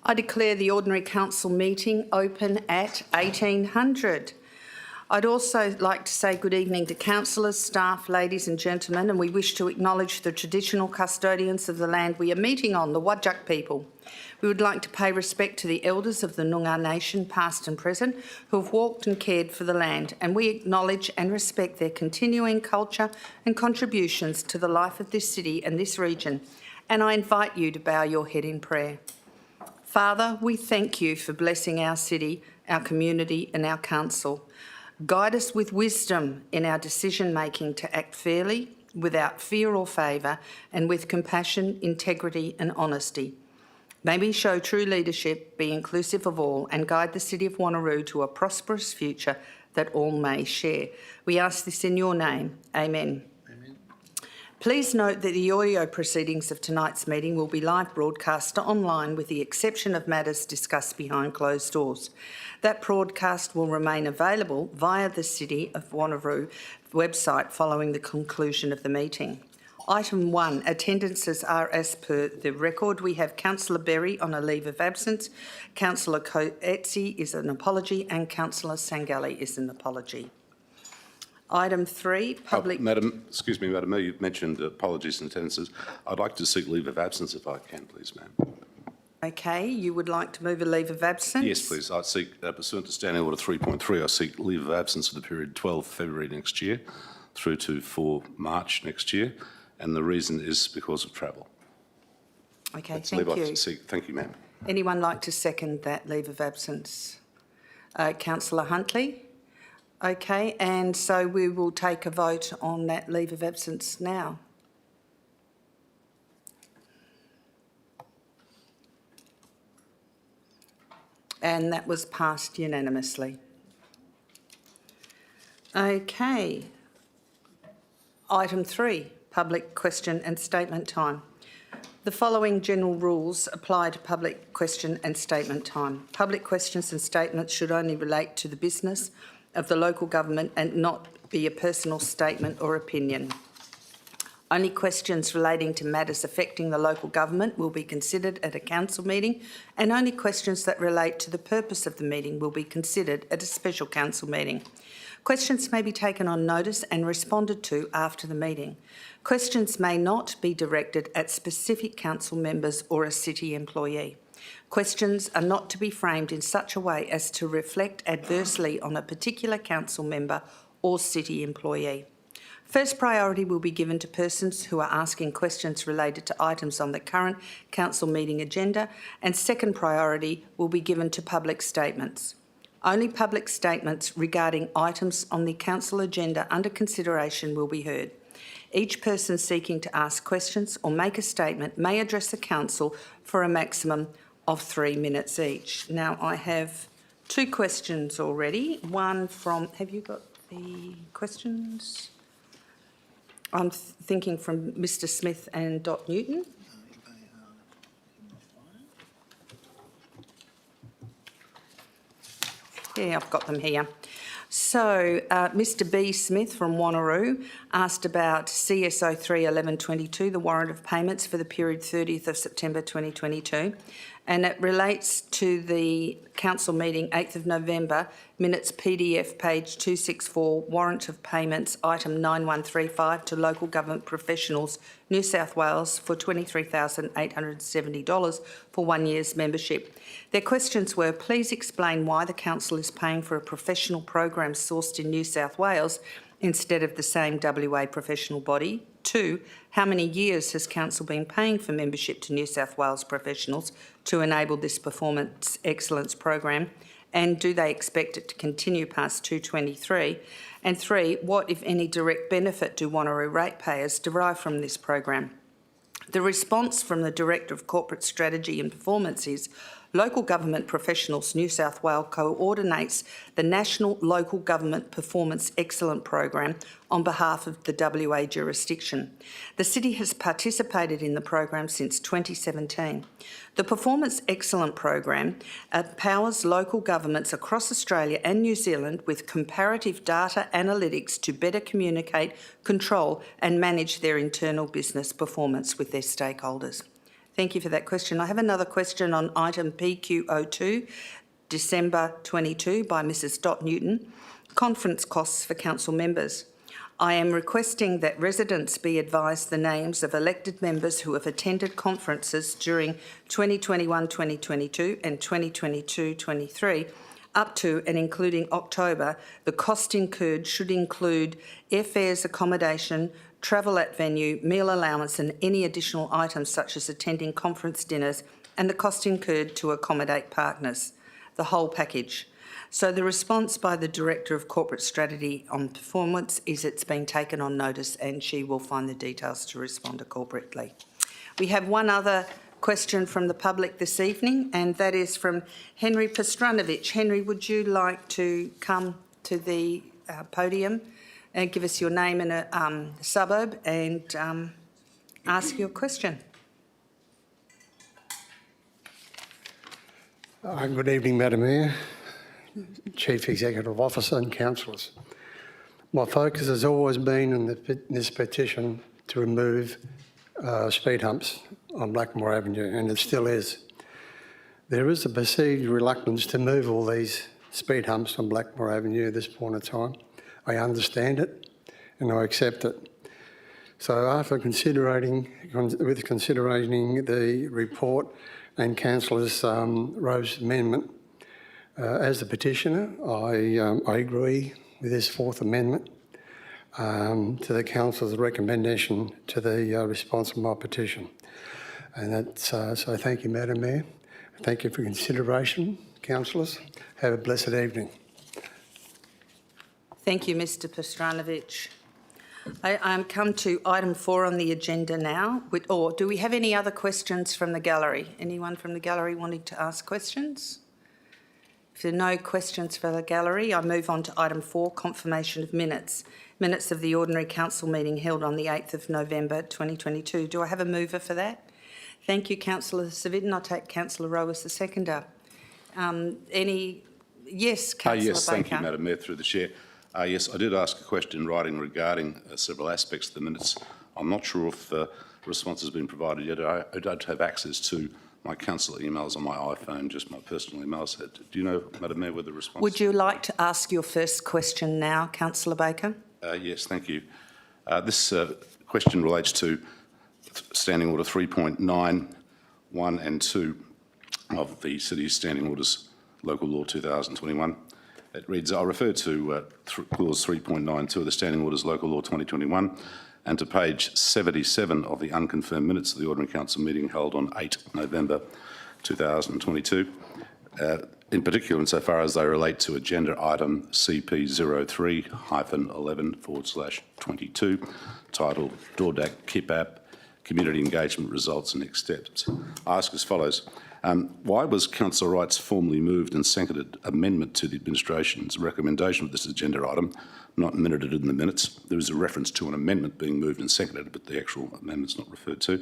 I declare the ordinary council meeting open at 1800. I'd also like to say good evening to councillors, staff, ladies and gentlemen, and we wish to acknowledge the traditional custodians of the land we are meeting on, the Wadjuk people. We would like to pay respect to the elders of the Noongar Nation, past and present, who have walked and cared for the land, and we acknowledge and respect their continuing culture and contributions to the life of this city and this region. And I invite you to bow your head in prayer. Father, we thank you for blessing our city, our community and our council. Guide us with wisdom in our decision-making to act fairly, without fear or favour, and with compassion, integrity and honesty. May we show true leadership, be inclusive of all, and guide the city of Wanneroo to a prosperous future that all may share. We ask this in your name. Amen. Please note that the audio proceedings of tonight's meeting will be live broadcast online with the exception of matters discussed behind closed doors. That broadcast will remain available via the City of Wanneroo website following the conclusion of the meeting. Item 1, attendances are as per the record. We have Councillor Berry on a leave of absence, Councillor Coetzee is an apology and Councillor Sangalli is an apology. Item 3, public... Madam, you mentioned apologies and attendances. I'd like to seek leave of absence if I can, please, ma'am. Okay, you would like to move a leave of absence? Yes, please. I seek, pursuant to Standing Order 3.3, I seek leave of absence for the period 12 February next year through to 4 March next year, and the reason is because of travel. Okay, That's thank you. Thank you, ma'am. Anyone like to second that leave of absence? Councillor Huntley? Okay, and so we will take a vote on that leave of absence now. And that was passed unanimously. Okay. Item 3, public question and statement time. The following general rules apply to public question and statement time. Public questions and statements should only relate to the business of the local government and not be a personal statement or opinion. Only questions relating to matters affecting the local government will be considered at a council meeting, and only questions that relate to the purpose of the meeting will be considered at a special council meeting. Questions may be taken on notice and responded to after the meeting. Questions may not be directed at specific council members or a city employee. Questions are not to be framed in such a way as to reflect adversely on a particular council member or city employee. First priority will be given to persons who are asking questions related to items on the current council meeting agenda, and second priority will be given to public statements. Only public statements regarding items on the council agenda under consideration will be heard. Each person seeking to ask questions or make a statement may address the council for a maximum of 3 minutes each. Now, I have 2 questions already. One from, have you got the questions? I'm thinking from Mr. Smith and Dot Newton. Yeah, I've got them here. So, Mr. B. Smith from Wanneroo asked about CSO 31122, the warrant of payments for the period 30th of September 2022, and it relates to the council meeting 8th of November, minutes PDF page 264, warrant of payments item 9135 to local government professionals, New South Wales for $23,870 for 1 year's membership. Their questions were, please explain why the council is paying for a professional program sourced in New South Wales instead of the same WA professional body. 2, how many years has council been paying for membership to New South Wales professionals to enable this performance excellence program? And do they expect it to continue past 2023? And 3, what, if any, direct benefit do Wanneroo ratepayers derive from this program? The response from the Director of Corporate Strategy and Performance is, Local Government Professionals New South Wales coordinates the National Local Government Performance Excellence Program on behalf of the WA jurisdiction. The City has participated in the program since 2017. The Performance Excellence Program empowers local governments across Australia and New Zealand with comparative data analytics to better communicate, control and manage their internal business performance with their stakeholders. Thank you for that question. I have another question on item PQ02, December 22, by Mrs Dot Newton. Conference costs for council members. I am requesting that residents be advised the names of elected members who have attended conferences during 2021-2022 and 2022-23 up to and including October. The cost incurred should include airfares, accommodation, travel at venue, meal allowance and any additional items such as attending conference dinners and the cost incurred to accommodate partners, the whole package. So the response by the Director of Corporate Strategy on Performance is it's been taken on notice and she will find the details to respond appropriately. We have one other question from the public this evening, and that is from Henry Pastranovich. Henry, would you like to come to the podium and give us your name and a suburb and ask your question? Good evening, Madam Mayor, Chief Executive Officer and councillors. My focus has always been in this petition to remove speed humps on Blackmore Avenue, and it still is. There is a perceived reluctance to move all these speed humps on Blackmore Avenue at this point in time. I understand it and I accept it. So after considering the report and Councillors Rowe's amendment, as the petitioner, I agree with this fourth amendment to the Council's recommendation to the response of my petition. And that's, so thank you, Madam Mayor. Thank you for consideration, councillors. Have a blessed evening. Thank you, Mr Pastranovich. I come to item 4 on the agenda now. Or do we have any other questions from the gallery? Anyone from the gallery wanting to ask questions? If there are no questions for the gallery, I move on to item 4, confirmation of minutes. Minutes of the ordinary council meeting held on the 8th of November 2022. Do I have a mover for that? Thank you, Councillor Civic. I'll take Councillor Rowe as the seconder. Yes, Councillor Yes, thank Baker. you, Madam Mayor, through the chair. Yes, I did ask a question in writing regarding several aspects of the minutes. I'm not sure if the response has been provided yet. I don't have access to my council emails on my iPhone, just my personal emails. Do you know, Madam Mayor, whether the response... Would you like to ask your first question now, Councillor Baker? Yes, thank you. This question relates to Standing Order 3.9, 1 and 2 of the City's Standing Orders, Local Law 2021. It reads, I refer to Clause 3.92 of the Standing Orders, Local Law 2021, and to page 77 of the unconfirmed minutes of the Ordinary Council meeting held on 8 November 2022, in particular insofar as they relate to agenda item CP03-11/22, titled DORDAC KIP app, Community Engagement Results and Next Steps. I ask as follows. Why was Councillor Wright's formally moved and seconded amendment to the administration's recommendation of this agenda item not minuted in the minutes? There is a reference to an amendment being moved and seconded, but the actual amendment's not referred to.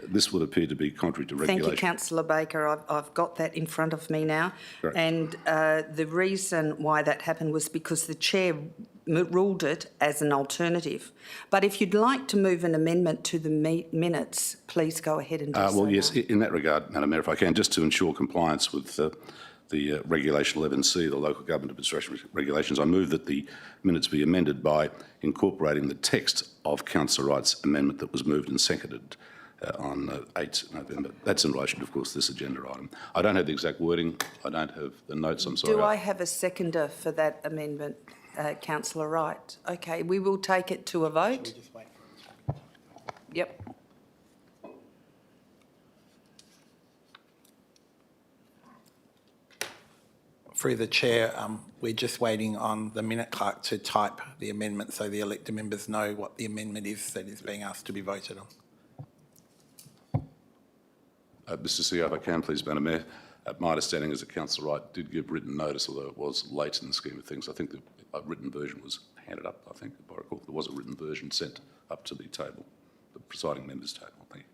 This would appear to be contrary to regulation. Thank you, Councillor Baker. I've got that in front of me now. Correct. And the reason why that happened was because the chair ruled it as an alternative. But if you'd like to move an amendment to the minutes, please go ahead and do so. Well, yes, in that regard, Madam Mayor, if I can, just to ensure compliance with the Regulation 11C, the Local Government Administration Regulations, I move that the minutes be amended by incorporating the text of Councillor Wright's amendment that was moved and seconded on 8 November. That's in relation to, of course, this agenda item. I don't have the exact wording. I don't have the notes. I'm sorry. Do I have a seconder for that amendment, Councillor Wright? Okay, we will take it to a vote. Should we just wait for it? Yep. Through the chair, we're just waiting on the minute clerk to type the amendment so the elected members know what the amendment is that is being asked to be voted on. Mr. CEO, if I can please, Madam Mayor, my understanding is that Councillor Wright did give written notice, although it was late in the scheme of things. I think the written version was handed up, I think, if I recall. There was a written version sent up to the table, the presiding members' table. Thank you.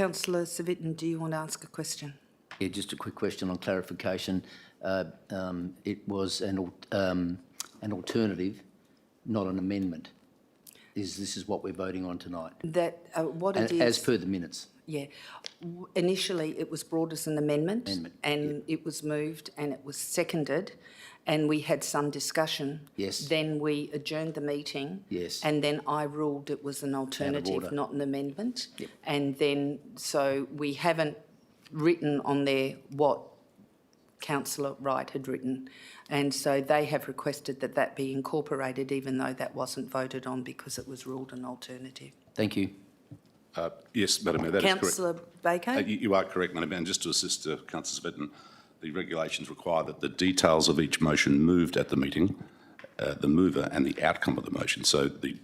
Councillor Civic, do you want to ask a question? Yeah, just a quick question on clarification. It was an alternative, not an amendment. This is what we're voting on tonight? That what it is... As per the minutes? Yeah. Initially, it was brought as an amendment. And it was moved and it was seconded and we had some discussion. Yes. Then we adjourned the meeting. Yes. And then I ruled it was an alternative, not an amendment. Yep. And then, so we haven't written on there what Councillor Wright had written. And so they have requested that that be incorporated, even though that wasn't voted on because it was ruled an alternative. Thank you. Yes, Madam Mayor, that is correct. Councillor Baker? You are correct, Madam Mayor, and just to assist Councillor Sveten, the regulations require that the details of each motion moved at the meeting, the mover and the outcome of the motion, so the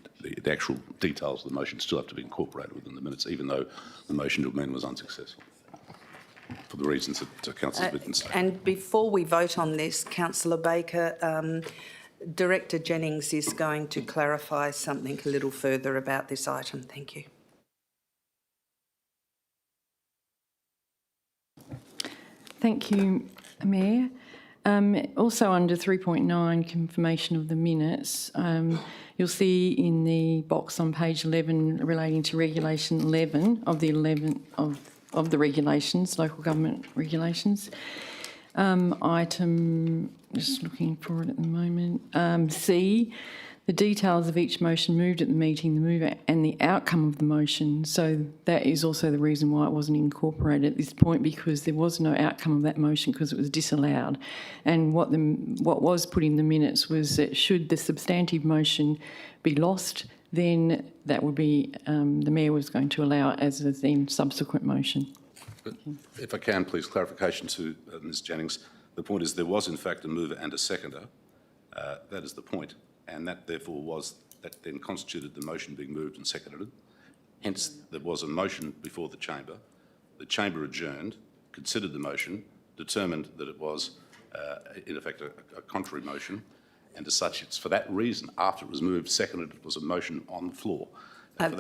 actual details of the motion still have to be incorporated within the minutes, even though the motion to amend was unsuccessful, for the reasons that Councillor Sveten said. And before we vote on this, Councillor Baker, Director Jennings is going to clarify something a little further about this item. Thank you. Thank you, Mayor. Also under 3.9, confirmation of the minutes, you'll see in the box on page 11 relating to regulation 11 of the regulations, local government regulations. Item, just looking for it at the moment, C, the details of each motion moved at the meeting, the mover and the outcome of the motion. So that is also the reason why it wasn't incorporated at this point, because there was no outcome of that motion because it was disallowed. And what was put in the minutes was that should the substantive motion be lost, then that would be, the Mayor was going to allow it as a then subsequent motion. But if I can, please, clarification to Ms Jennings. The point is there was in fact a mover and a seconder. That is the point. And that therefore that then constituted the motion being moved and seconded. Hence, there was a motion before the chamber. The chamber adjourned, considered the motion, determined that it was in effect a contrary motion, and as such, it's for that reason, after it was moved, seconded, it was a motion on the floor.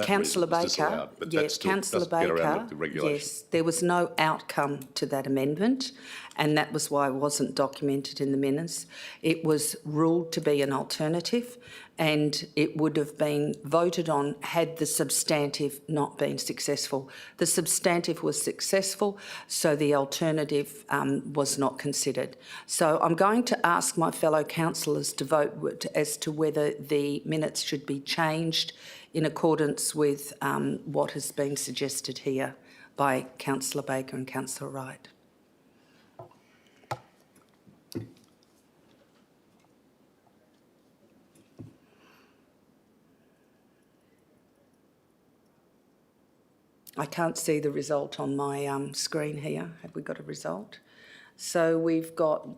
Councillor Baker, yes, Councillor Baker, yes, there was no outcome to that amendment, and that was why it wasn't documented in the minutes. It was ruled to be an alternative, and it would have been voted on had the substantive not been successful. The substantive was successful, so the alternative was not considered. So I'm going to ask my fellow councillors to vote as to whether the minutes should be changed in accordance with what has been suggested here by Councillor Baker and Councillor Wright. I can't see the result on my screen here. Have we got a result? So we've got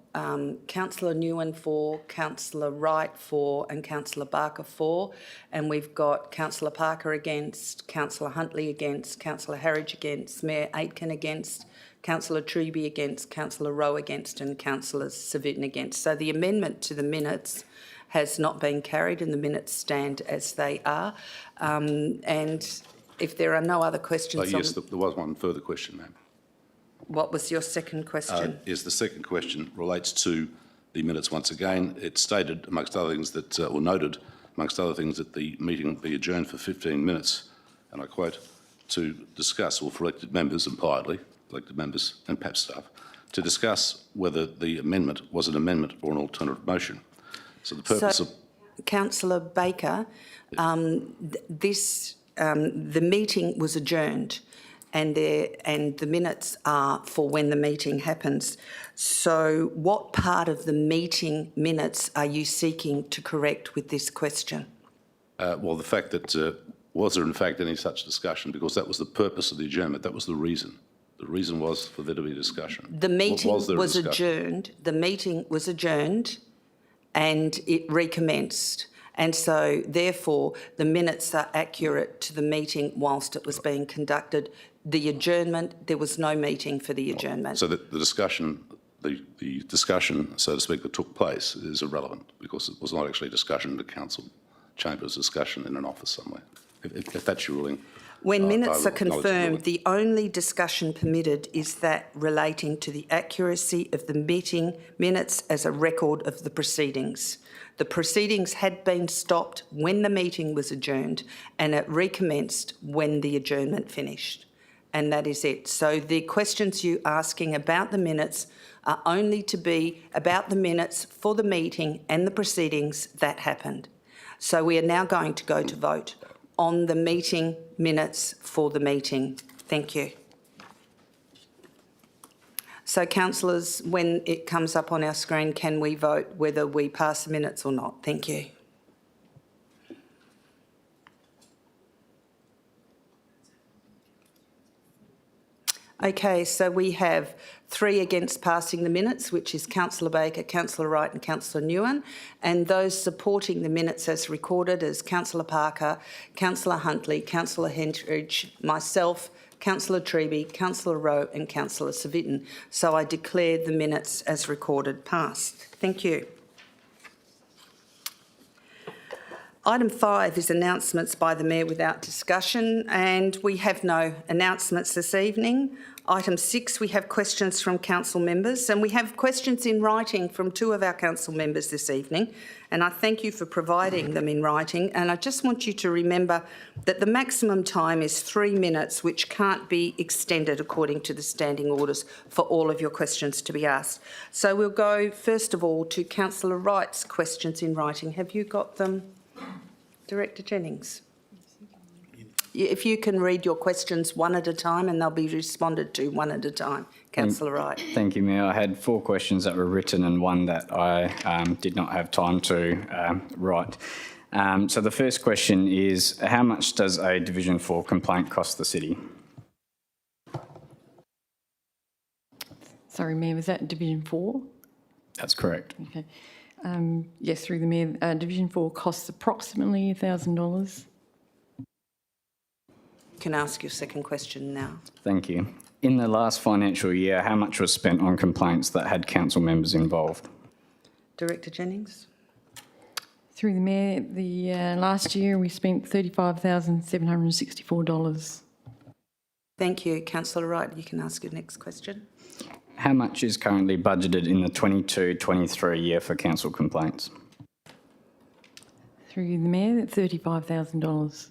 Councillor Nguyen for, Councillor Wright for and Councillor Barker for, and we've got Councillor Parker against, Councillor Huntley against, Councillor Harridge against, Mayor Aitken against, Councillor Treby against, Councillor Rowe against and Councillor Savitton against. So the amendment to the minutes has not been carried and the minutes stand as they are. And if there are no other questions... yes, there was one further question, ma'am. What was your second question? Yes, the second question relates to the minutes once again. It stated, amongst other things, that, or noted, amongst other things, that the meeting be adjourned for 15 minutes, and I quote, to discuss, or for elected members, impliedly, elected members and perhaps staff, to discuss whether the amendment was an amendment or an alternative motion. So the purpose of... Councillor Baker, the meeting was adjourned, and the minutes are for when the meeting happens. So what part of the meeting minutes are you seeking to correct with this question? Well, the fact that was there in fact any such discussion, because that was the purpose of the adjournment, that was the reason. The reason was for there to be discussion. The meeting was adjourned. The meeting was adjourned and it recommenced. And so, therefore, the minutes are accurate to the meeting whilst it was being conducted. The adjournment, there was no meeting for the adjournment. So the discussion, the discussion, so to speak, that took place is irrelevant because it was not actually a discussion in the council chamber, it was a discussion in an office somewhere. If that's your ruling. When minutes I are will acknowledge the confirmed, ruling. the only discussion permitted is that relating to the accuracy of the meeting minutes as a record of the proceedings. The proceedings had been stopped when the meeting was adjourned and it recommenced when the adjournment finished. And that is it. So the questions you're asking about the minutes are only to be about the minutes for the meeting and the proceedings that happened. So we are now going to go to vote on the meeting minutes for the meeting. Thank you. So, councillors, when it comes up on our screen, can we vote whether we pass the minutes or not? Thank you. Okay, so we have 3 against passing the minutes, which is Councillor Baker, Councillor Wright and Councillor Nguyen, and those supporting the minutes as recorded as Councillor Parker, Councillor Huntley, Councillor Hentridge, myself, Councillor Treby, Councillor Rowe and Councillor Savitten. So I declare the minutes as recorded passed. Thank you. Item 5 is announcements by the Mayor without discussion, and we have no announcements this evening. Item 6, we have questions from council members, and we have questions in writing from 2 of our council members this evening, and I thank you for providing them in writing. And I just want you to remember that the maximum time is 3 minutes, which can't be extended according to the standing orders for all of your questions to be asked. So we'll go first of all to Councillor Wright's questions in writing. Have you got them, Director Jennings? If you can read your questions one at a time and they'll be responded to one at a time. Councillor Wright. Thank you, Mayor. I had 4 questions that were written and 1 that I did not have time to write. So the first question is, how much does a Division 4 complaint cost the city? Sorry, Mayor, was that Division 4? That's correct. Okay. Yes, through the Mayor, Division 4 costs approximately $1,000. You can ask your second question now. Thank you. In the last financial year, how much was spent on complaints that had council members involved? Director Jennings. Through the Mayor, the last year we spent $35,764. Thank you. Councillor Wright, you can ask your next question. How much is currently budgeted in the 22-23 year for council complaints? Through the Mayor, $35,000.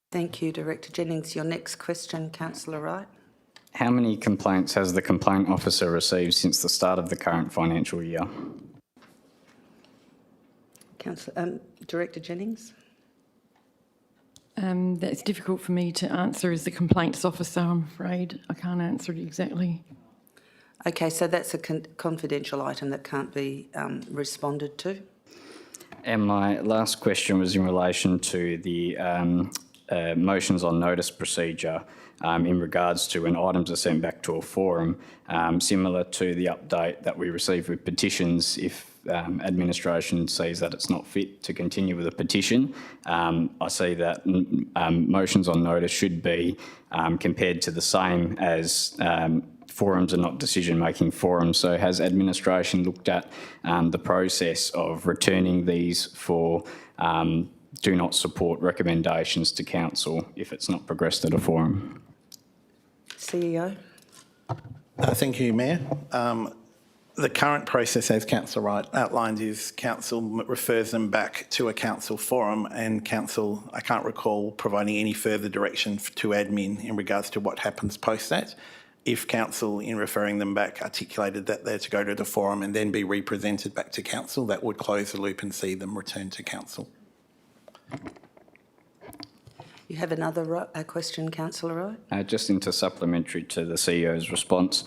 Thank you, Director Jennings. Your next question, Councillor Wright. How many complaints has the complaint officer received since the start of the current financial year? Director Jennings. That's difficult for me to answer as the complaints officer, I'm afraid. I can't answer it exactly. Okay, so that's a confidential item that can't be responded to. And my last question was in relation to the motions on notice procedure in regards to when items are sent back to a forum, similar to the update that we received with petitions. If administration sees that it's not fit to continue with a petition, I see that motions on notice should be compared to the same as forums are not decision-making forums. So has administration looked at the process of returning these for do not support recommendations to council if it's not progressed at a forum? CEO. Thank you, Mayor. The current process, as Councillor Wright outlined, is council refers them back to a council forum, and council, I can't recall providing any further direction to admin in regards to what happens post that. If council, in referring them back, articulated that they're to go to the forum and then be represented back to council, that would close the loop and see them return to council. You have another question, Councillor Wright? Just into supplementary to the CEO's response.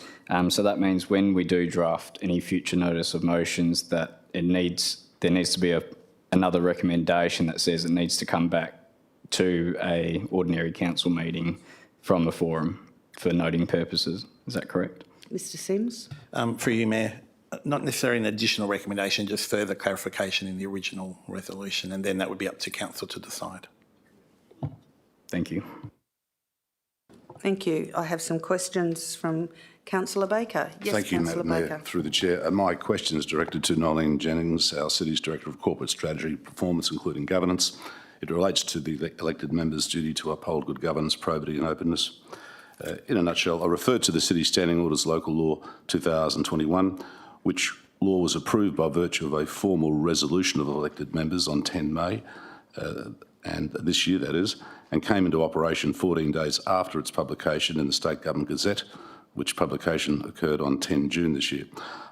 So that means when we do draft any future notice of motions, that there needs to be another recommendation that says it needs to come back to a ordinary council meeting from a forum for noting purposes. Is that correct? Mr Sims. For you, Mayor, not necessarily an additional recommendation, just further clarification in the original resolution, and then that would be up to council to decide. Thank you. Thank you. I have some questions from Councillor Baker. Yes, Thank you, Councillor Madam Baker. Mayor. Through the Chair, my question is directed to Nolene Jennings, our City's Director of Corporate Strategy, Performance, including Governance. It relates to the elected members' duty to uphold good governance, probity and openness. In a nutshell, I referred to the City Standing Orders Local Law 2021, which law was approved by virtue of a formal resolution of elected members on 10 May, and this year that is, and came into operation 14 days after its publication in the State Government Gazette, which publication occurred on 10 June this year.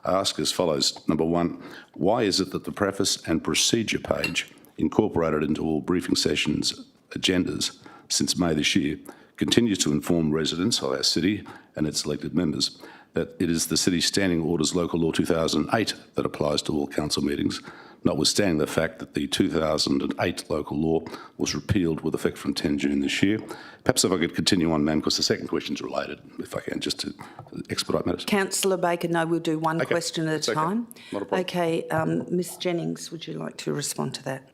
I ask as follows. Number one, why is it that the preface and procedure page incorporated into all briefing sessions agendas since May this year continues to inform residents of our city and its elected members that it is the City Standing Orders Local Law 2008 that applies to all council meetings, notwithstanding the fact that the 2008 local law was repealed with effect from 10 June this year? Perhaps if I could continue on, ma'am, because the second question is related, if I can, just to expedite matters. Councillor Baker, no, we'll do one question at a time. Not a problem. Okay, Ms Jennings, would you like to respond to that?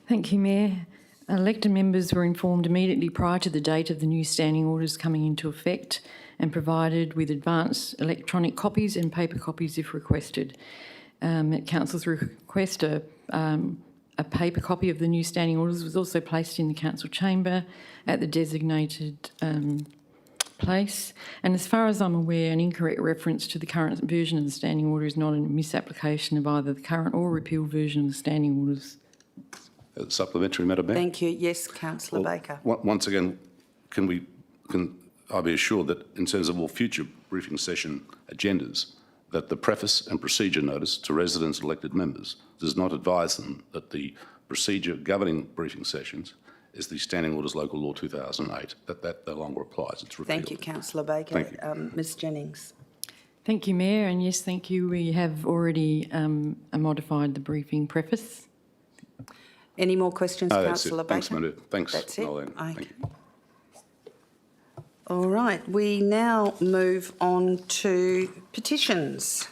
Thank you, Mayor. Elected members were informed immediately prior to the date of the new standing orders coming into effect and provided with advance electronic copies and paper copies if requested. At Council's request, a paper copy of the new standing orders was also placed in the council chamber at the designated place. And as far as I'm aware, an incorrect reference to the current version of the standing order is not a misapplication of either the current or repealed version of the standing orders. Supplementary, Madam Mayor? Thank you. Yes, Councillor Baker. Once again, can I be assured that in terms of all future briefing session agendas, that the preface and procedure notice to residents and elected members does not advise them that the procedure governing briefing sessions is the Standing Orders Local Law 2008, that no longer applies, it's repealed. Thank you, Councillor Baker. Thank you. Ms Jennings. Thank you, Mayor, and yes, thank you. We have already modified the briefing preface. Any more questions, No, that's it. Councillor Baker? Thanks, Madam. Thanks, That's it? Nolene. Thank Okay. you. All right, we now move on to petitions.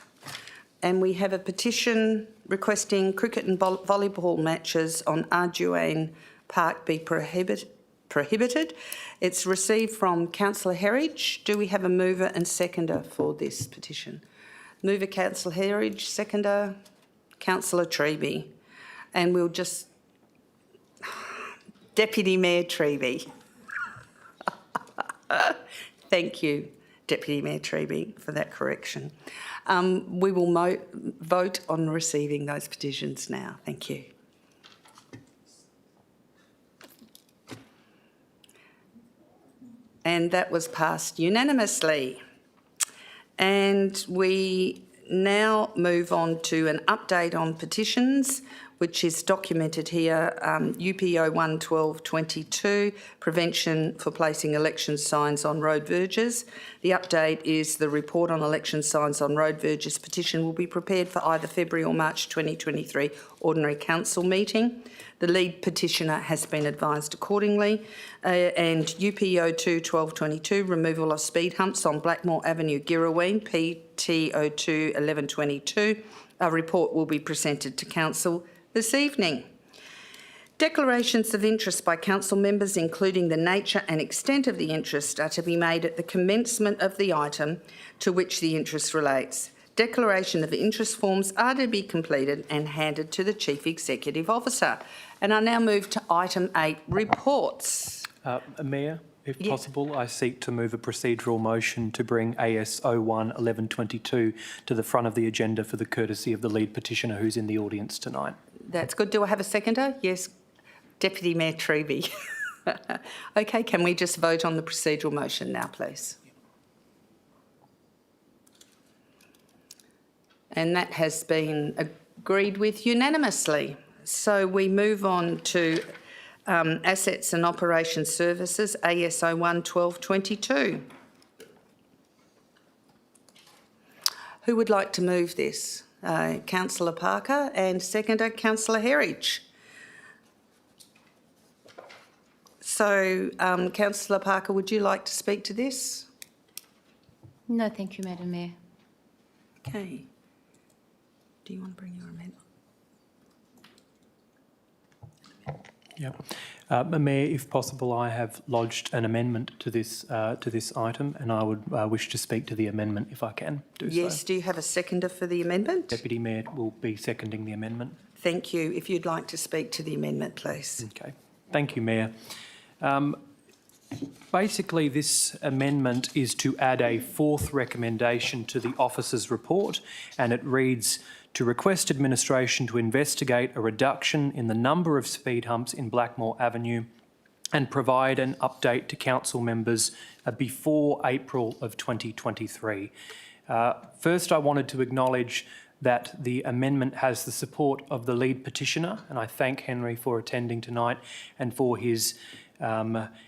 And we have a petition requesting cricket and volleyball matches on Arduane Park be prohibited. It's received from Councillor Herridge. Do we have a mover and seconder for this petition? Mover, Councillor Herridge, seconder, Councillor Treby. And we'll just... Deputy Mayor Treby. Thank you, Deputy Mayor Treby, for that correction. We will vote on receiving those petitions now. Thank you. And that was passed unanimously. And we now move on to an update on petitions, which is documented here, UPO 11222, prevention for placing election signs on road verges. The update is the report on election signs on road verges petition will be prepared for either February or March 2023 Ordinary Council meeting. The lead petitioner has been advised accordingly. And UPO 21222, removal of speed humps on Blackmore Avenue, Girraween, PT02 1122. A report will be presented to Council this evening. Declarations of interest by council members, including the nature and extent of the interest, are to be made at the commencement of the item to which the interest relates. Declaration of interest forms are to be completed and handed to the Chief Executive Officer. And I now move to item 8, reports. Mayor, if possible, I seek to move a procedural motion to bring AS 01-1122 to the front of the agenda for the courtesy of the lead petitioner who's in the audience tonight. That's good. Do I have a seconder? Yes, Deputy Mayor Treby. Okay, can we just vote on the procedural motion now, please? And that has been agreed with unanimously. So we move on to Assets and Operations Services, AS 01-1222. Who would like to move this? Councillor Parker, and seconder, Councillor Herridge. So, Councillor Parker, would you like to speak to this? No, thank you, Madam Mayor. Okay. Do you want to bring your amendment? Yeah. Mayor, if possible, I have lodged an amendment to this item, and I would wish to speak to the amendment if I can do so. Yes, do you have a seconder for the amendment? Deputy Mayor will be seconding the amendment. Thank you. If you'd like to speak to the amendment, please. Okay. Thank you, Mayor. Basically, this amendment is to add a fourth recommendation to the officer's report, and it reads, to request administration to investigate a reduction in the number of speed humps in Blackmore Avenue and provide an update to council members before April of 2023. First, I wanted to acknowledge that the amendment has the support of the lead petitioner, and I thank Henry for attending tonight and for his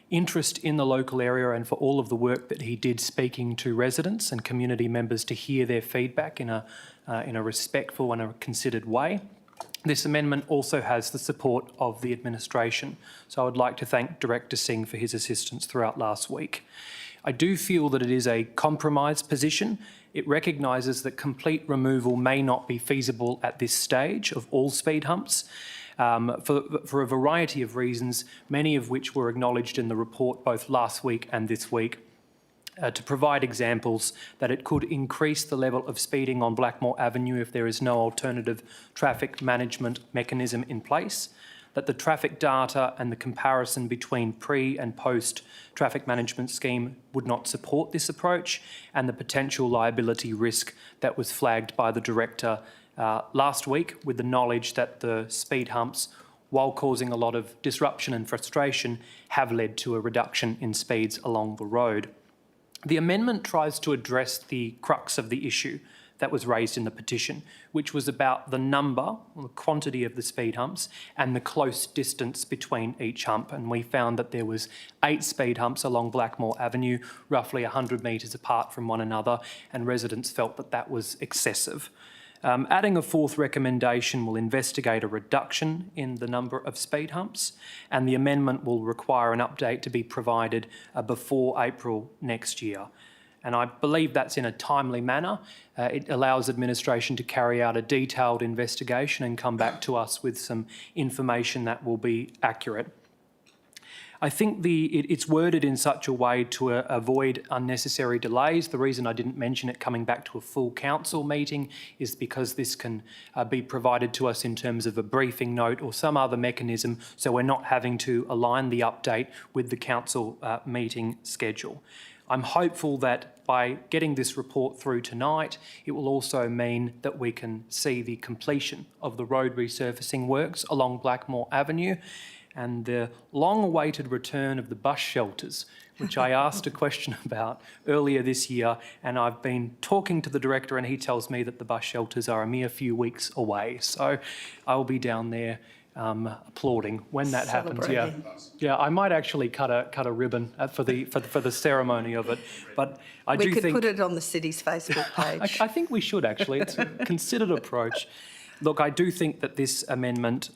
interest in the local area and for all of the work that he did speaking to residents and community members to hear their feedback in a respectful and a considered way. This amendment also has the support of the administration, so I would like to thank Director Singh for his assistance throughout last week. I do feel that it is a compromise position. It recognises that complete removal may not be feasible at this stage of all speed humps, for a variety of reasons, many of which were acknowledged in the report both last week and this week. To provide examples that it could increase the level of speeding on Blackmore Avenue if there is no alternative traffic management mechanism in place, that the traffic data and the comparison between pre and post traffic management scheme would not support this approach, and the potential liability risk that was flagged by the Director last week, with the knowledge that the speed humps, while causing a lot of disruption and frustration, have led to a reduction in speeds along the road. The amendment tries to address the crux of the issue that was raised in the petition, which was about the number, or the quantity of the speed humps and the close distance between each hump. And we found that there was 8 speed humps along Blackmore Avenue, roughly 100 metres apart from one another, and residents felt that that was excessive. Adding a fourth recommendation will investigate a reduction in the number of speed humps, and the amendment will require an update to be provided before April next year. And I believe that's in a timely manner. It allows administration to carry out a detailed investigation and come back to us with some information that will be accurate. I think it's worded in such a way to avoid unnecessary delays. The reason I didn't mention it coming back to a full council meeting is because this can be provided to us in terms of a briefing note or some other mechanism, so we're not having to align the update with the council meeting schedule. I'm hopeful that by getting this report through tonight, it will also mean that we can see the completion of the road resurfacing works along Blackmore Avenue and the long-awaited return of the bus shelters, which I asked a question about earlier this year, and I've been talking to the Director and he tells me that the bus shelters are a mere few weeks away. So I will be down there applauding when that happens. Yeah, I might actually cut a ribbon for the ceremony of it. But We could put it on the city's Facebook page. I think we should actually. It's a considered approach. Look, I do think that this amendment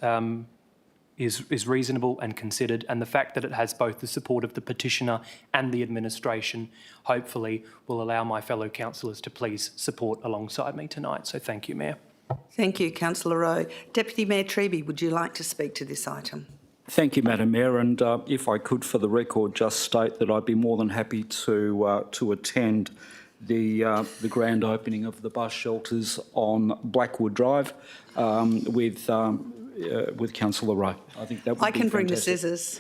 is reasonable and considered, and the fact that it has both the support of the petitioner and the administration hopefully will allow my fellow councillors to please support alongside me tonight. So thank you, Mayor. Thank you, Councillor Rowe. Deputy Mayor Treby, would you like to speak to this item? Thank you, Madam Mayor, and if I could, for the record, just state that I'd be more than happy to attend the grand opening of the bus shelters on Blackwood Drive with Councillor Rowe. I think that would be I can bring the fantastic. scissors.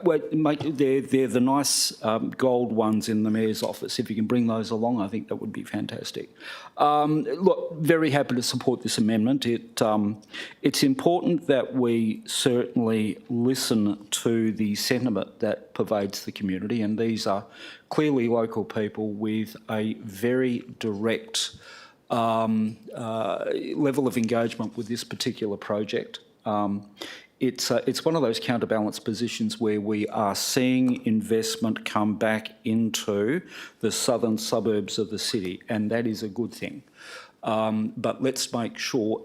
Well, mate, they're the nice gold ones in the Mayor's office. If you can bring those along, I think that would be fantastic. Look, very happy to support this amendment. It's important that we certainly listen to the sentiment that pervades the community, and these are clearly local people with a very direct level of engagement with this particular project. It's one of those counterbalance positions where we are seeing investment come back into the southern suburbs of the city, and that is a good thing. But let's make sure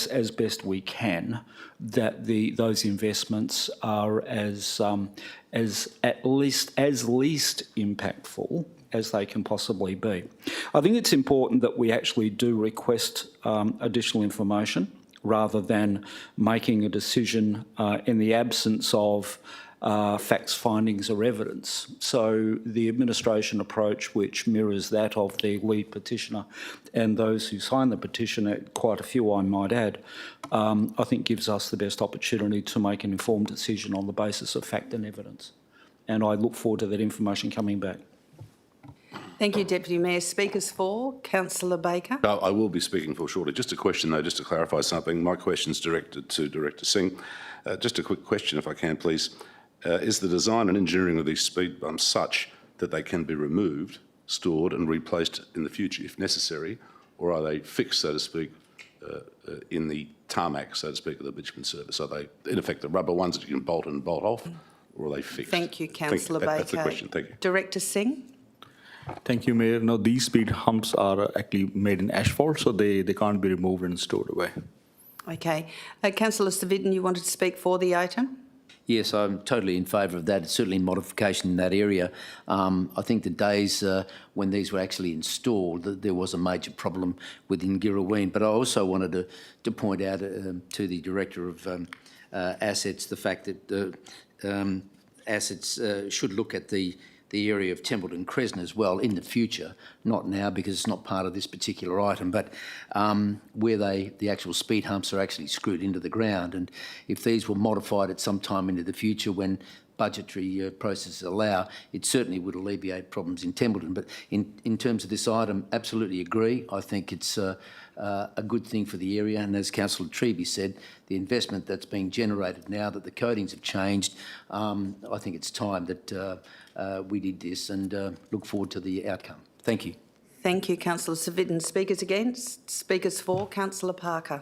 as best we can that those investments are as least impactful as they can possibly be. I think it's important that we actually do request additional information rather than making a decision in the absence of facts, findings or evidence. So the administration approach, which mirrors that of the lead petitioner and those who sign the petition, quite a few I might add, I think gives us the best opportunity to make an informed decision on the basis of fact and evidence. And I look forward to that information coming back. Thank you, Deputy Mayor. Speakers for, Councillor Baker. I will be speaking for shortly. Just a question, though, just to clarify something. My question's directed to Director Singh. Just a quick question, if I can, please. Is the design and engineering of these speed bumps such that they can be removed, stored and replaced in the future if necessary, or are they fixed, so to speak, in the tarmac, so to speak, of the bitumen service? Are they, in effect, the rubber ones that you can bolt and bolt off, or are they fixed? Thank you, Councillor Baker. That's the question. Thank you. Director Singh. Thank you, Mayor. Now, these speed humps are actually made in asphalt, so they can't be removed and stored away. Okay. Councillor Savitton, you wanted to speak for the item? Yes, I'm totally in favour of that. It's certainly modification in that area. I think the days when these were actually installed, there was a major problem within Girraween. But I also wanted to point out to the Director of Assets the fact that Assets should look at the area of Templeton Crescent as well in the future, not now because it's not part of this particular item, but where the actual speed humps are actually screwed into the ground. And if these were modified at some time into the future when budgetary processes allow, it certainly would alleviate problems in Templeton. But in terms of this item, absolutely agree. I think it's a good thing for the area. And as Councillor Treby said, the investment that's being generated now that the codings have changed, I think it's time that we did this and look forward to the outcome. Thank you. Thank you, Councillor Savitton. Speakers against? Speakers for, Councillor Parker.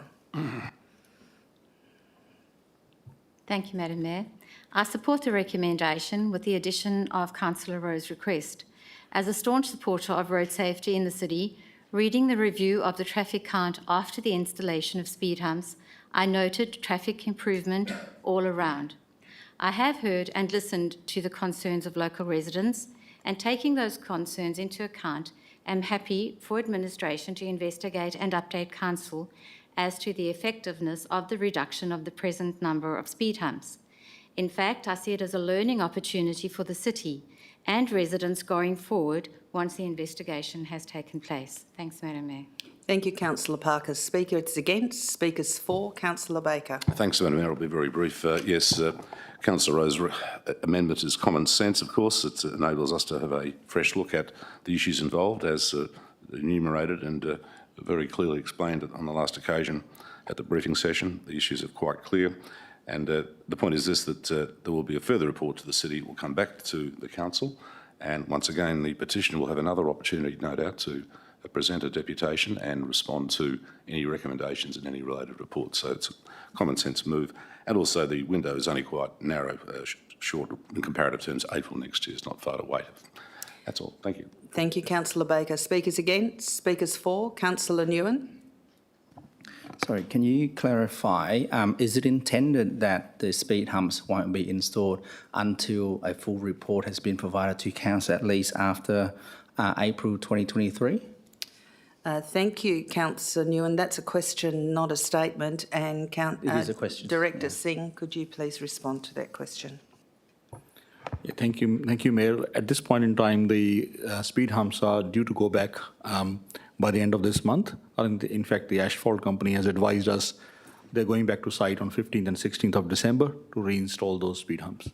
Thank you, Madam Mayor. I support the recommendation with the addition of Councillor Rowe's request. As a staunch supporter of road safety in the city, reading the review of the traffic count after the installation of speed humps, I noted traffic improvement all around. I have heard and listened to the concerns of local residents, and taking those concerns into account, am happy for administration to investigate and update council as to the effectiveness of the reduction of the present number of speed humps. In fact, I see it as a learning opportunity for the city and residents going forward once the investigation has taken place. Thanks, Madam Mayor. Thank you, Councillor Parker. Speakers against? Speakers for, Councillor Baker. Thanks, Madam Mayor. I'll be very brief. Yes, Councillor Rowe's amendment is common sense, of course. It enables us to have a fresh look at the issues involved as enumerated and very clearly explained on the last occasion at the briefing session. The issues are quite clear. And the point is this, that there will be a further report to the city. It will come back to the council. And once again, the petitioner will have another opportunity, no doubt, to present a deputation and respond to any recommendations in any related report. So it's a common sense move. And also the window is only quite narrow, short in comparative terms. April next year is not far to wait. That's all. Thank you. Thank you, Councillor Baker. Speakers against? Speakers for, Councillor Nguyen. Sorry, can you clarify, is it intended that the speed humps won't be installed until a full report has been provided to council, at least after April 2023? Thank you, Councillor Nguyen. That's a question, not a statement. And It is a question. Director Singh, could you please respond to that question? Yeah, thank you, Mayor. At this point in time, the speed humps are due to go back by the end of this month. In fact, the asphalt company has advised us they're going back to site on 15th and 16th of December to reinstall those speed humps.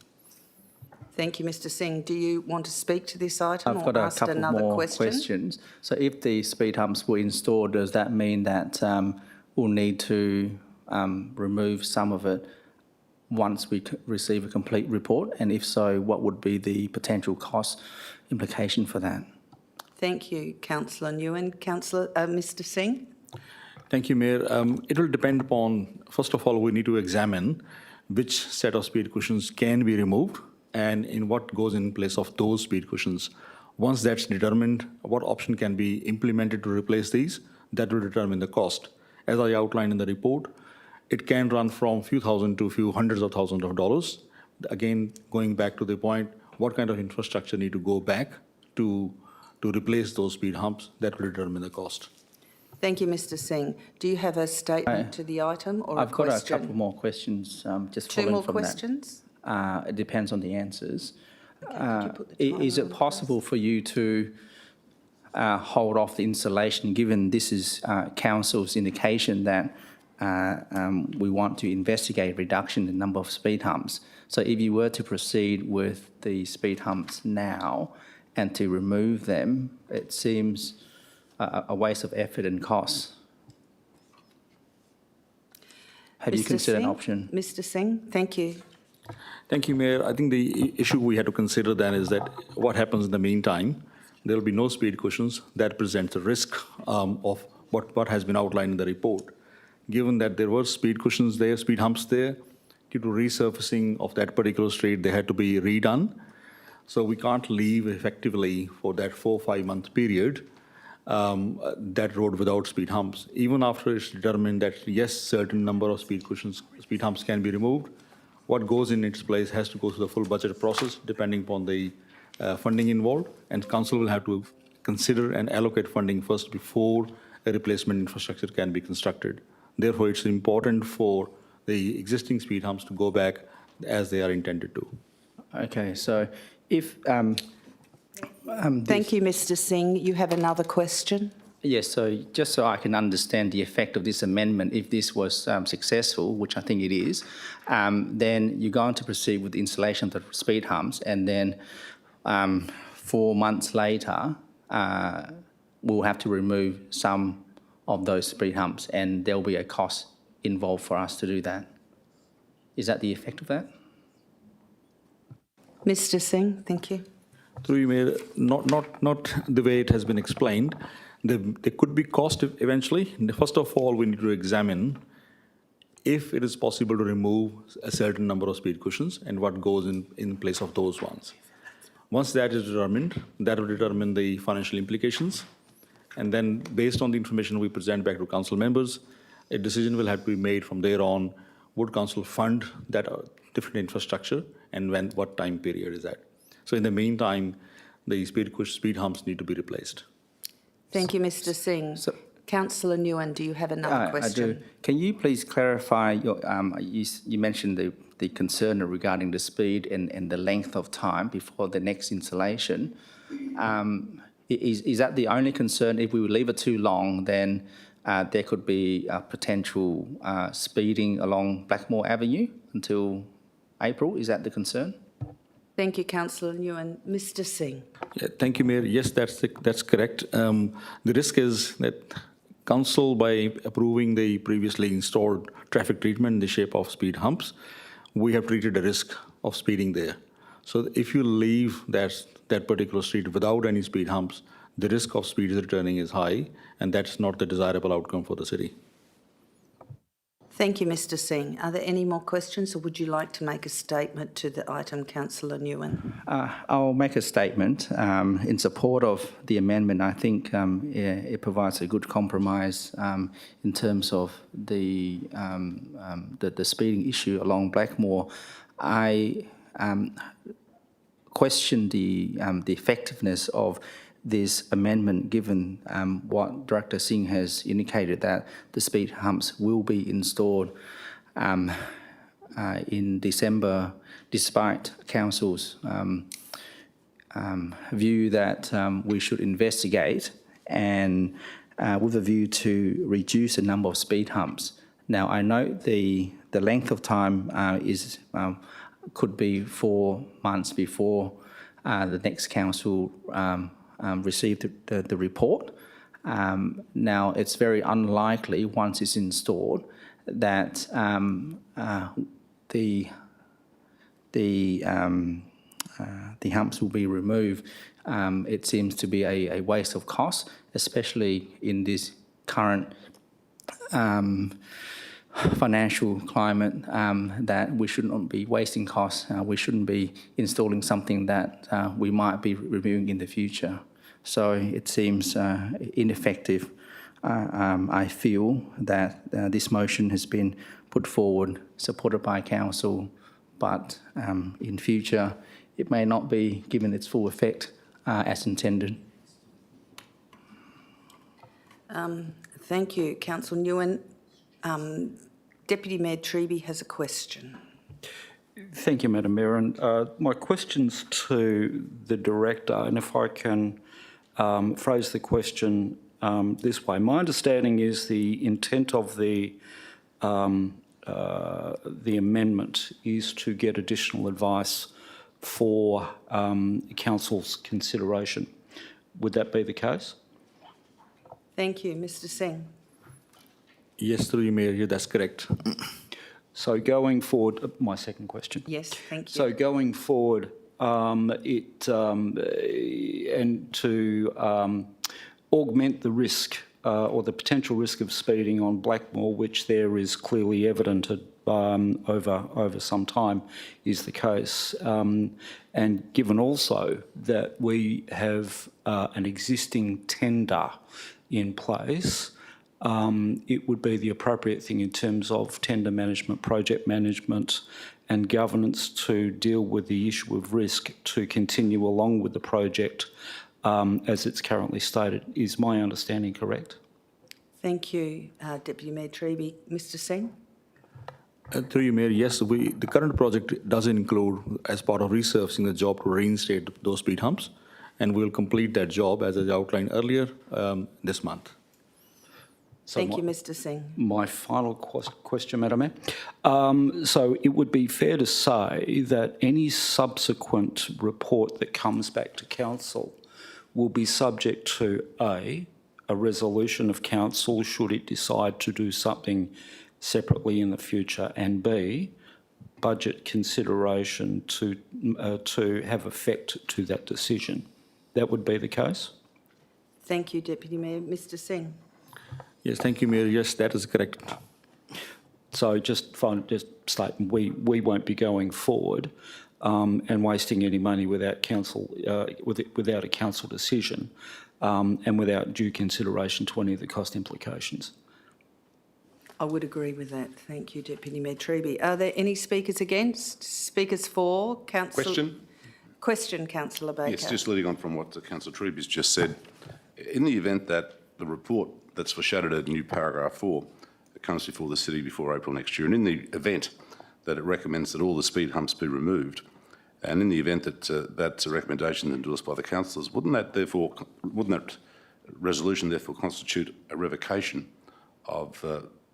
Thank you, Mr Singh. Do you want to speak to this item I've or got a ask couple another more question? questions. So if the speed humps were installed, does that mean that we'll need to remove some of it once we receive a complete report? And if so, what would be the potential cost implication for that? Thank you, Councillor Nguyen. Mr Singh? Thank you, Mayor. It will depend upon, first of all, we need to examine which set of speed cushions can be removed and in what goes in place of those speed cushions. Once that's determined, what option can be implemented to replace these, that will determine the cost. As I outlined in the report, it can run from few thousand to few hundreds of thousands of dollars. Again, going back to the point, what kind of infrastructure need to go back to replace those speed humps, that will determine the cost. Thank you, Mr Singh. Do you have a statement to the item or I've a question? got a couple more questions just Two following more from questions? It depends on the answers. Is it possible for you to hold off the installation, given this is council's indication that we want to investigate reduction in the number of speed humps? So if you were to proceed with the speed humps now and to remove them, it seems a waste of effort and cost. Have you considered an option? Mr. Singh, thank you. Thank you, Mayor. I think the issue we had to consider then is that what happens in the meantime. There will be no speed cushions. That presents a risk of what has been outlined in the report. Given that there were speed cushions there, speed humps there, due to resurfacing of that particular street, they had to be redone. So we can't leave effectively for that 4 or 5 month period that road without speed humps. Even after it's determined that yes, certain number of speed cushions, speed humps can be removed, what goes in its place has to go through the full budget process depending upon the funding involved, and council will have to consider and allocate funding first before a replacement infrastructure can be constructed. Therefore, it's important for the existing speed humps to go back as they are intended to. Okay, so if... Thank you, Mr. Singh. You have another question? Yes, so just so I can understand the effect of this amendment, if this was successful, which I think it is, then you're going to proceed with the installation of the speed humps, and then 4 months later, we'll have to remove some of those speed humps, and there'll be a cost involved for us to do that. Is that the effect of that? Mr. Singh, thank you. Through you, Mayor, not the way it has been explained. There could be cost eventually. First of all, we need to examine if it is possible to remove a certain number of speed cushions and what goes in place of those ones. Once that is determined, that will determine the financial implications. And then based on the information we present back to council members, a decision will have to be made from there on. Would council fund that different infrastructure, and what time period is that? So in the meantime, the speed humps need to be replaced. Thank you, Mr. Singh. Councillor Nguyen, do you have another question? I do. Can you please clarify, you mentioned the concern regarding the speed and the length of time before the next installation. Is that the only concern? If we would leave it too long, then there could be potential speeding along Blackmore Avenue until April. Is that the concern? Thank you, Councillor Nguyen. Mr. Singh. Yeah, thank you, Mayor. Yes, that's correct. The risk is that council, by approving the previously installed traffic treatment in the shape of speed humps, we have treated a risk of speeding there. So if you leave that particular street without any speed humps, the risk of speed returning is high, and that's not the desirable outcome for the city. Thank you, Mr. Singh. Are there any more questions, or would you like to make a statement to the item, Councillor Nguyen? I'll make a statement in support of the amendment. I think it provides a good compromise in terms of the speeding issue along Blackmore. I question the effectiveness of this amendment, given what Director Singh has indicated, that the speed humps will be installed in December, despite Council's view that we should investigate and with a view to reduce the number of speed humps. Now, I note the length of time could be 4 months before the next council received the report. Now, it's very unlikely, once it's installed, that the humps will be removed. It seems to be a waste of cost, especially in this current financial climate, that we should not be wasting costs. We shouldn't be installing something that we might be reviewing in the future. So it seems ineffective. I feel that this motion has been put forward, supported by council, but in future it may not be given its full effect as intended. Thank you, Councillor Nguyen. Deputy Mayor Treby has a question. Thank you, Madam Mayor. And my question's to the Director, and if I can phrase the question this way. My understanding is the intent of the amendment is to get additional advice for Council's consideration. Would that be the case? Thank you. Mr Singh. Yes, through you, Mayor, yeah, that's correct. So going forward, my second question. Yes, thank you. So going forward, and to augment the risk or the potential risk of speeding on Blackmore, which there is clearly evident over some time is the case, and given also that we have an existing tender in place, it would be the appropriate thing in terms of tender management, project management and governance to deal with the issue of risk to continue along with the project as it's currently stated. Is my understanding correct? Thank you, Deputy Mayor Treby. Mr Singh? Through you, Mayor, yes, the current project does include, as part of resurfacing, the job to reinstate those speed humps, and we'll complete that job as I outlined earlier this month. Thank you, Mr Singh. My final question, Madam Mayor. So it would be fair to say that any subsequent report that comes back to Council will be subject to a resolution of Council should it decide to do something separately in the future, and B, budget consideration to have effect to that decision. That would be the case? Thank you, Deputy Mayor. Mr Singh? Yes, thank you, Mayor. Yes, that is correct. So just stating we won't be going forward and wasting any money without council without a council decision and without due consideration to any of the cost implications. I would agree with that. Thank you, Deputy Mayor Treby. Are there any speakers against? Speakers for? Council. Question, Councillor Baker. Yes, just leading on from what Councillor Treby's just said. In the event that the report that's foreshadowed in new paragraph 4 that comes before the City before April next year, and in the event that it recommends that all the speed humps be removed, and in the event that that's a recommendation endorsed by the councillors, wouldn't that resolution therefore constitute a revocation of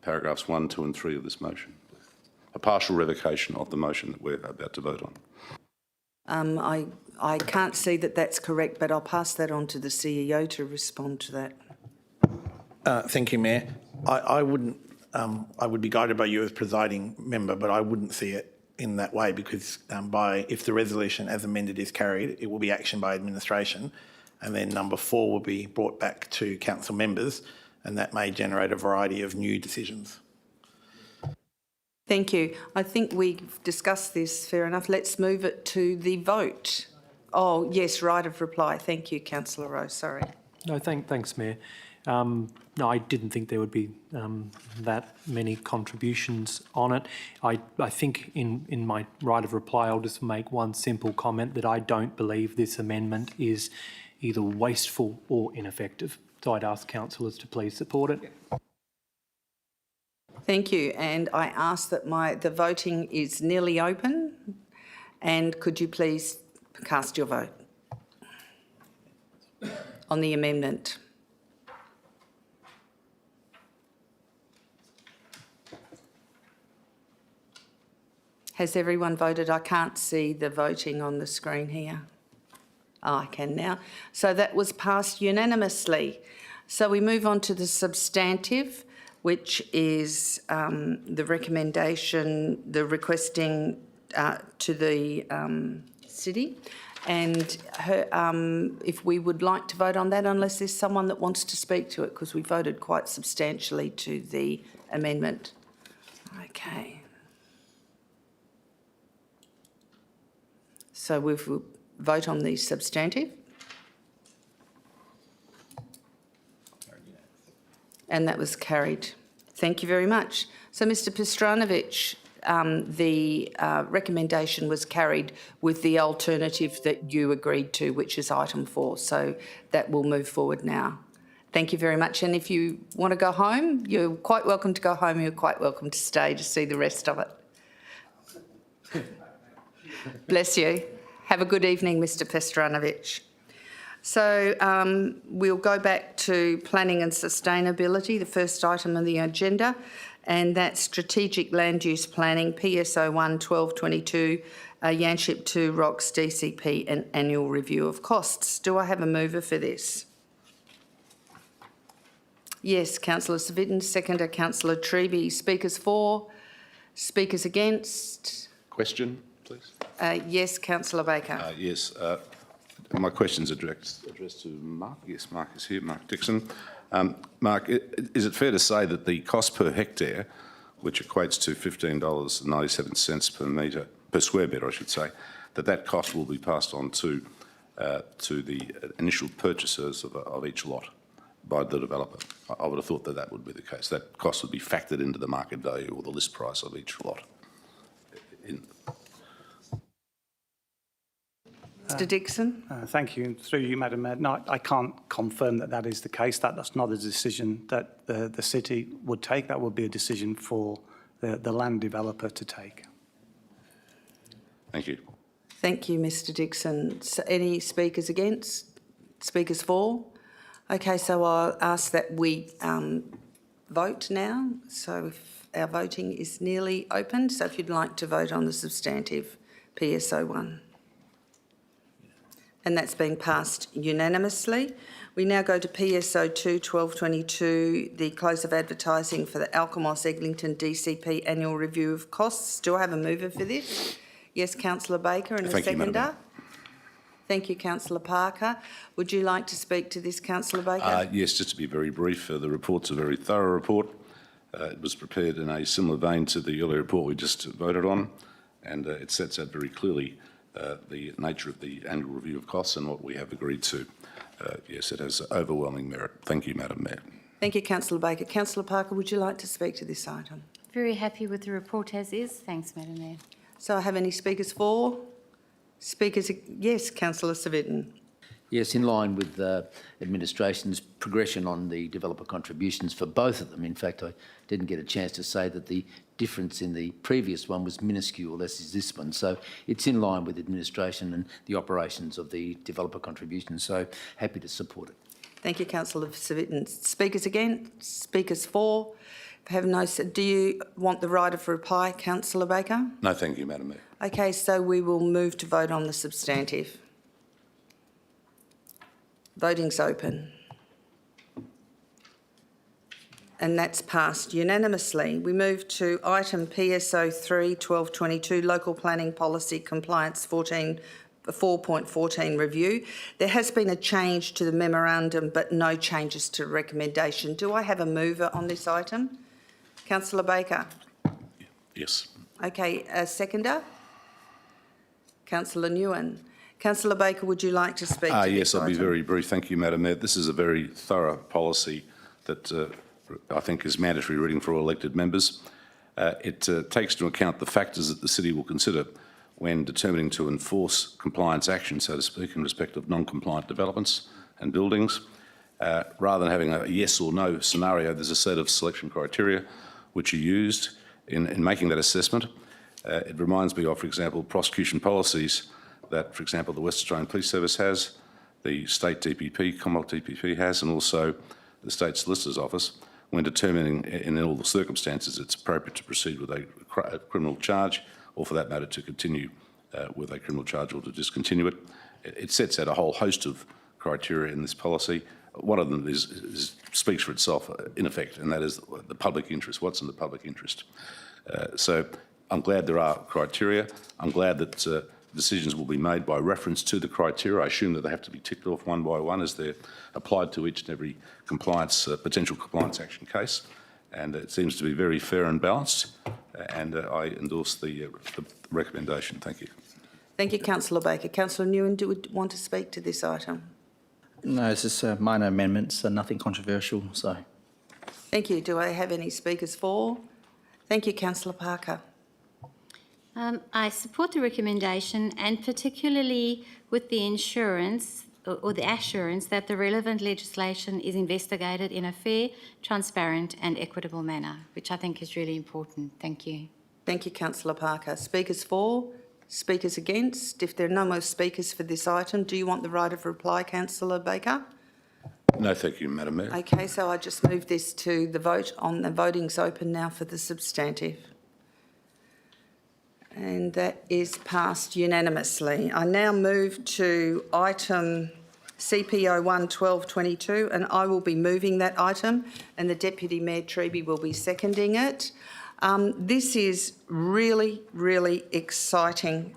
paragraphs 1, 2 and 3 of this motion? A partial revocation of the motion that we're about to vote on. I can't see that that's correct, but I'll pass that on to the CEO to respond to that. Thank you, Mayor. I wouldn't. I would be guided by you as presiding member, but I wouldn't see it in that way because if the resolution as amended is carried, it will be action by administration, and then number 4 will be brought back to council members, and that may generate a variety of new decisions. Thank you. I think we've discussed this fair enough. Let's move it to the vote. Oh, yes, right of reply. Thank you, Councillor Rowe. Sorry. No, thanks, Mayor. No, I didn't think there would be that many contributions on it. I think in my right of reply, I'll just make one simple comment that I don't believe this amendment is either wasteful or ineffective. So I'd ask councillors to please support it. Thank you. And I ask that the voting is nearly open. And could you please cast your vote on the amendment? Has everyone voted? I can't see the voting on the screen here. Oh, I can now. So that was passed unanimously. So we move on to the substantive, which is the recommendation, the requesting to the City. And if we would like to vote on that, unless there's someone that wants to speak to it, because we voted quite substantially to the amendment. Okay. So we'll vote on the substantive. And that was carried. Thank you very much. So, Mr Pastranovic, the recommendation was carried with the alternative that you agreed to, which is item 4. So that will move forward now. Thank you very much. And if you want to go home, you're quite welcome to go home. You're quite welcome to stay to see the rest of it. Bless you. Have a good evening, Mr Pestranovic. So we'll go back to planning and sustainability, the first item on the agenda, and that's strategic land use planning, PSO 1 1222, Yanship 2 Rocks DCP and annual review of costs. Do I have a mover for this? Yes, Councillor Savitten, seconder Councillor Treby. Speakers for, speakers against? Question, please. Yes, Councillor Baker. Yes. My question's addressed to Mark. Yes, Mark is here, Mark Dixon. Mark, is it fair to say that the cost per hectare, which equates to $15.97 per square metre, I should say, that cost will be passed on to the initial purchasers of each lot by the developer? I would have thought that would be the case. That cost would be factored into the market value or the list price of each lot. Mr Dixon. Thank you. Through you, Madam Mayor. No, I can't confirm that is the case. That's not a decision that the city would take. That would be a decision for the land developer to take. Thank you. Thank you, Mr Dixon. So any speakers against? Speakers for? Okay, so I'll ask that we vote now. So if our voting is nearly open, so if you'd like to vote on the substantive PSO 1. And that's been passed unanimously. We now go to PSO 2 1222, the close of advertising for the Alkimos Eglinton DCP annual review of costs. Do I have a mover for this? Yes, Councillor Baker, and a seconder. Thank you, Councillor Parker. Would you like to speak to this, Councillor Baker? Yes, just to be very brief, the report's a very thorough report. It was prepared in a similar vein to the earlier report we just voted on, and it sets out very clearly the nature of the annual review of costs and what we have agreed to. Yes, it has overwhelming merit. Thank you, Madam Mayor. Thank you, Councillor Baker. Councillor Parker, would you like to speak to this item? Very happy with the report as is. Thanks, Madam Mayor. So I have any speakers for? Speakers, yes, Councillor Savitten. Yes, in line with administration's progression on the developer contributions for both of them. In fact, I didn't get a chance to say that the difference in the previous one was minuscule, as is this one. So it's in line with administration and the operations of the developer contributions. So happy to support it. Thank you, Councillor Savitten. Speakers against? Speakers for? Do you want the right of reply, Councillor Baker? No, thank you, Madam Mayor. Okay, so we will move to vote on the substantive. Voting's open. And that's passed unanimously. We move to item PSO 3 1222, Local Planning Policy Compliance 4.14 review. There has been a change to the memorandum, but no changes to recommendation. Do I have a mover on this item? Councillor Baker. Yes. Okay, a seconder? Councillor Nguyen. Councillor Baker, would you like to speak to this yes, I'll be item? very brief. Thank you, Madam Mayor. This is a very thorough policy that I think is mandatory reading for all elected members. It takes into account the factors that the city will consider when determining to enforce compliance action, so to speak, in respect of non-compliant developments and buildings. Rather than having a yes or no scenario, there's a set of selection criteria which are used in making that assessment. It reminds me of, for example, prosecution policies that, for example, the West Australian Police Service has, the State DPP, Commonwealth DPP has, and also the State Solicitor's Office, when determining in all the circumstances it's appropriate to proceed with a criminal charge, or for that matter to continue with a criminal charge or to discontinue it. It sets out a whole host of criteria in this policy. One of them speaks for itself, in effect, and that is the public interest. What's in the public interest? So I'm glad there are criteria. I'm glad that decisions will be made by reference to the criteria. I assume that they have to be ticked off one by one as they're applied to each and every potential compliance action case. And it seems to be very fair and balanced. And I endorse the recommendation. Thank you. Thank you, Councillor Baker. Councillor Nguyen, do you want to speak to this item? No, it's just minor amendments, nothing controversial, so. Thank you. Do I have any speakers for? Thank you, Councillor Parker. I support the recommendation, and particularly with the insurance or the assurance that the relevant legislation is investigated in a fair, transparent and equitable manner, which I think is really important. Thank you. Thank you, Councillor Parker. Speakers for? Speakers against? If there are no more speakers for this item, do you want the right of reply, Councillor Baker? No, thank you, Madam Mayor. Okay, so I just move this to the vote on the voting's open now for the substantive. And that is passed unanimously. I now move to item CPO 11222, and I will be moving that item, and the Deputy Mayor Treby will be seconding it. This is really, really exciting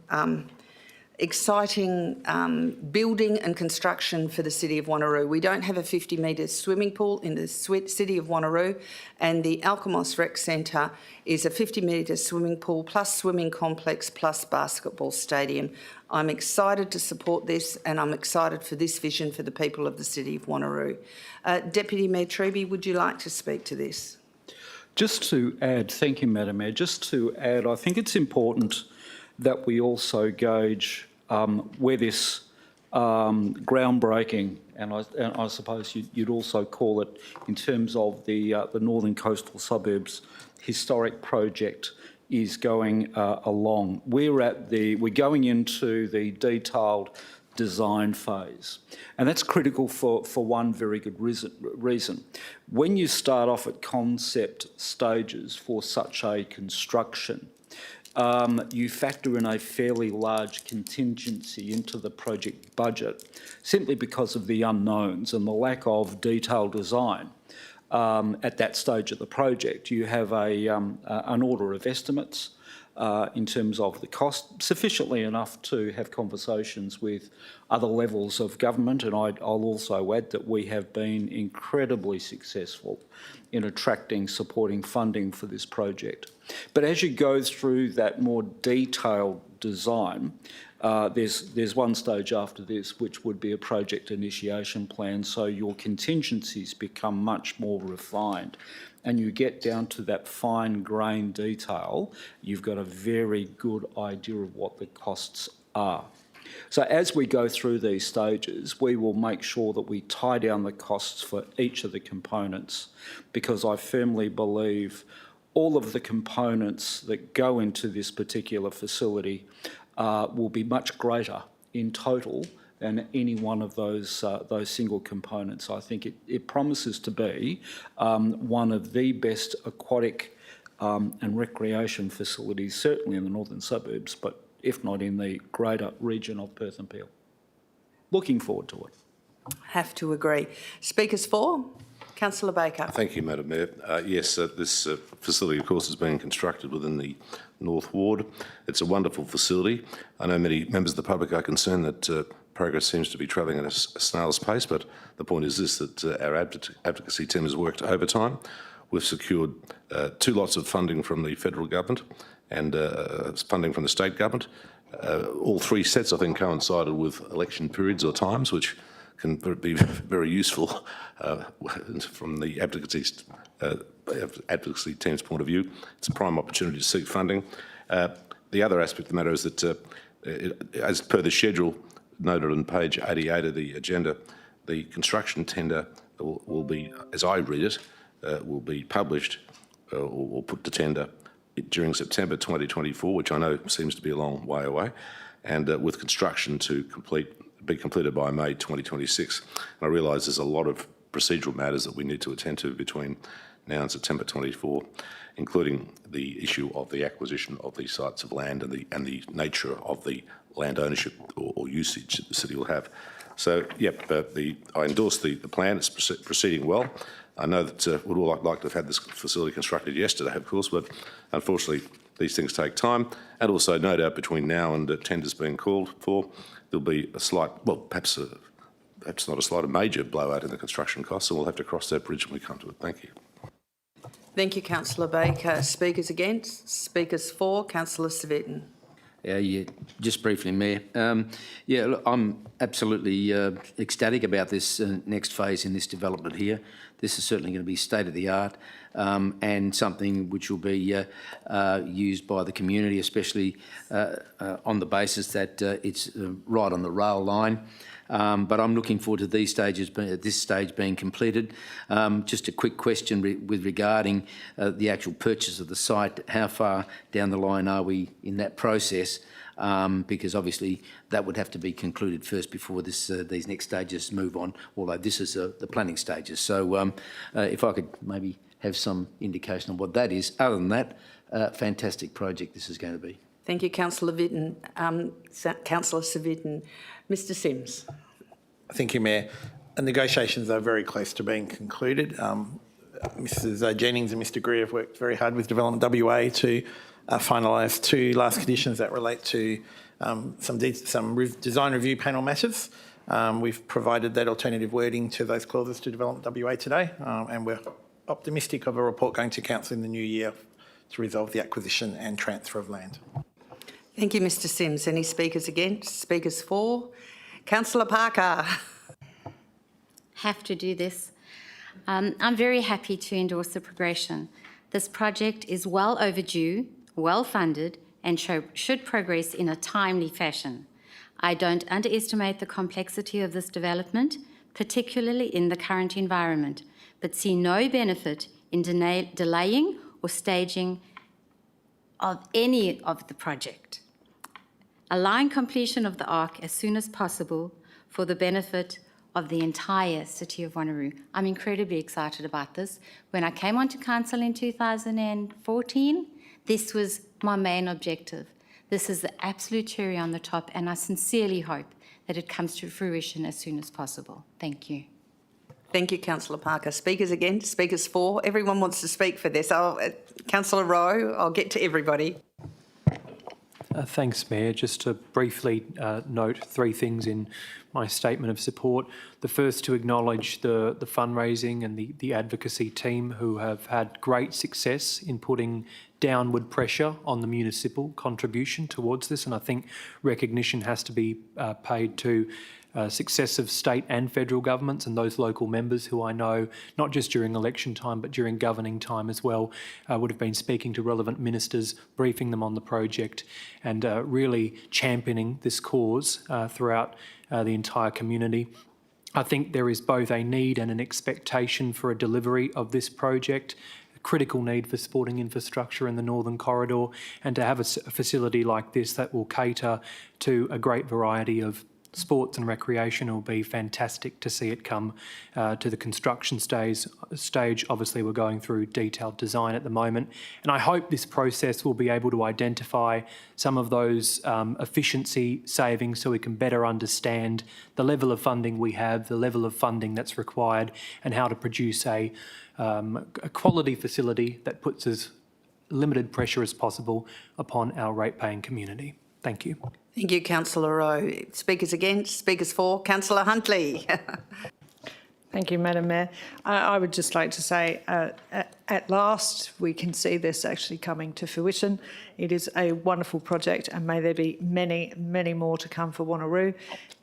building and construction for the City of Wanneroo. We don't have a 50-metre swimming pool in the City of Wanneroo, and the Alkimos Rec Centre is a 50-metre swimming pool plus swimming complex plus basketball stadium. I'm excited to support this, and I'm excited for this vision for the people of the City of Wanneroo. Deputy Mayor Treby, would you like to speak to this? Just to add, thank you, Madam Mayor, just to add, I think it's important that we also gauge where this groundbreaking, and I suppose you'd also call it in terms of the Northern Coastal Suburbs historic project, is going along. We're going into the detailed design phase, and that's critical for one very good reason. When you start off at concept stages for such a construction, you factor in a fairly large contingency into the project budget simply because of the unknowns and the lack of detailed design. At that stage of the project, you have an order of estimates in terms of the cost, sufficiently enough to have conversations with other levels of government, and I'll also add that we have been incredibly successful in attracting, supporting funding for this project. But as you go through that more detailed design, there's one stage after this which would be a project initiation plan, so your contingencies become much more refined and you get down to that fine-grained detail. You've got a very good idea of what the costs are. So as we go through these stages, we will make sure that we tie down the costs for each of the components, because I firmly believe all of the components that go into this particular facility will be much greater in total than any one of those single components. I think it promises to be one of the best aquatic and recreation facilities, certainly in the northern suburbs, but if not in the greater region of Perth and Peel. Looking forward to it. Have to agree. Speakers for? Councillor Baker. Thank you, Madam Mayor. Yes, this facility, of course, is being constructed within the North Ward. It's a wonderful facility. I know many members of the public are concerned that progress seems to be travelling at a snail's pace, but the point is this, that our advocacy team has worked overtime. We've secured 2 lots of funding from the federal government and funding from the state government. All 3 sets, I think, coincided with election periods or times, which can be very useful from the advocacy team's point of view. It's a prime opportunity to seek funding. The other aspect of the matter is that, as per the schedule noted on page 88 of the agenda, the construction tender will be, as I read it, will be published or put to tender during September 2024, which I know seems to be a long way away, and with construction to be completed by May 2026. And I realise there's a lot of procedural matters that we need to attend to between now and September 24, including the issue of the acquisition of these sites of land and the nature of the land ownership or usage that the city will have. So, yep, I endorse the plan. It's proceeding well. I know that we'd all like to have had this facility constructed yesterday, of course, but unfortunately these things take time. And also, no doubt, between now and tenders being called for, there'll be a slight, well, perhaps not a slight, a major blowout in the construction costs, and we'll have to cross that bridge when we come to it. Thank you. Thank you, Councillor Baker. Speakers against? Speakers for? Councillor Civic. Yeah, just briefly, Mayor. Yeah, look, I'm absolutely ecstatic about this next phase in this development here. This is certainly going to be state-of-the-art and something which will be used by the community, especially on the basis that it's right on the rail line. But I'm looking forward to these stages, at this stage being completed. Just a quick question with regarding the actual purchase of the site. How far down the line are we in that process? because obviously that would have to be concluded first before these next stages move on, although this is the planning stages. So if I could maybe have some indication of what that is. Other than that, fantastic project this is going to be. Thank you, Councillor Vitten. Councillor Savitten. Mr Sims. Thank you, Mayor. The negotiations are very close to being concluded. Mrs Jennings and Mr Greer have worked very hard with Development WA to finalise 2 last conditions that relate to some design review panel matters. We've provided that alternative wording to those clauses to Development WA today, and we're optimistic of a report going to Council in the new year to resolve the acquisition and transfer of land. Thank you, Mr Sims. Any speakers against? Speakers for? Councillor Parker. Have to do this. I'm very happy to endorse the progression. This project is well overdue, well funded, and should progress in a timely fashion. I don't underestimate the complexity of this development, particularly in the current environment, but see no benefit in delaying or staging of any of the project. Allowing completion of the ARC as soon as possible for the benefit of the entire City of Wanneroo. I'm incredibly excited about this. When I came onto council in 2014, this was my main objective. This is the absolute cherry on the top, and I sincerely hope that it comes to fruition as soon as possible. Thank you. Thank you, Councillor Parker. Speakers against? Speakers for? Everyone wants to speak for this. Councillor Rowe, I'll get to everybody. Thanks, Mayor. Just to briefly note 3 things in my statement of support. The first, to acknowledge the fundraising and the advocacy team who have had great success in putting downward pressure on the municipal contribution towards this, and I think recognition has to be paid to successive state and federal governments and those local members who I know, not just during election time but during governing time as well, would have been speaking to relevant ministers, briefing them on the project and really championing this cause throughout the entire community. I think there is both a need and an expectation for a delivery of this project, a critical need for sporting infrastructure in the Northern Corridor, and to have a facility like this that will cater to a great variety of sports and recreation will be fantastic to see it come to the construction stage. Obviously, we're going through detailed design at the moment, and I hope this process will be able to identify some of those efficiency savings so we can better understand the level of funding we have, the level of funding that's required, and how to produce a quality facility that puts as limited pressure as possible upon our rate-paying community. Thank you. Thank you, Councillor Rowe. Speakers against? Speakers for? Councillor Huntley. Thank you, Madam Mayor. I would just like to say, at last, we can see this actually coming to fruition. It is a wonderful project, and may there be many, many more to come for Wanneroo,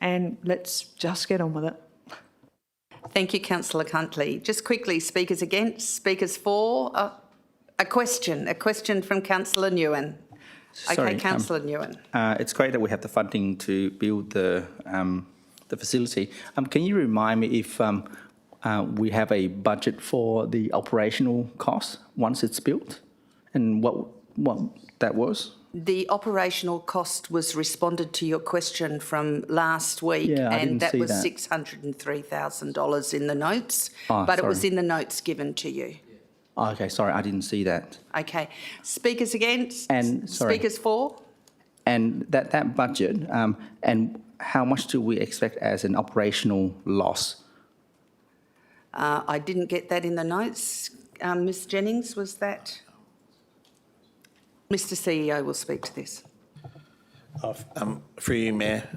and let's just get on with it. Thank you, Councillor Huntley. Just quickly, speakers against? Speakers for? A question from Councillor Nguyen. Sorry, okay, Councillor Nguyen. It's great that we have the funding to build the facility. Can you remind me if we have a budget for the operational costs once it's built, and what that was? The operational cost was responded to your question from last week, and that was $603,000 in the notes, but it was in the notes given to you. Oh, okay, sorry, I didn't see that. Okay. Speakers against? And speakers for? And that budget, and how much do we expect as an operational loss? I didn't get that in the notes. Ms Jennings, was that? Mr CEO will speak to this. For you, Mayor,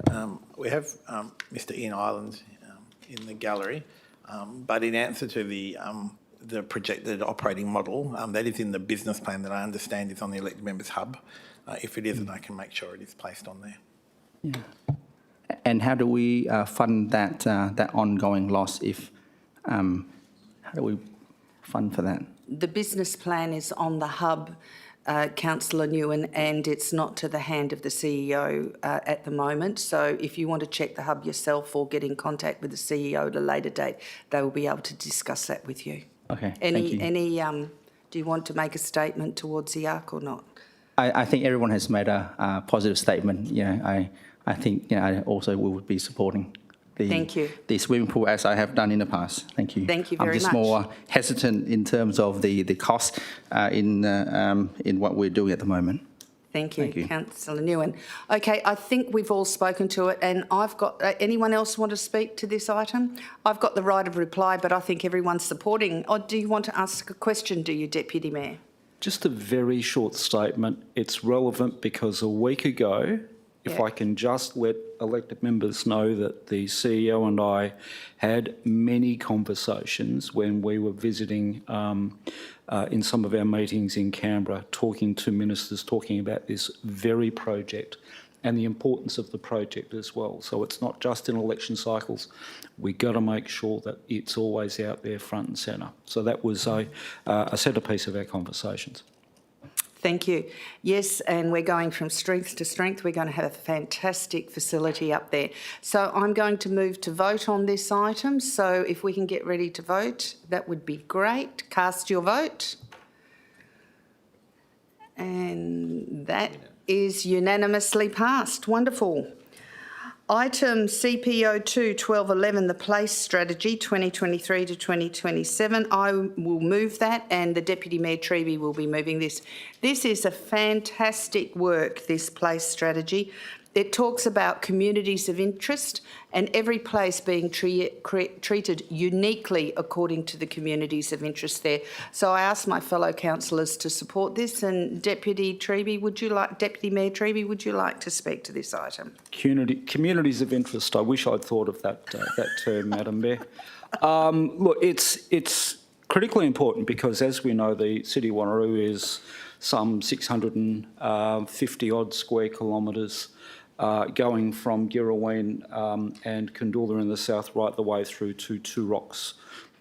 we have Mr Ian Ireland in the gallery, but in answer to the projected operating model, that is in the business plan that I understand is on the elected members hub. If it isn't, I can make sure it is placed on there. Yeah. And how do we fund that ongoing loss? How do we fund for that? The business plan is on the hub, Councillor Nguyen, and it's not to the hand of the CEO at the moment. So if you want to check the hub yourself or get in contact with the CEO at a later date, they will be able to discuss that with you. Okay, thank you. Do you want to make a statement towards the ARC or not? I think everyone has made a positive statement. I think I also will be supporting Thank you. the swimming pool as I have done in the past. Thank you. Thank you very I'm just much. more hesitant in terms of the cost in what we're doing at the moment. Thank you, Thank you. Councillor Nguyen. Okay, I think we've all spoken to it, and I've got, anyone else want to speak to this item? I've got the right of reply, but I think everyone's supporting. Or do you want to ask a question, do you, Deputy Mayor? Just a very short statement. It's relevant because a week ago, if I can just let elected members know that the CEO and I had many conversations when we were visiting in some of our meetings in Canberra, talking to ministers, talking about this very project and the importance of the project as well. So it's not just in election cycles. We've got to make sure that it's always out there front and centre. So that was a centrepiece of our conversations. Thank you. Yes, and we're going from strength to strength. We're going to have a fantastic facility up there. So I'm going to move to vote on this item. So if we can get ready to vote, that would be great. Cast your vote. And that is unanimously passed. Wonderful. Item CPO2 1211, the Place Strategy 2023 to 2027. I will move that, and the Deputy Mayor Treby will be moving this. This is a fantastic work, this Place Strategy. It talks about communities of interest and every place being treated uniquely according to the communities of interest there. So I ask my fellow councillors to support this. And Deputy Treby, Deputy Mayor Treby, would you like to speak to this item? Communities of interest. I wish I'd thought of that term, Madam Mayor. Look, it's critically important because, as we know, the City of Wanneroo is some 650 odd square kilometres. Going from Girraween and Kandoola in the south right the way through to Two Rocks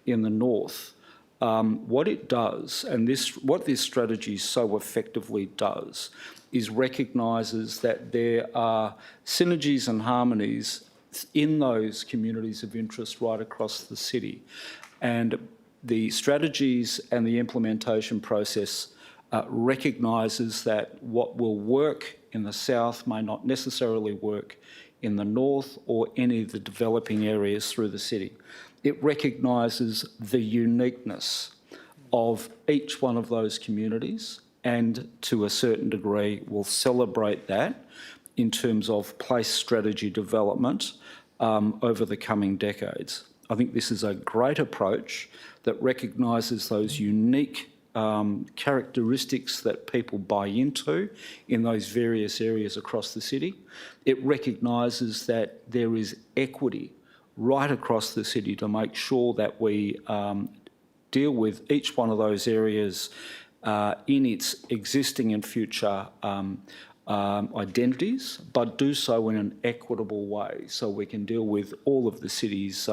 in the north. What it does, and what this strategy so effectively does, is recognises that there are synergies and harmonies in those communities of interest right across the city. And the strategies and the implementation process recognises that what will work in the south may not necessarily work in the north or any of the developing areas through the city. It recognises the uniqueness of each one of those communities and, to a certain degree, will celebrate that in terms of place strategy development over the coming decades. I think this is a great approach that recognises those unique characteristics that people buy into in those various areas across the city. It recognises that there is equity right across the city to make sure that we deal with each one of those areas in its existing and future identities, but do so in an equitable way so we can deal with all of the city's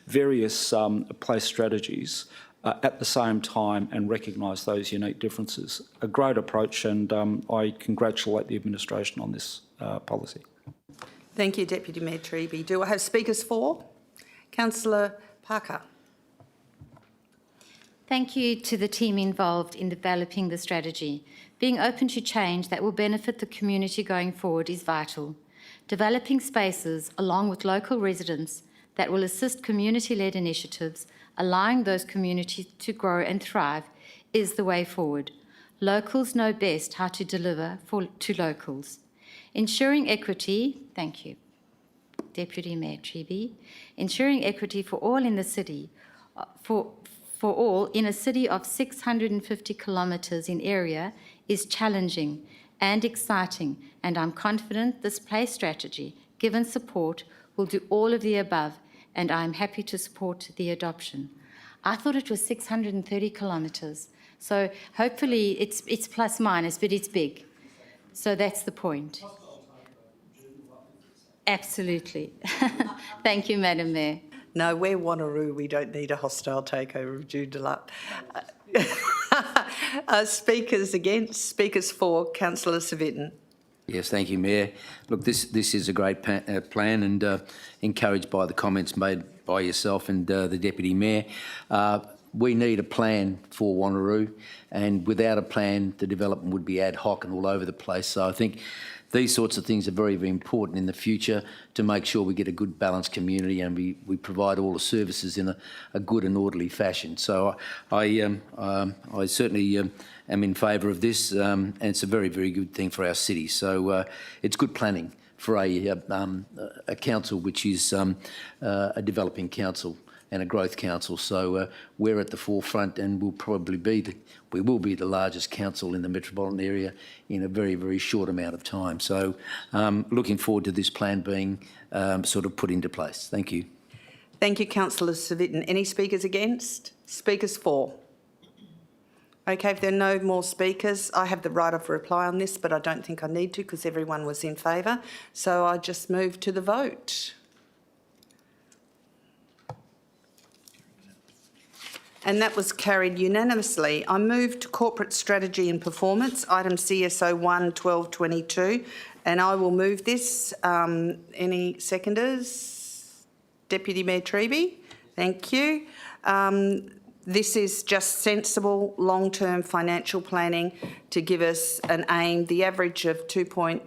various place strategies at the same time and recognise those unique differences. A great approach, and I congratulate the administration on this policy. Thank you, Deputy Mayor Treby. Do I have speakers for? Councillor Parker. Thank you to the team involved in developing the strategy. Being open to change that will benefit the community going forward is vital. Developing spaces along with local residents that will assist community-led initiatives, allowing those communities to grow and thrive, is the way forward. Locals know best how to deliver to locals. Ensuring equity, thank you, Deputy Mayor Treby, ensuring equity for all in the city, for all in a city of 650 kilometres in area is challenging and exciting, and I'm confident this place strategy, given support, will do all of the above, and I'm happy to support the adoption. I thought it was 630 kilometres, so hopefully it's plus minus, but it's big. So that's the point. Absolutely. Thank you, Madam Mayor. No, we're Wanneroo. We don't need a hostile takeover of Joondalup. Speakers against, speakers for, Councillor Civic. Yes, thank you, Mayor. Look, this is a great plan, and encouraged by the comments made by yourself and the Deputy Mayor. we need a plan for Wanneroo, and without a plan, the development would be ad hoc and all over the place. So I think these sorts of things are very, very important in the future to make sure we get a good balanced community and we provide all the services in a good and orderly fashion. So I certainly am in favour of this, and it's a very, very good thing for our city. So it's good planning for a council which is a developing council and a growth council. So we're at the forefront, and we will be the largest council in the metropolitan area in a very, very short amount of time. So looking forward to this plan being sort of put into place. Thank you. Thank you, Councillor Civic. Any speakers against? Speakers for? Okay, if there are no more speakers, I have the right of reply on this, but I don't think I need to because everyone was in favour. So I just move to the vote. And that was carried unanimously. I move to Corporate Strategy and Performance, item CSO 1-1222, and I will move this. Any seconders? Deputy Mayor Treby, thank you. This is just sensible long-term financial planning to give us an aim. The average of 2.5%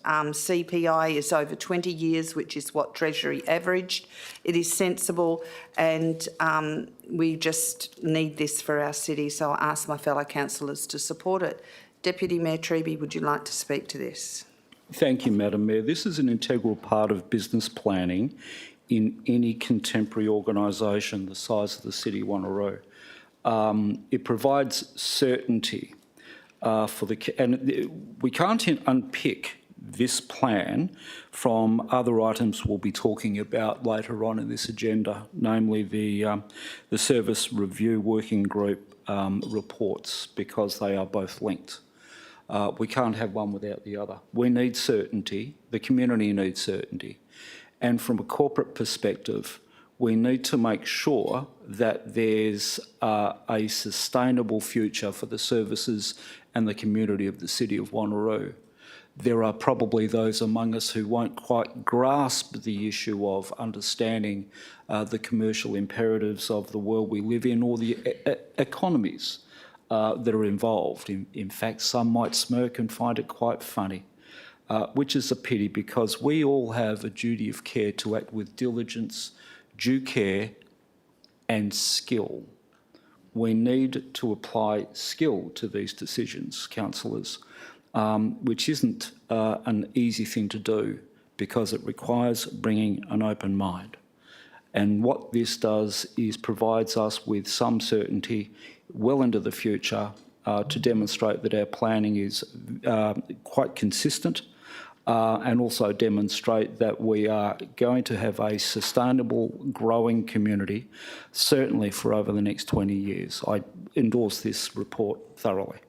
CPI is over 20 years, which is what Treasury averaged. It is sensible, and we just need this for our city, so I ask my fellow councillors to support it. Deputy Mayor Treby, would you like to speak to this? Thank you, Madam Mayor. This is an integral part of business planning in any contemporary organisation the size of the City of Wanneroo. It provides certainty and we can't unpick this plan from other items we'll be talking about later on in this agenda, namely the Service Review Working Group reports, because they are both linked. We can't have one without the other. We need certainty. The community needs certainty. And from a corporate perspective, we need to make sure that there's a sustainable future for the services and the community of the City of Wanneroo. There are probably those among us who won't quite grasp the issue of understanding the commercial imperatives of the world we live in, or the economies that are involved. In fact, some might smirk and find it quite funny. Which is a pity, because we all have a duty of care to act with diligence, due care and skill. We need to apply skill to these decisions, councillors, which isn't an easy thing to do, because it requires bringing an open mind. And what this does is provides us with some certainty well into the future to demonstrate that our planning is quite consistent, and also demonstrate that we are going to have a sustainable, growing community, certainly for over the next 20 years. I endorse this report thoroughly.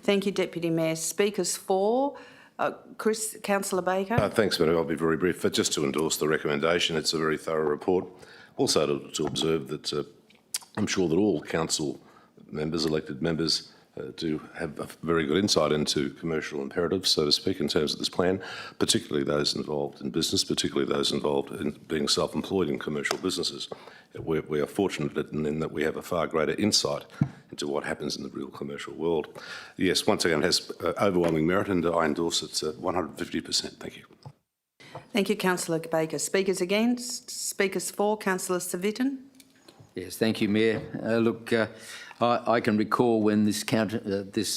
Thank you, Deputy Mayor. Speakers for? Councillor Baker. Thanks, Madam. I'll be very brief. But just to endorse the recommendation, it's a very thorough report. Also to observe that I'm sure that all council members, elected members, do have a very good insight into commercial imperatives, so to speak, in terms of this plan, particularly those involved in business, particularly those involved in being self-employed in commercial businesses. We are fortunate in that we have a far greater insight into what happens in the real commercial world. Yes, once again, it has overwhelming merit, and I endorse it 150%. Thank you. Thank you, Councillor Baker. Speakers against? Speakers for? Councillor Civic. Yes, thank you, Mayor. Look, I can recall when this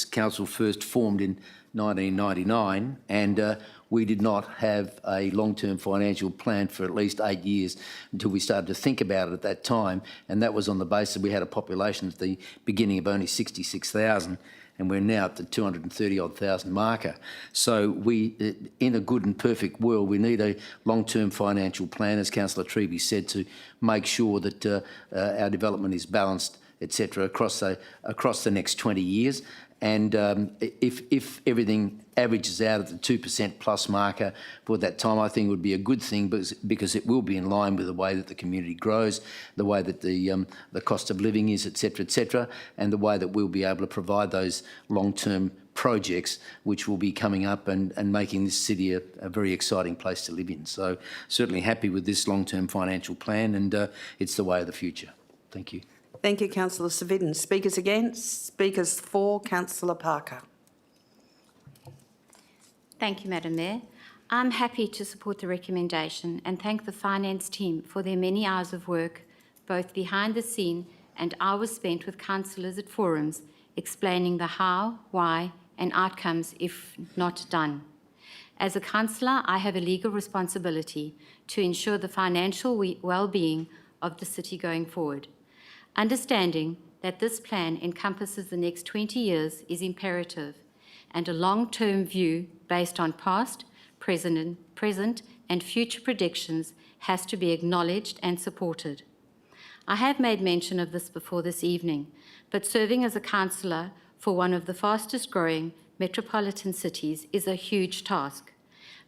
council first formed in 1999, and we did not have a long-term financial plan for at least 8 years until we started to think about it at that time, and that was on the basis we had a population at the beginning of only 66,000, and we're now at the 230-odd thousand marker. So we, in a good and perfect world, we need a long-term financial plan, as Councillor Treby said, to make sure that our development is balanced, etc., across the next 20 years. And if everything averages out at the 2% plus marker for that time, I think it would be a good thing, because it will be in line with the way that the community grows, the way that the cost of living is, etc., and the way that we'll be able to provide those long-term projects which will be coming up and making this city a very exciting place to live in. So certainly happy with this long-term financial plan, and it's the way of the future. Thank you. Thank you, Councillor Savidin. Speakers against? Speakers for? Councillor Parker. Thank you, Madam Mayor. I'm happy to support the recommendation and thank the finance team for their many hours of work, both behind the scene and hours spent with councillors at forums, explaining the how, why, and outcomes if not done. As a councillor, I have a legal responsibility to ensure the financial well-being of the city going forward. Understanding that this plan encompasses the next 20 years is imperative, and a long-term view based on past, present and future predictions has to be acknowledged and supported. I have made mention of this before this evening, but serving as a councillor for one of the fastest growing metropolitan cities is a huge task.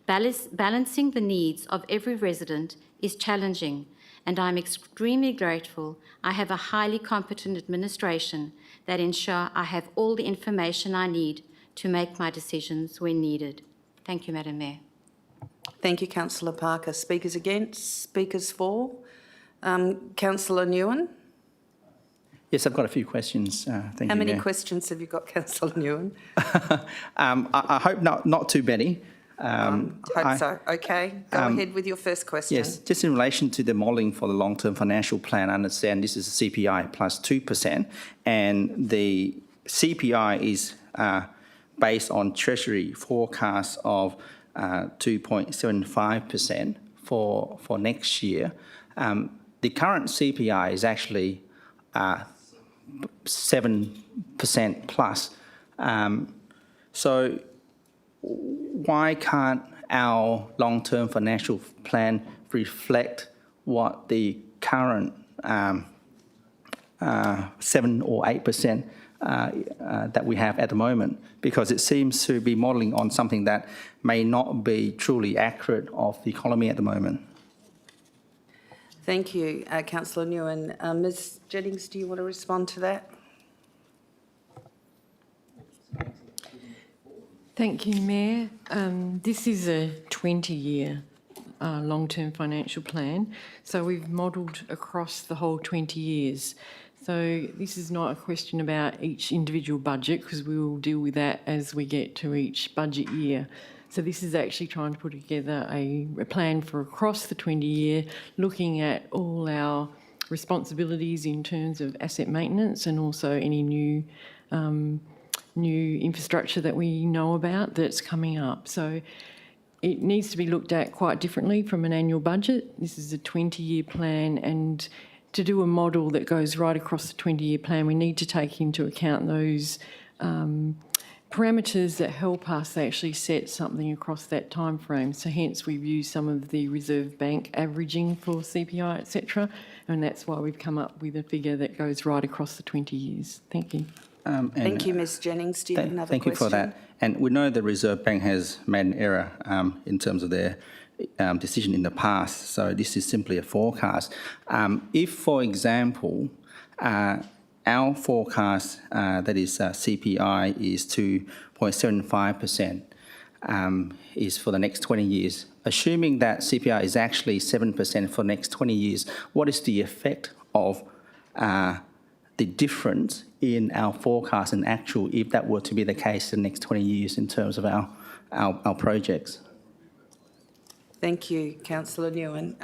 Balancing the needs of every resident is challenging, and I'm extremely grateful I have a highly competent administration that ensure I have all the information I need to make my decisions when needed. Thank you, Madam Mayor. Thank you, Councillor Parker. Speakers against? Speakers for? Councillor Nguyen. Yes, I've got a few questions. Thank you, How many Mayor. questions have you got, Councillor Nguyen? I hope not too many. Hope so. Okay, go ahead with your first question. Yes, just in relation to the modelling for the long-term financial plan, I understand this is a CPI plus 2%, and the CPI is based on Treasury forecast of 2.75% for next year. The current CPI is actually 7% plus. So why can't our long-term financial plan reflect what the current 7 or 8% that we have at the moment? Because it seems to be modelling on something that may not be truly accurate of the economy at the moment. Thank you, Councillor Nguyen. Ms Jennings, do you want to respond to that? Thank you, Mayor. This is a 20-year long-term financial plan, so we've modelled across the whole 20 years. So this is not a question about each individual budget, because we will deal with that as we get to each budget year. So this is actually trying to put together a plan for across the 20-year, looking at all our responsibilities in terms of asset maintenance and also any new infrastructure that we know about that's coming up. So it needs to be looked at quite differently from an annual budget. This is a 20-year plan, and to do a model that goes right across the 20-year plan, we need to take into account those parameters that help us actually set something across that time frame. So hence we've used some of the Reserve Bank averaging for CPI, etc., and that's why we've come up with a figure that goes right across the 20 years. Thank you. Thank you, Ms Jennings. Do you have another question? Thank you for that. And we know the Reserve Bank has made an error in terms of their decision in the past, so this is simply a forecast. If, for example, our forecast, that is CPI, is 2.75%, is for the next 20 years. Assuming that CPI is actually 7% for the next 20 years, what is the effect of the difference in our forecast and actual, if that were to be the case in the next 20 years in terms of our projects? Thank you, Councillor Nguyen.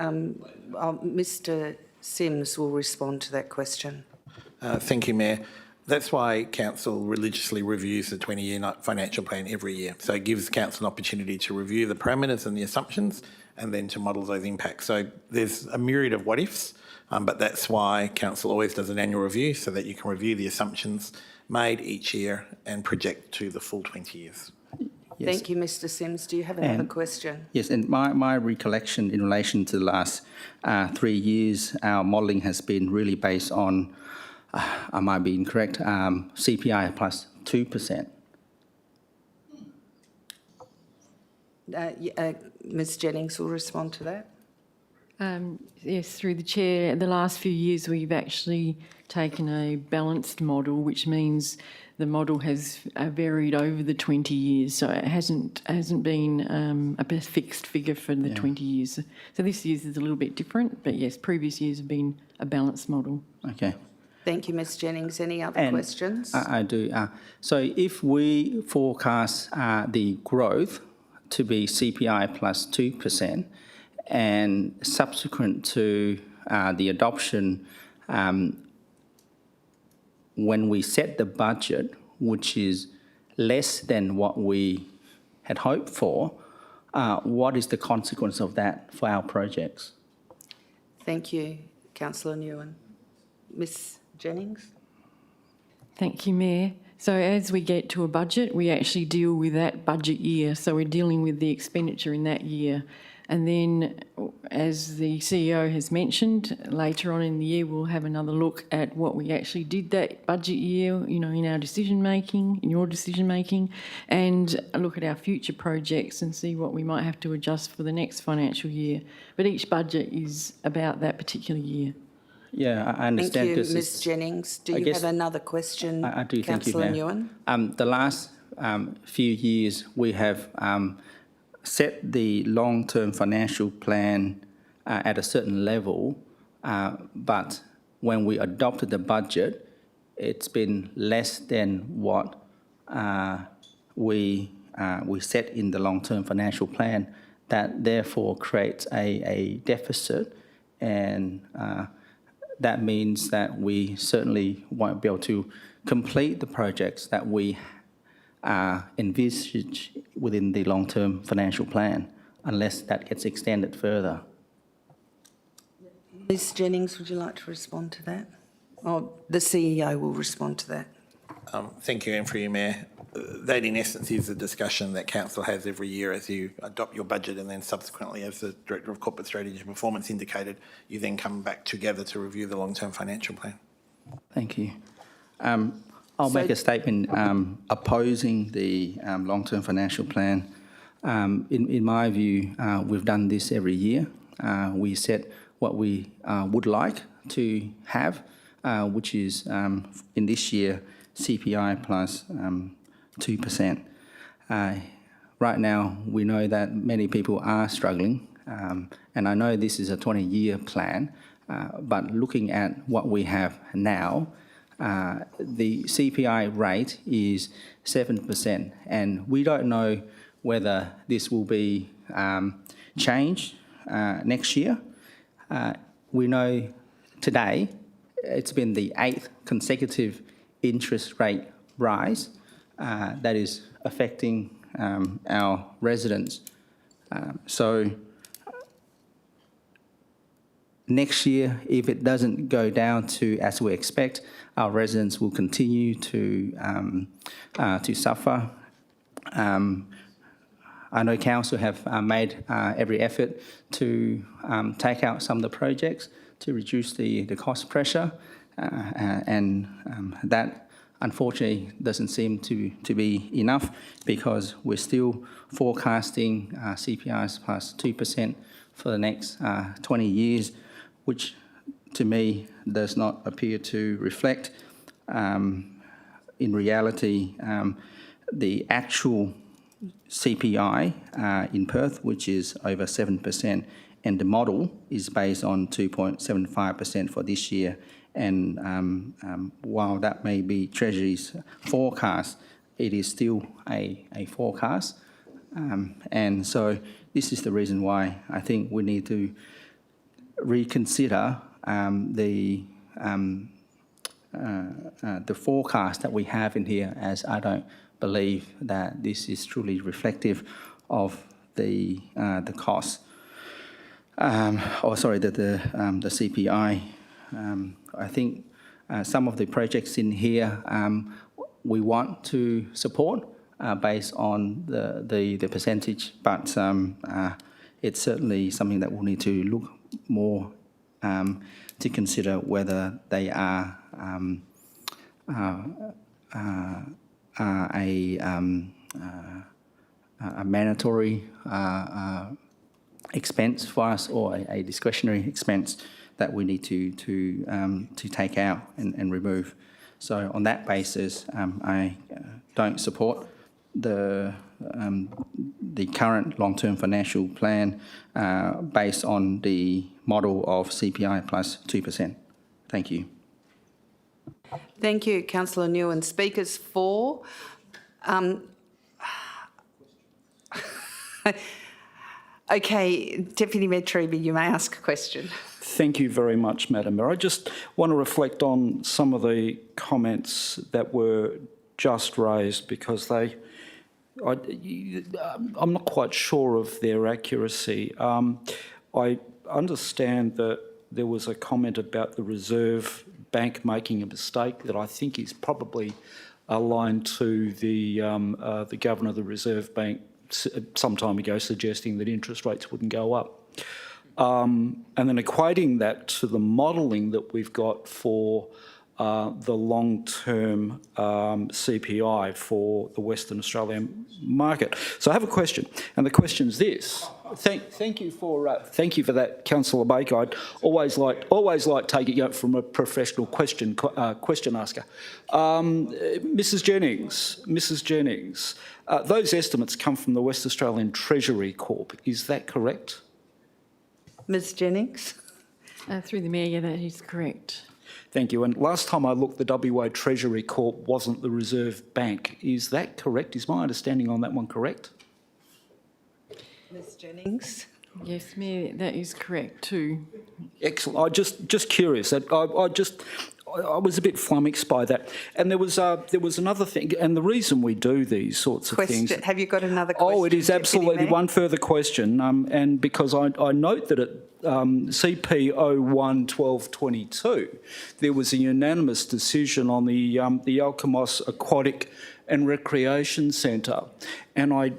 Mr Sims will respond to that question. Thank you, Mayor. That's why Council religiously reviews the 20-year financial plan every year. So it gives Council an opportunity to review the parameters and the assumptions and then to model those impacts. So there's a myriad of what-ifs, but that's why Council always does an annual review, so that you can review the assumptions made each year and project to the full 20 years. Yes. Thank you, Mr Sims. Do you have another question? Yes, and my recollection in relation to the last 3 years, our modelling has been really based on, I might be incorrect, CPI plus 2%. Ms Jennings will respond to that. Yes, through the chair, the last few years we've actually taken a balanced model, which means the model has varied over the 20 years, so it hasn't been a fixed figure for the 20 years. So this year's is a little bit different, but yes, previous years have been a balanced model. Okay. Thank you, Ms Jennings. Any other questions? I do. So if we forecast the growth to be CPI plus 2%, and subsequent to the adoption, when we set the budget, which is less than what we had hoped for, what is the consequence of that for our projects? Thank you, Councillor Nguyen. Ms Jennings? Thank you, Mayor. So as we get to a budget, we actually deal with that budget year. So we're dealing with the expenditure in that year. And then, as the CEO has mentioned, later on in the year, we'll have another look at what we actually did that budget year, you know, in our decision-making, in your decision-making, and look at our future projects and see what we might have to adjust for the next financial year. But each budget is about that particular year. Yeah, I understand. Thank you, Ms Jennings. Do you have another question, I do, Councillor thank you, Nguyen? The last few years, we have set the long-term financial plan at a certain level, but when we adopted the budget, it's been less than what we set in the long-term financial plan. That therefore creates a deficit, and that means that we certainly won't be able to complete the projects that we envisage within the long-term financial plan unless that gets extended further. Ms Jennings, would you like to respond to that? Or the CEO will respond to that. Thank you, and through you, Mayor. That in essence is a discussion that Council has every year as you adopt your budget, and then subsequently, as the Director of Corporate Strategy and Performance indicated, you then come back together to review the long-term financial plan. Thank you. I'll make a statement opposing the long-term financial plan. In my view, we've done this every year. We set what we would like to have, which is in this year CPI plus 2%. Right now, we know that many people are struggling, and I know this is a 20-year plan, but looking at what we have now, the CPI rate is 7%, and we don't know whether this will be changed next year. We know today it's been the 8th consecutive interest rate rise that is affecting our residents. So next year, if it doesn't go down to as we expect, our residents will continue to suffer. I know Council have made every effort to take out some of the projects to reduce the cost pressure, and that unfortunately doesn't seem to be enough, because we're still forecasting CPIs plus 2% for the next 20 years, which to me does not appear to reflect in reality the actual CPI in Perth, which is over 7%, and the model is based on 2.75% for this year. And while that may be Treasury's forecast, it is still a forecast. And so this is the reason why I think we need to reconsider the forecast that we have in here, as I don't believe that this is truly reflective of the cost. The CPI. I think some of the projects in here we want to support based on the percentage, but it's certainly something that we'll need to look more to consider whether they are a mandatory expense for us or a discretionary expense that we need to take out and remove. So on that basis, I don't support the current long-term financial plan based on the model of CPI plus 2%. Thank you. Thank you, Councillor Nguyen. Speakers for. Okay, Deputy Mayor Treby, you may ask a question. Thank you very much, Madam Mayor. I just want to reflect on some of the comments that were just raised because I'm not quite sure of their accuracy. I understand that there was a comment about the Reserve Bank making a mistake that I think is probably aligned to the Governor of the Reserve Bank some time ago suggesting that interest rates wouldn't go up. And then equating that to the modelling that we've got for the long-term CPI for the Western Australian market. So I have a question, and the question's this. Thank you for that, Councillor Baker. I'd always like taking it from a professional question asker. Mrs. Jennings, those estimates come from the West Australian Treasury Corp. Is that correct? Ms. Jennings. Through the Mayor, yeah, that is correct. Thank you. And last time I looked, the WA Treasury Corp wasn't the Reserve Bank. Is that correct? Is my understanding on that one correct? Ms. Jennings. Yes, Mayor, that is correct too. Excellent. I just curious. I was a bit flummoxed by that. And there was another thing. And the reason we do these sorts of things. Have you got another question? Oh, it is absolutely one further question. And because I note that at CP 01-1222, there was a unanimous decision on the Alkimos Aquatic and Recreation Centre. And I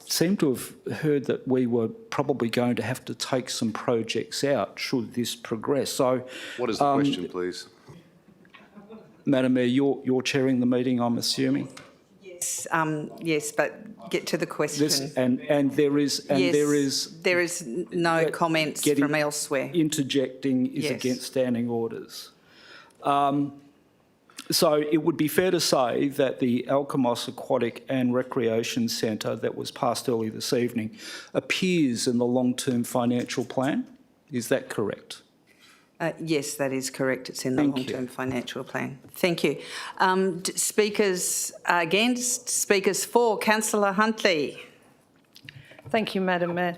seem to have heard that we were probably going to have to take some projects out should this progress. So, what is the question, please? Madam Mayor, you're chairing the meeting, I'm assuming? Yes, yes, but get to the question. There is no comments from elsewhere. Interjecting is against standing orders. So it would be fair to say that the Alkimos Aquatic and Recreation Centre that was passed early this evening appears in the long-term financial plan. Is that correct? Yes, that is correct. It's in the long-term financial plan. Thank you. Speakers against, speakers for. Councillor Huntley. Thank you, Madam Mayor.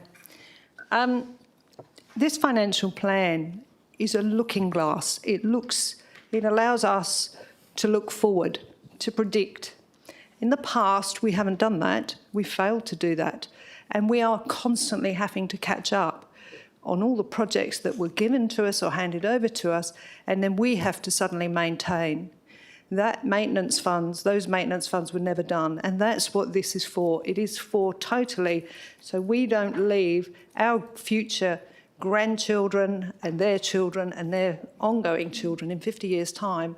This financial plan is a looking glass. It allows us to look forward, to predict. In the past, we haven't done that. We failed to do that. And we are constantly having to catch up on all the projects that were given to us or handed over to us, and then we have to suddenly maintain. Those maintenance funds were never done, and that's what this is for. It is for totally, so we don't leave our future grandchildren and their ongoing children in 50 years' time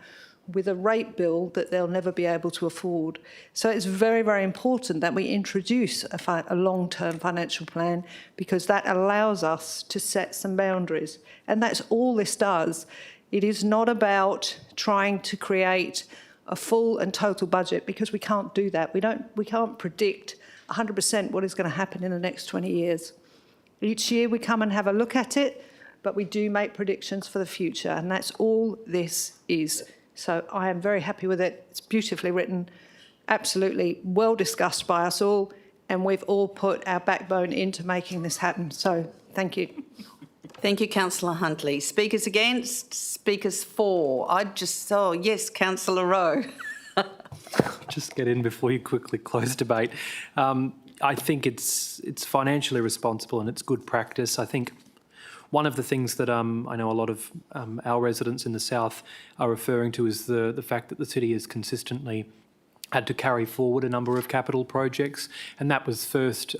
with a rate bill that they'll never be able to afford. So it's very, very important that we introduce a long-term financial plan because that allows us to set some boundaries. And that's all this does. It is not about trying to create a full and total budget because we can't do that. We can't predict 100% what is going to happen in the next 20 years. Each year we come and have a look at it, but we do make predictions for the future, and that's all this is. So I am very happy with it. It's beautifully written, absolutely well discussed by us all, and we've all put our backbone into making this happen. So thank you. Thank you, Councillor Huntley. Speakers against, speakers for. Yes, Councillor Rowe. Just get in before you quickly close debate. I think it's financially responsible and it's good practice. I think one of the things that I know a lot of our residents in the south are referring to is the fact that the city has consistently had to carry forward a number of capital projects, and that was first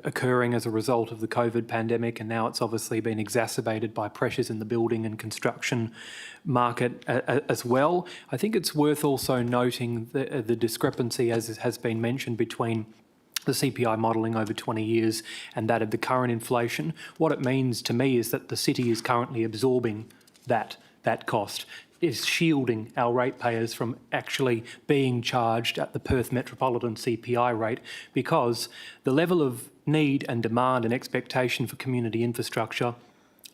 occurring as a result of the COVID pandemic, and now it's obviously been exacerbated by pressures in the building and construction market as well. I think it's worth also noting the discrepancy, as has been mentioned, between the CPI modelling over 20 years and that of the current inflation. What it means to me is that the city is currently absorbing that cost, is shielding our ratepayers from actually being charged at the Perth Metropolitan CPI rate, because the level of need and demand and expectation for community infrastructure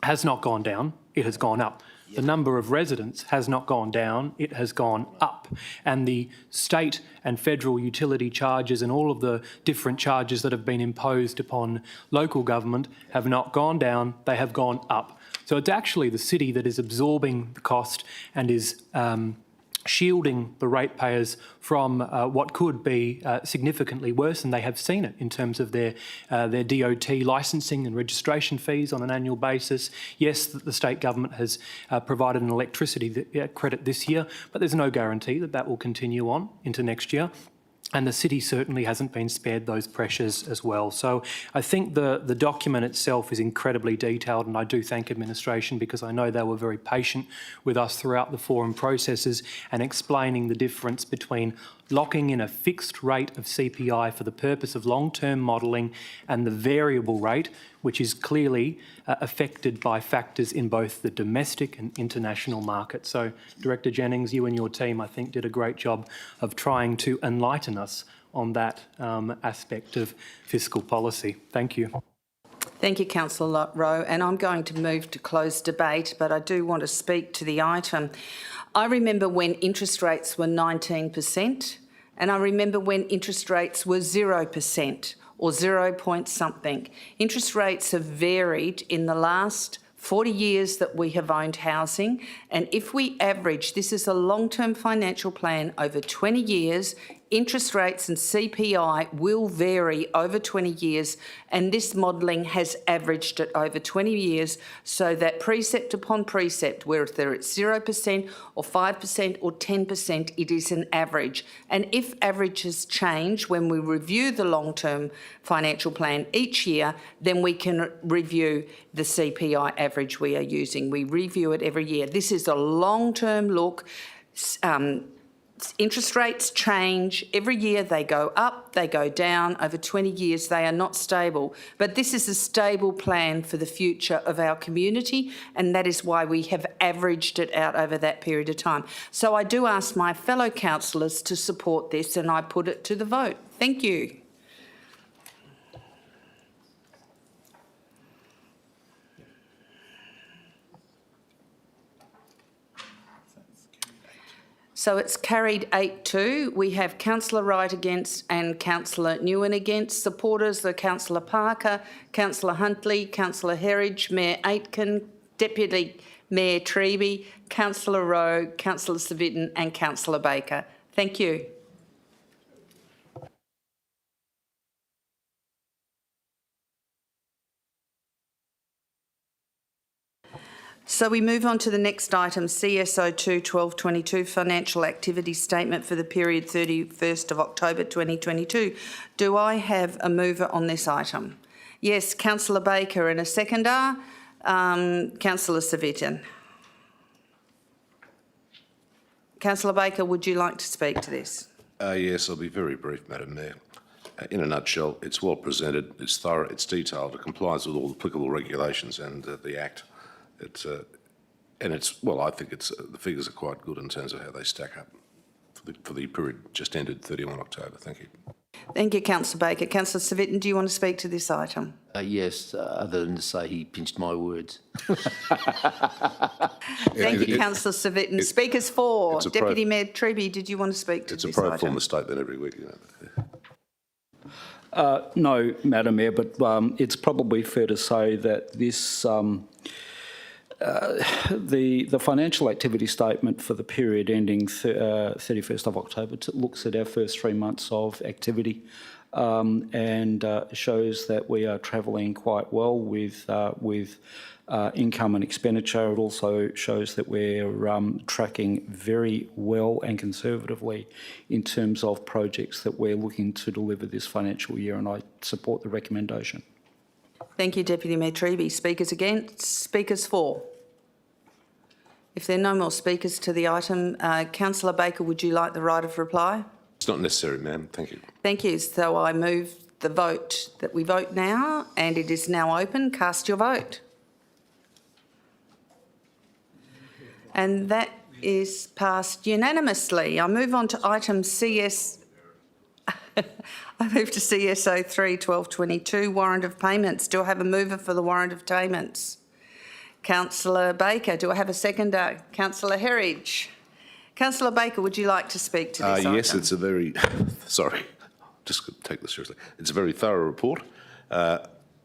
has not gone down, it has gone up. The number of residents has not gone down, it has gone up. And the state and federal utility charges and all of the different charges that have been imposed upon local government have not gone down, they have gone up. So it's actually the city that is absorbing the cost and is shielding the ratepayers from what could be significantly worse, and they have seen it in terms of their DOT licensing and registration fees on an annual basis. Yes, the state government has provided an electricity credit this year, but there's no guarantee that that will continue on into next year. And the city certainly hasn't been spared those pressures as well. So I think the document itself is incredibly detailed, and I do thank administration because I know they were very patient with us throughout the forum processes and explaining the difference between locking in a fixed rate of CPI for the purpose of long-term modelling and the variable rate, which is clearly affected by factors in both the domestic and international market. So, Director Jennings, you and your team, I think, did a great job of trying to enlighten us on that aspect of fiscal policy. Thank you. Thank you, Councillor Rowe. And I'm going to move to close debate, but I do want to speak to the item. I remember when interest rates were 19%, and I remember when interest rates were 0% or 0 point something. Interest rates have varied in the last 40 years that we have owned housing, and if we average, this is a long-term financial plan over 20 years, interest rates and CPI will vary over 20 years, and this modelling has averaged it over 20 years, so that precept upon precept, whether it's 0% or 5% or 10%, it is an average. And if averages change when we review the long-term financial plan each year, then we can review the CPI average we are using. We review it every year. This is a long-term look. Interest rates change every year. They go up, they go down. Over 20 years, they are not stable. But this is a stable plan for the future of our community, and that is why we have averaged it out over that period of time. So I do ask my fellow councillors to support this, and I put it to the vote. Thank you. So it's carried 8-2. We have Councillor Wright against and Councillor Nguyen against. Supporters are Councillor Parker, Councillor Huntley, Councillor Herridge, Mayor Aitken, Deputy Mayor Treby, Councillor Rowe, Councillor Civic and Councillor Baker. Thank you. So we move on to the next item, CSO 2-1222, Financial Activity Statement for the period 31st of October 2022. Do I have a mover on this item? Yes, Councillor Baker, and a seconder, Councillor Civic. Councillor Baker, would you like to speak to this? Yes, I'll be very brief, Madam Mayor. In a nutshell, it's well presented, it's thorough, it's detailed, it complies with all applicable regulations and the Act. I think the figures are quite good in terms of how they stack up for the period just ended 31 October. Thank you. Thank you, Councillor Baker. Councillor Civic, do you want to speak to this item? Yes, other than to say he pinched my words. Thank you, Councillor Civic. Speakers for. Deputy Mayor Treby, did you want to speak to this item? It's a pro forma statement every week, you know. No, Madam Mayor, but it's probably fair to say that this the financial activity statement for the period ending 31st of October looks at our first 3 months of activity and shows that we are travelling quite well with income and expenditure. It also shows that we're tracking very well and conservatively in terms of projects that we're looking to deliver this financial year, and I support the recommendation. Thank you, Deputy Mayor Treby. Speakers against? Speakers for? If there are no more speakers to the item, Councillor Baker, would you like the right of reply? It's not necessary, ma'am. Thank you. Thank you. So I move the vote that we vote now, and it is now open. Cast your vote. And that is passed unanimously. I move on to item I move to CSO 3/12/22, warrant of payments. Do I have a mover for the warrant of payments? Councillor Baker. Do I have a seconder? Councillor Herridge. Councillor Baker, would you like to speak to this item? Yes, it's a very, sorry, just take this seriously. It's a very thorough report.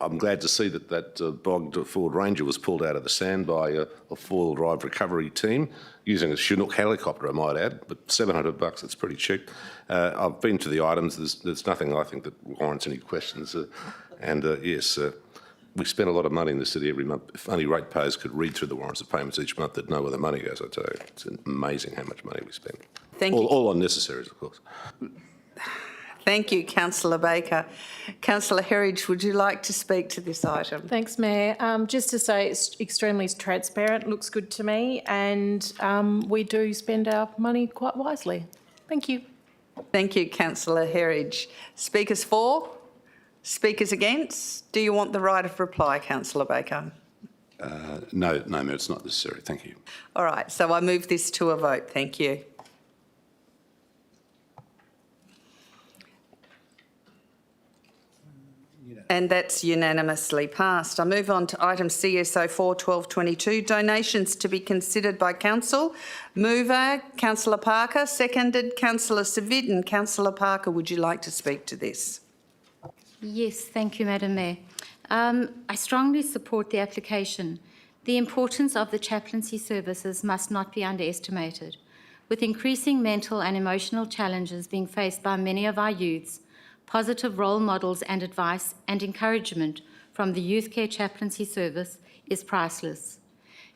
I'm glad to see that bogged Ford Ranger was pulled out of the sand by a four-wheel drive recovery team using a Chinook helicopter, I might add, but $700, it's pretty cheap. I've been to the items. There's nothing I think that warrants any questions. Yes, we spend a lot of money in the city every month. If only ratepayers could read through the warrants of payments each month, they'd know where the money goes, I tell you. It's amazing how much money we spend. Thank you. All unnecessaries, of course. Thank you, Councillor Baker. Councillor Herridge, would you like to speak to this item? Thanks, Mayor. Just to say it's extremely transparent, looks good to me, and we do spend our money quite wisely. Thank you. Thank you, Councillor Herridge. Speakers for? Speakers against? Do you want the right of reply, Councillor Baker? No, Mayor, it's not necessary. Thank you. All right, so I move this to a vote. Thank you. And that's unanimously passed. I move on to item CSO 4/12/22, donations to be considered by Council. Mover, Councillor Parker, seconded, Councillor Civic. And Councillor Parker, would you like to speak to this? Yes, thank you, Madam Mayor. I strongly support the application. The importance of the chaplaincy services must not be underestimated. With increasing mental and emotional challenges being faced by many of our youths, positive role models and advice and encouragement from the Youth Care Chaplaincy Service is priceless.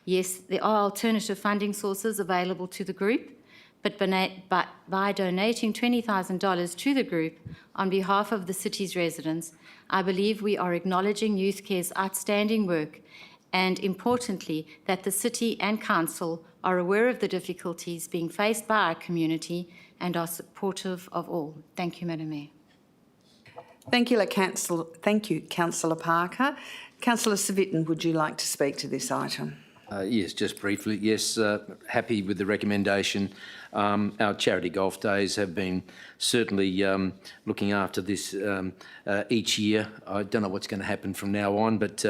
Yes, there are alternative funding sources available to the group, but by donating $20,000 to the group on behalf of the city's residents, I believe we are acknowledging Youth Care's outstanding work and, importantly, that the city and council are aware of the difficulties being faced by our community and are supportive of all. Thank you, Madam Mayor. Thank you, Councillor Parker. Councillor Civic, would you like to speak to this item? Yes, just briefly. Yes, happy with the recommendation. Our charity golf days have been certainly looking after this each year. I don't know what's going to happen from now on, but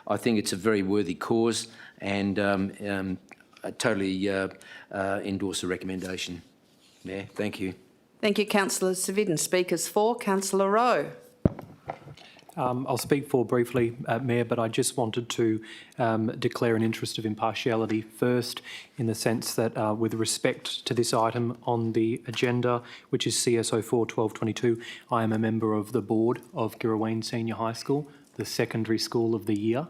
I think it's a very worthy cause, and I totally endorse the recommendation. Mayor, thank you. Thank you, Councillor Civic. Speakers for, Councillor Rowe. I'll speak for briefly, Mayor, but I just wanted to declare an interest of impartiality first, in the sense that with respect to this item on the agenda, which is CSO 4/12/22, I am a member of the board of Girraween Senior High School, the secondary school of the year.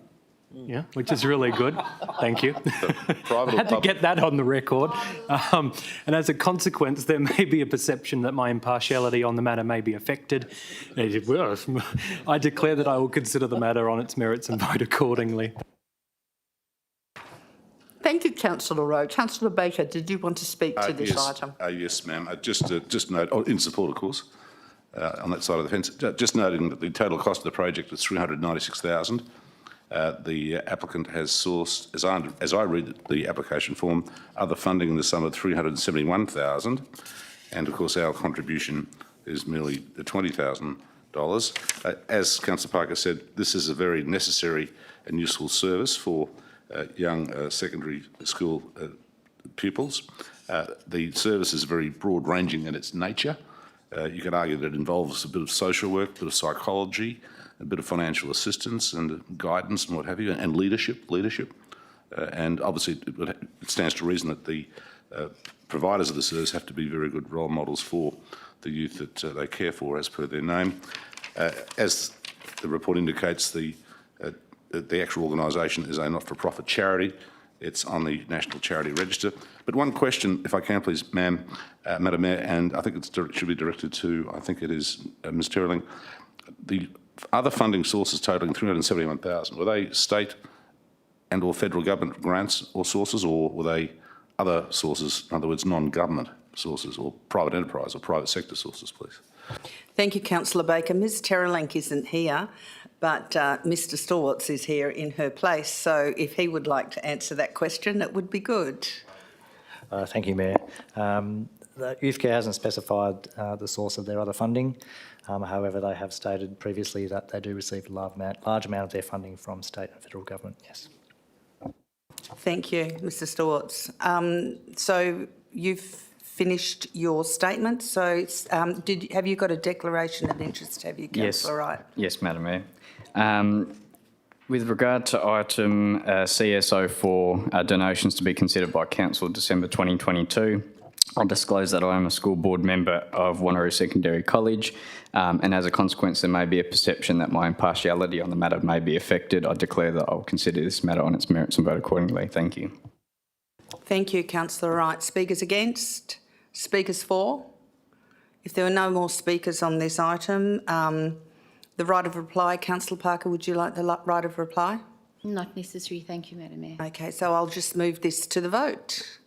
Yeah, which is really good. Thank you. I had to get that on the record. And as a consequence, there may be a perception that my impartiality on the matter may be affected. I declare that I will consider the matter on its merits and vote accordingly. Thank you, Councillor Rowe. Councillor Baker, did you want to speak to this item? Yes, ma'am. Just note, in support, of course, on that side of the fence, just noting that the total cost of the project is $396,000. The applicant has sourced, as I read the application form, other funding in the sum of $371,000, and of course our contribution is merely $20,000. As Councillor Parker said, this is a very necessary and useful service for young secondary school pupils. The service is very broad-ranging in its nature. You could argue that it involves a bit of social work, a bit of psychology, a bit of financial assistance and guidance and what have you, and leadership. And obviously it stands to reason that the providers of the service have to be very good role models for the youth that they care for, as per their name. As the report indicates, the actual organisation is a not-for-profit charity. It's on the National Charity Register. But one question, if I can please, Madam Mayor, and I think it should be directed to, I think it is Ms Terling. The other funding sources totalling $371,000, were they state and or federal government grants or sources, or were they other sources, in other words, non-government sources or private enterprise or private sector sources, please. Thank you, Councillor Baker. Ms Terrelink isn't here, but Mr Stalwarts is here in her place. So if he would like to answer that question, it would be good. Thank you, Mayor. The Youth Care hasn't specified the source of their other funding. However, they have stated previously that they do receive a large amount of their funding from state and federal government, yes. Thank you, Mr Stalwarts. So you've finished your statement. So have you got a declaration of interest, have you, Councillor Wright? Yes, Madam Mayor. With regard to item CSO4, donations to be considered by Council December 2022, I'll disclose that I am a school board member of Wanneroo Secondary College, and as a consequence there may be a perception that my impartiality on the matter may be affected. I declare that I will consider this matter on its merits and vote accordingly. Thank you. Thank you, Councillor Wright. Speakers against? Speakers for? If there are no more speakers on this item, the right of reply, Councillor Parker, would you like the right of reply? Not necessary. Thank you, Madam Mayor. Okay, so I'll just move this to the vote.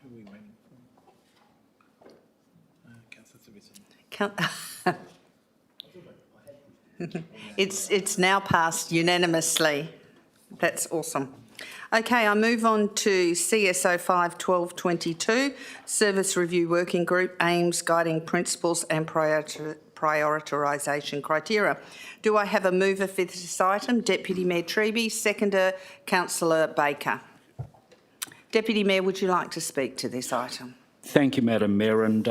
Who are we waiting for? Councillor Civic. It's now passed unanimously. That's awesome. Okay, I move on to CSO 5/12/22, Service Review Working Group, Aims, Guiding Principles and Prioritisation Criteria. Do I have a mover for this item? Deputy Mayor Treby, seconder Councillor Baker. Deputy Mayor, would you like to speak to this item? Thank you, Madam Mayor, and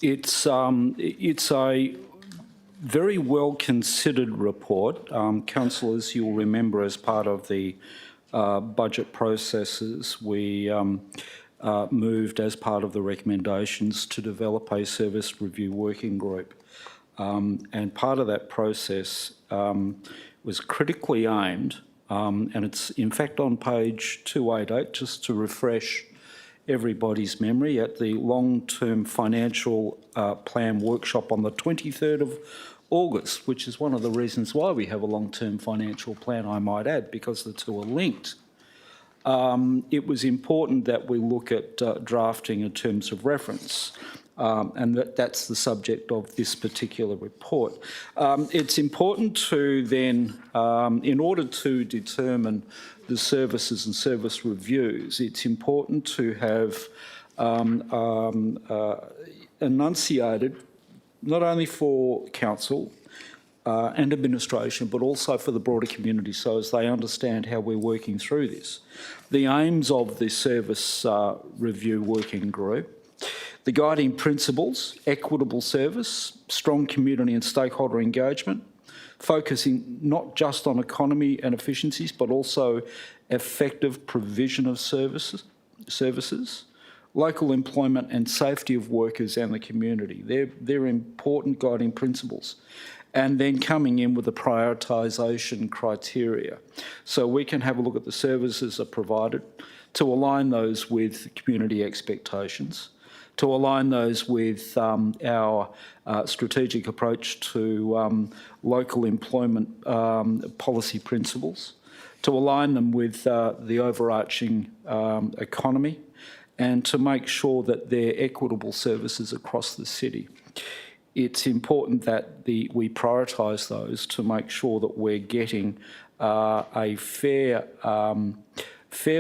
it's a very well considered report. Councillors, you'll remember as part of the budget processes, we moved as part of the recommendations to develop a service review working group. And part of that process was critically aimed, and it's in fact on page 288, just to refresh everybody's memory, at the long-term financial plan workshop on the 23rd of August, which is one of the reasons why we have a long-term financial plan, I might add, because the two are linked. It was important that we look at drafting in terms of reference, and that's the subject of this particular report. It's important to then, in order to determine the services and service reviews, it's important to have enunciated, not only for council and administration, but also for the broader community, so as they understand how we're working through this. The aims of the service review working group, the guiding principles: equitable service, strong community and stakeholder engagement, focusing not just on economy and efficiencies, but also effective provision of services, local employment and safety of workers and the community. They're important guiding principles. And then coming in with the prioritisation criteria. So we can have a look at the services that are provided, to align those with community expectations, to align those with our strategic approach to local employment policy principles, to align them with the overarching economy, and to make sure that they're equitable services across the city. It's important that we prioritise those to make sure that we're getting a fair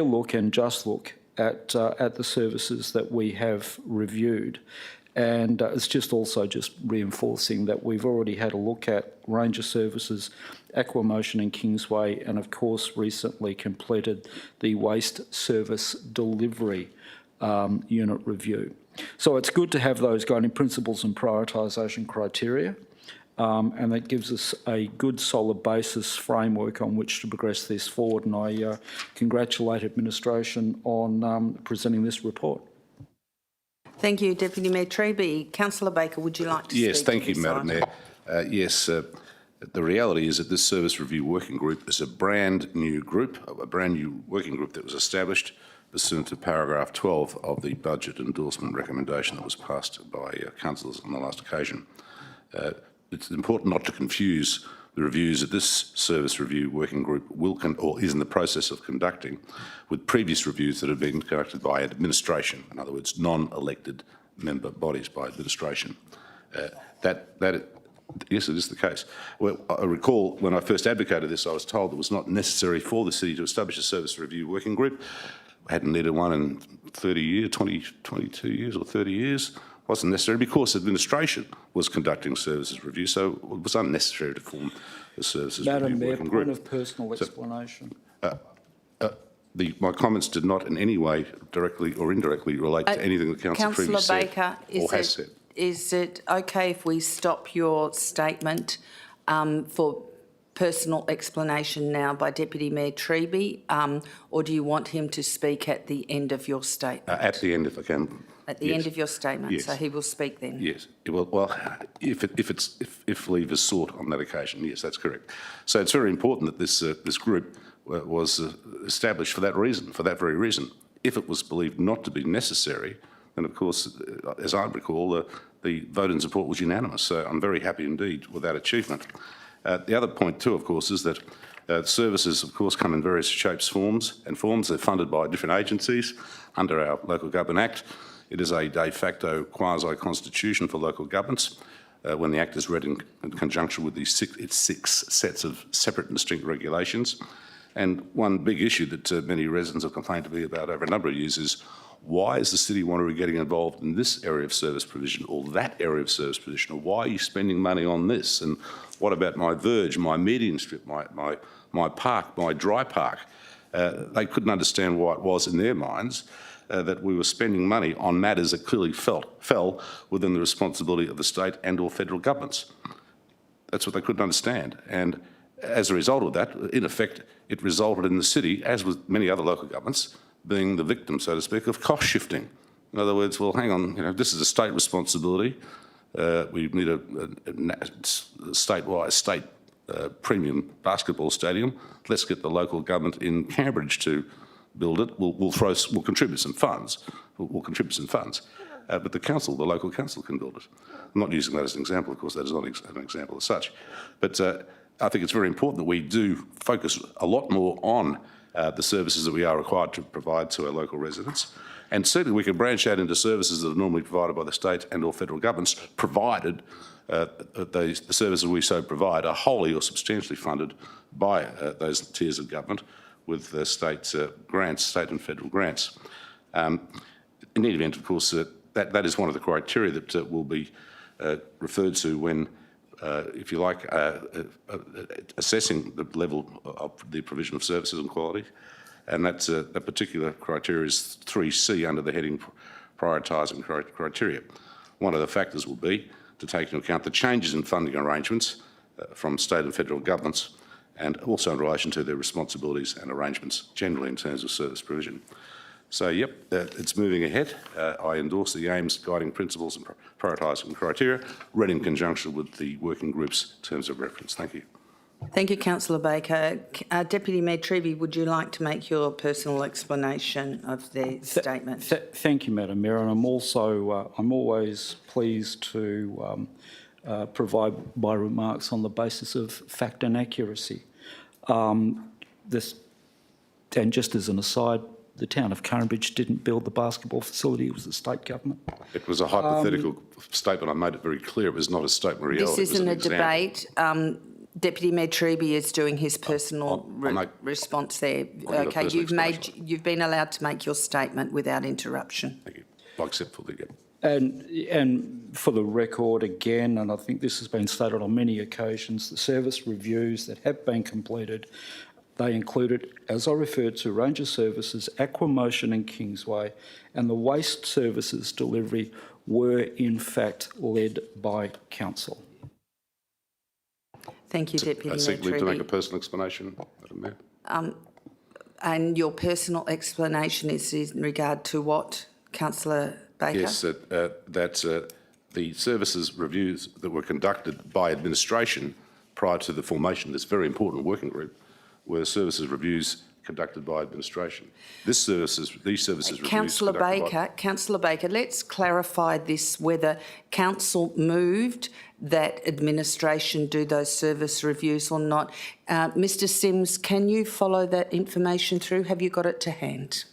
look and just look at the services that we have reviewed. And it's just reinforcing that we've already had a look at Ranger Services, Aquamotion and Kingsway, and of course recently completed the Waste Service Delivery Unit Review. So it's good to have those guiding principles and prioritisation criteria, and that gives us a good solid basis framework on which to progress this forward, and I congratulate administration on presenting this report. Thank you, Deputy Mayor Treby. Councillor Baker, would you like to speak? Yes, thank you, to this Madam item? Mayor. The reality is that this Service Review Working Group is a brand new working group that was established pursuant to paragraph 12 of the budget endorsement recommendation that was passed by councillors on the last occasion. It's important not to confuse the reviews that this service review working group or is in the process of conducting with previous reviews that have been conducted by administration, in other words, non-elected member bodies by administration. Yes, it is the case. Well, I recall when I first advocated this, I was told it was not necessary for the city to establish a service review working group. I hadn't needed one in 30 years, 22 years or 30 years. It wasn't necessary because administration was conducting services review, so it was unnecessary to form the services Madam review Mayor, working group. point of personal explanation. My comments did not in any way directly or indirectly relate to anything the council previously said Baker, or has said. Is it okay if we stop your statement for personal explanation now by Deputy Mayor Treby, or do you want him to speak at the end of your statement? At the end, if I can. At the end of your statement, yes. so he will speak then? Yes. Well, if leave is sought on that occasion, yes, that's correct. So it's very important that this group was established for that reason, for that very reason. If it was believed not to be necessary, then of course, as I recall, the vote in support was unanimous. So I'm very happy indeed with that achievement. The other point too, of course, is that services, of course, come in various shapes, forms. They're funded by different agencies under our Local Government Act. It is a de facto quasi-constitution for local governments when the Act is read in conjunction with its six sets of separate and distinct regulations. And one big issue that many residents have complained to me about over a number of years is why is the City of Wanneroo getting involved in this area of service provision or that area of service provision, or why are you spending money on this? And what about my verge, my median strip, my park, my dry park? They couldn't understand why it was in their minds that we were spending money on matters that clearly fell within the responsibility of the state and or federal governments. That's what they couldn't understand. And as a result of that, in effect, it resulted in the city, as with many other local governments, being the victim, so to speak, of cost shifting. In other words, well, hang on, this is a state responsibility. We need a statewide, state premium basketball stadium. Let's get the local government in Cambridge to build it. We'll contribute some funds. We'll contribute some funds. But the local council can build it. I'm not using that as an example, of course, that is not an example as such. But I think it's very important that we do focus a lot more on the services that we are required to provide to our local residents. And certainly we can branch out into services that are normally provided by the state and or federal governments, provided the services we so provide are wholly or substantially funded by those tiers of government with state grants, state and federal grants. In any event, of course, that is one of the criteria that will be referred to when if you like, assessing the level of the provision of services and quality. And that's that particular criteria is 3C under the heading prioritising criteria. One of the factors will be to take into account the changes in funding arrangements from state and federal governments, and also in relation to their responsibilities and arrangements generally in terms of service provision. So, yep, it's moving ahead. I endorse the aims, guiding principles and prioritising criteria, read in conjunction with the working group's terms of reference. Thank you. Thank you, Councillor Baker. Deputy Mayor Treby, would you like to make your personal explanation of the statement? Thank you, Madam Mayor, and I'm also I'm always pleased to provide my remarks on the basis of fact and accuracy. And just as an aside, the town of Cambridge didn't build the basketball facility, it was the state government. It was a hypothetical statement. I made it very clear it was not a statement reality. This isn't a debate. Deputy Mayor Treby is doing his personal response there. Okay, you've been allowed to make your statement without interruption. Thank you. I accept fully. And for the record again, and I think this has been stated on many occasions, the service reviews that have been completed, they included, as I referred to, Ranger Services, Aquamotion and Kingsway, and the waste services delivery were in fact led by council. Thank you, Deputy Mayor Treby. I seek leave to make a personal explanation, Madam Mayor. And your personal explanation is in regard to what, Councillor Baker? Yes, that the services reviews that were conducted by administration prior to the formation of this very important working group were services reviews conducted by administration. These services reviews. Councillor Baker, let's clarify this, whether council moved that administration do those service reviews or not. Mr Sims, can you follow that information through? Have you got it to hand?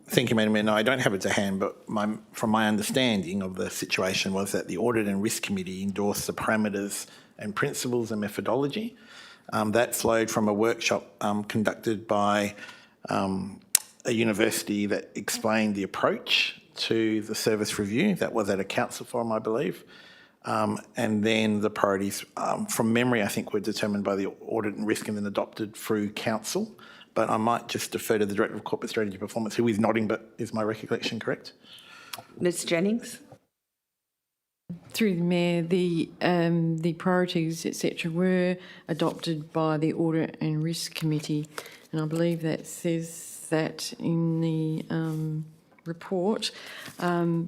Thank you, Madam Mayor. No, I don't have it to hand, but from my understanding of the situation was that the Audit and Risk Committee endorsed the parameters and principles and methodology. That flowed from a workshop conducted by a university that explained the approach to the service review. That was at a council forum, I believe. And then the priorities, from memory, I think were determined by the Audit and Risk and then adopted through council. But I might just defer to the Director of Corporate Strategy and Performance, who is nodding, but is my recollection correct? Ms Jennings? Through the Mayor, the priorities, etc., were adopted by the Audit and Risk Committee, and I believe that says that in the report. But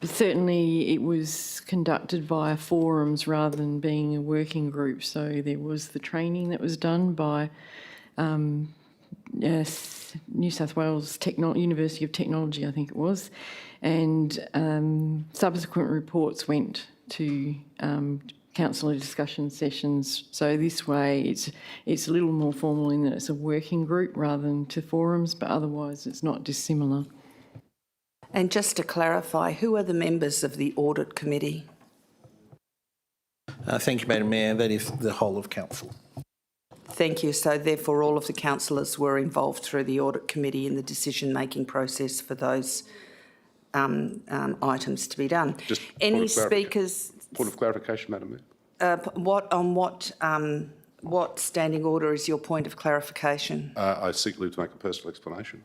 certainly it was conducted via forums rather than being a working group, so there was the training that was done by New South Wales University of Technology, I think it was, and subsequent reports went to councillor discussion sessions. So this way it's a little more formal in that it's a working group rather than to forums, but otherwise it's not dissimilar. And just to clarify, who are the members of the Audit Committee? Thank you, Madam Mayor. That is the whole of council. Thank you. So therefore all of the councillors were involved through the Audit Committee in the decision-making process for those items to be done. Just any speakers? Point of clarification, Madam Mayor. What standing order is your point of clarification? I seek leave to make a personal explanation.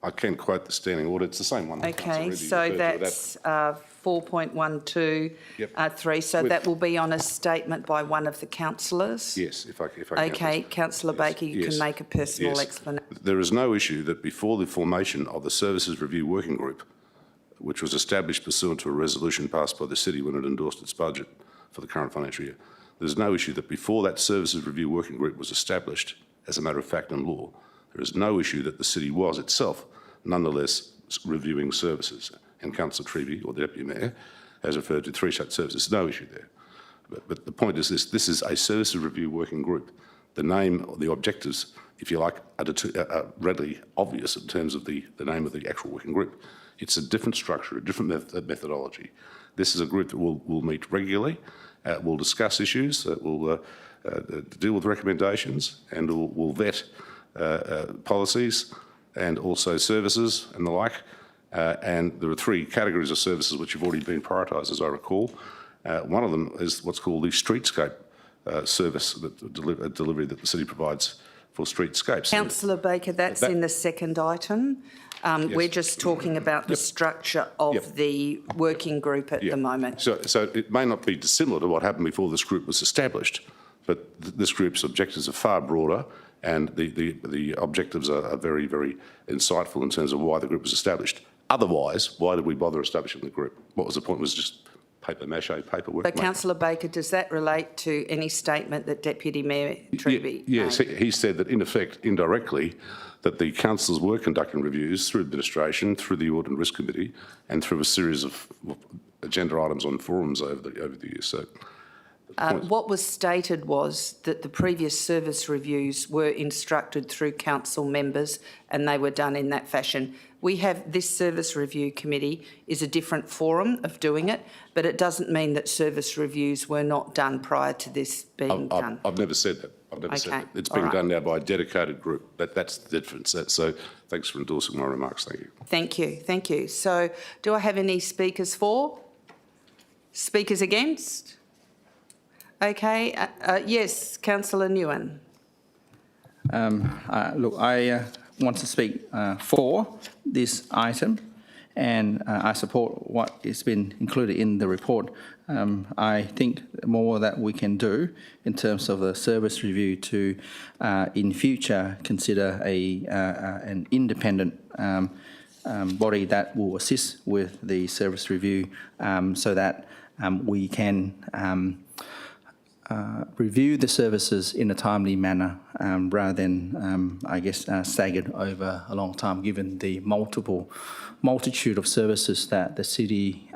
I can quote the standing order. It's the same one. Okay, so that's 4.12.3. So that will be on a statement by one of the councillors? Yes, if I okay, Councillor Baker, you can make a personal explanation. There is no issue that before the formation of the Services Review Working Group, which was established pursuant to a resolution passed by the City when it endorsed its budget for the current financial year, there's no issue that before that Services Review Working Group was established, as a matter of fact and law, there is no issue that the City was itself nonetheless reviewing services. And Councillor Treby, or the Deputy Mayor, has referred to 3 such services. No issue there. But the point is this is a Services Review Working Group. The name, or the objectives, if you like, are readily obvious in terms of the name of the actual working group. It's a different structure, a different methodology. This is a group that will meet regularly, will discuss issues, will deal with recommendations, and will vet policies and also services and the like. And there are 3 categories of services which have already been prioritised, as I recall. One of them is what's called the streetscape service, delivery that the City provides for streetscapes. Councillor Baker, that's in the second item. Yes. We're just talking about the structure of the working group at the moment. So it may not be dissimilar to what happened before this group was established, but this group's objectives are far broader, and the objectives are very, very insightful in terms of why the group was established. Otherwise, why did we bother establishing the group? What was the point? It was just paper-mache, paperwork. But Councillor Baker, does that relate to any statement that Deputy Mayor Treby made? Yes, he said that in effect, indirectly, that the councillors were conducting reviews through administration, through the Audit and Risk Committee, and through a series of agenda items on forums over the years. So, what was stated was that the previous service reviews were instructed through council members and they were done in that fashion. We have this service review committee is a different forum of doing it, but it doesn't mean that service reviews were not done prior to this being done. I've never said that. I've never said that. It's being done now by a dedicated group. That's the difference. So thanks for endorsing my remarks. Thank you. Thank you. Thank you. So do I have any speakers for? Speakers against? Okay. Yes, Councillor Nguyen. Look, I want to speak for this item, and I support what has been included in the report. I think more that we can do in terms of the service review to, in future, consider an independent body that will assist with the service review, so that we can review the services in a timely manner, rather than, staggered over a long time, given the multitude of services that the City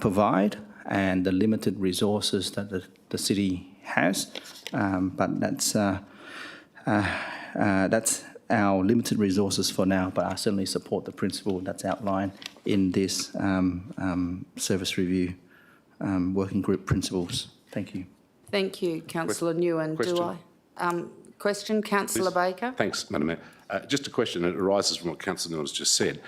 provide and the limited resources that the city has. But that's our limited resources for now, but I certainly support the principle that's outlined in this service review working group principles. Thank you. Thank you, Councillor Nguyen. Question, Councillor Baker. Thanks, Madam Mayor. Just a question that arises from what Councillor Nguyen has just said.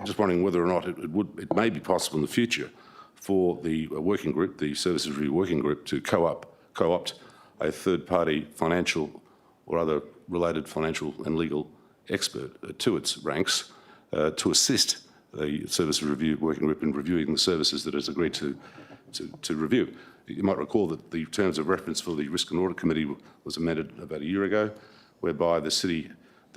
Just wondering whether or not it may be possible in the future for the working group, the Services Review Working Group, to co-opt a third-party financial or other related financial and legal expert to its ranks to assist the Services Review Working Group in reviewing the services that it's agreed to review. You might recall that the terms of reference for the Risk and Audit Committee was amended about a year ago, whereby the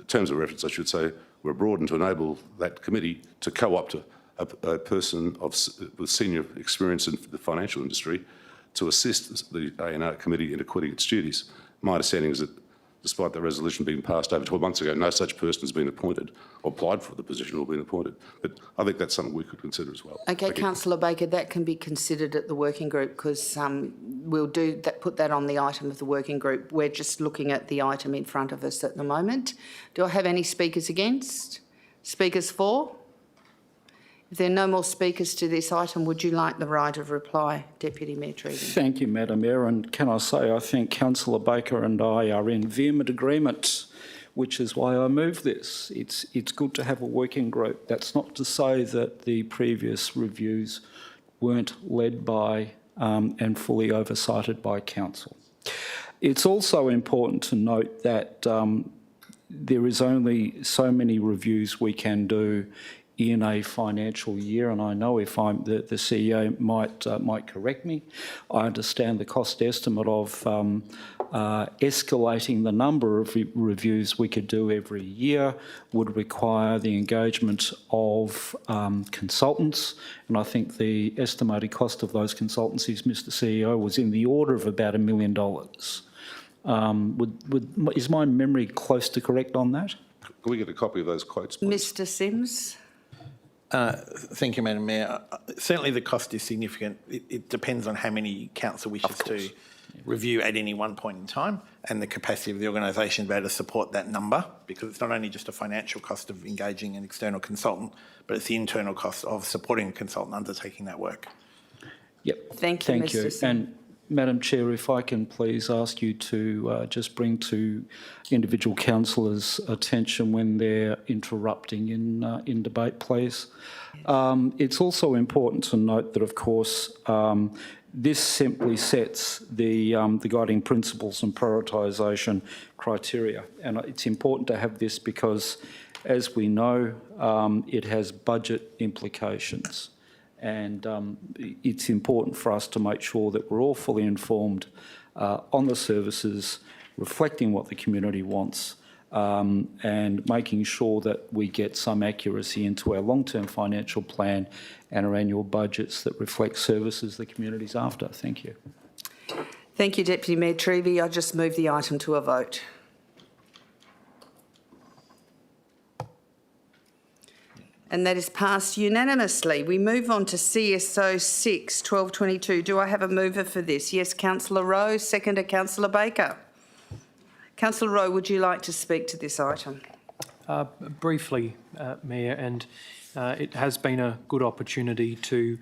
terms of reference, I should say, were broadened to enable that committee to co-opt a person with senior experience in the financial industry to assist the A&R Committee in acquitting its duties. My understanding is that despite the resolution being passed over 12 months ago, no such person has been appointed or applied for the position or been appointed. But I think that's something we could consider as well. Okay, Councillor Baker, that can be considered at the working group because we'll do that. Put that on the item of the working group. We're just looking at the item in front of us at the moment. Do I have any speakers against? Speakers for? If there are no more speakers to this item, would you like the right of reply, Deputy Mayor Treaty? Thank you, Madam Mayor. And can I say I think Councillor Baker and I are in vehement agreement, which is why I move this. It's good to have a working group. That's not to say that the previous reviews weren't led by and fully oversighted by Council. It's also important to note that there is only so many reviews we can do in a financial year, and I know if the CEO might correct me. I understand the cost estimate of escalating the number of reviews we could do every year would require the engagement of consultants, and I think the estimated cost of those consultancies, Mr. CEO, was in the order of about $1 million. Is my memory close to correct on that? Can we get a copy of those quotes, please? Mr. Sims. Thank you, Madam Mayor. Certainly the cost is significant. It depends on how many council wishes to review at any one point in time and the capacity of the organisation to be able to support that number, because it's not only just a financial cost of engaging an external consultant, but it's the internal cost of supporting a consultant undertaking that work. Yep. Thank you, Mr. Sims. And Madam Chair, if I can please ask you to just bring to individual councillors' attention when they're interrupting in debate, please. It's also important to note that, of course, this simply sets the guiding principles and prioritisation criteria. And it's important to have this because, as we know, it has budget implications. And it's important for us to make sure that we're all fully informed on the services, reflecting what the community wants, and making sure that we get some accuracy into our long-term financial plan and our annual budgets that reflect services the community's after. Thank you. Thank you, Deputy Mayor Treaty. I just move the item to a vote. And that is passed unanimously. We move on to CSO 6, 1222. Do I have a mover for this? Yes, Councillor Rowe, seconder Councillor Baker. Councillor Rowe, would you like to speak to this item? Briefly, Mayor, and it has been a good opportunity to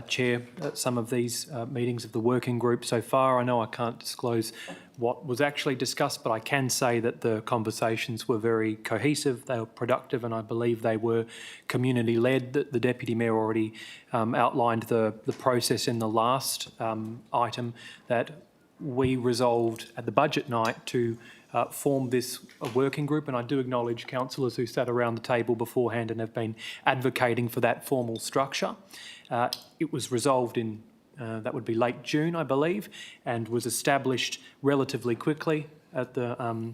chair some of these meetings of the working group so far. I know I can't disclose what was actually discussed, but I can say that the conversations were very cohesive, they were productive, and I believe they were community-led. The Deputy Mayor already outlined the process in the last item, that we resolved at the budget night to form this working group, and I do acknowledge councillors who sat around the table beforehand and have been advocating for that formal structure. It was resolved in that would be late June, I believe, and was established relatively quickly at the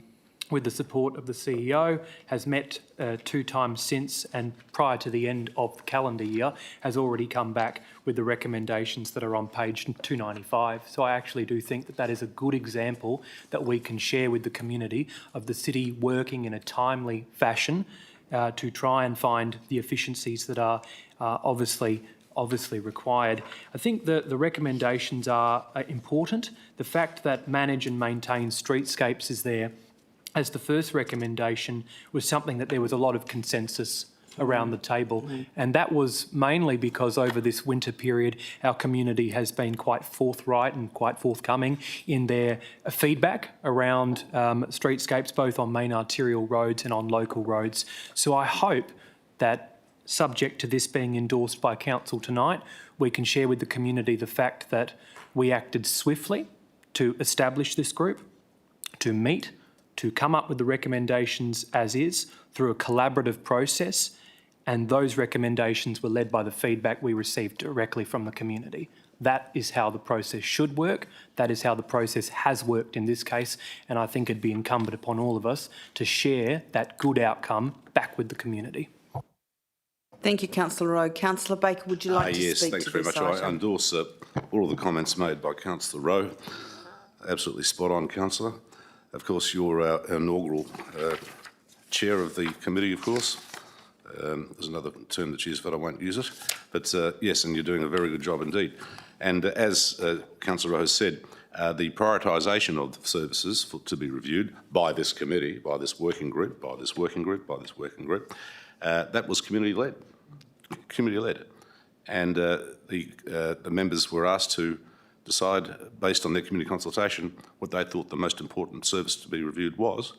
with the support of the CEO, has met 2 times since, and prior to the end of the calendar year has already come back with the recommendations that are on page 295. So I actually do think that that is a good example that we can share with the community of the city working in a timely fashion to try and find the efficiencies that are obviously obviously required. I think the recommendations are important. The fact that manage and maintain streetscapes is there as the first recommendation was something that there was a lot of consensus around the table. And that was mainly because over this winter period, our community has been quite forthright and quite forthcoming in their feedback around streetscapes, both on main arterial roads and on local roads. So I hope that, subject to this being endorsed by Council tonight, we can share with the community the fact that we acted swiftly to establish this group, to meet, to come up with the recommendations as is through a collaborative process, and those recommendations were led by the feedback we received directly from the community. That is how the process should work. That is how the process has worked in this case, and I think it'd be incumbent upon all of us to share that good outcome back with the community. Thank you, Councillor Rowe. Councillor Baker, would you like to yes, speak thanks to very this much. item? I endorse all of the comments made by Councillor Rowe. Absolutely spot on, Councillor. Of course, you're our inaugural chair of the committee, of course. There's another term that she used, but I won't use it. But yes, and you're doing a very good job indeed. And as Councillor Rowe has said, the prioritisation of the services to be reviewed by this committee, by this working group, by this working group, by this working group, that was community-led. Community-led. And the members were asked to decide, based on their community consultation, what they thought the most important service to be reviewed was.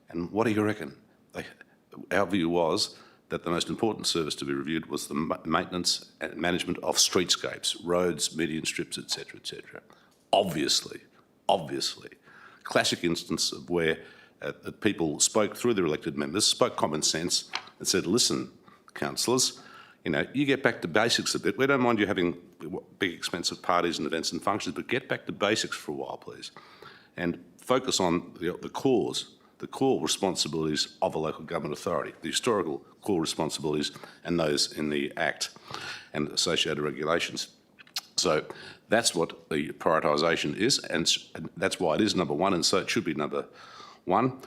And what do you reckon? Our view was that the most important service to be reviewed was the maintenance and management of streetscapes, roads, median strips, etc., etc. Obviously, classic instance of where people spoke through their elected members, spoke common sense and said, listen, councillors, you know, you get back to basics a bit. We don't mind you having big expensive parties and events and functions, but get back to basics for a while, please. And focus on the core responsibilities of a local government authority, the historical core responsibilities and those in the Act and associated regulations. So that's what the prioritisation is, and that's why it is number one, and so it should be number one.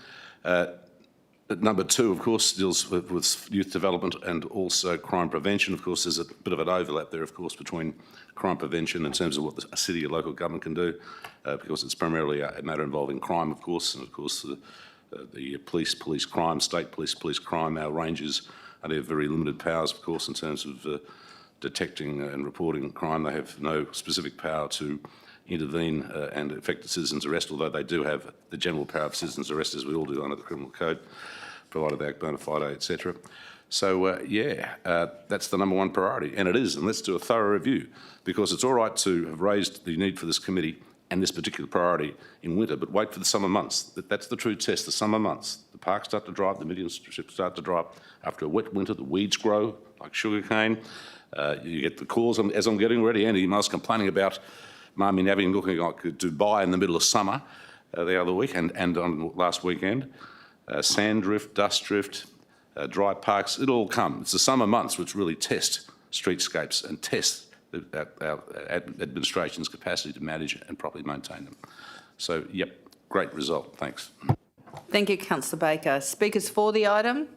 Number two, of course, deals with youth development and also crime prevention. Of course, there's a bit of an overlap there, of course, between crime prevention in terms of what a city or local government can do, because it's primarily a matter involving crime, of course, and of course the police crime, state police crime, our rangers only have very limited powers, of course, in terms of detecting and reporting crime. They have no specific power to intervene and effect a citizen's arrest, although they do have the general power of citizen's arrest, as we all do under the Criminal Code, provided they act bona fide, etc. So, that's the number one priority, and it is, and let's do a thorough review, because it's all right to have raised the need for this committee and this particular priority in winter, but wait for the summer months. That's the true test, the summer months. The parks start to dry up, the median strips start to dry up. After a wet winter, the weeds grow, like sugarcane. You get the calls, as I'm getting ready, Andy, I was complaining about Marmy Navi looking like Dubai in the middle of summer the other week and on last weekend. Sand drift, dust drift, dry parks, it'll all come. It's the summer months which really test streetscapes and test our administration's capacity to manage and properly maintain them. So, yep, great result. Thanks. Thank you, Councillor Baker. Speakers for the item?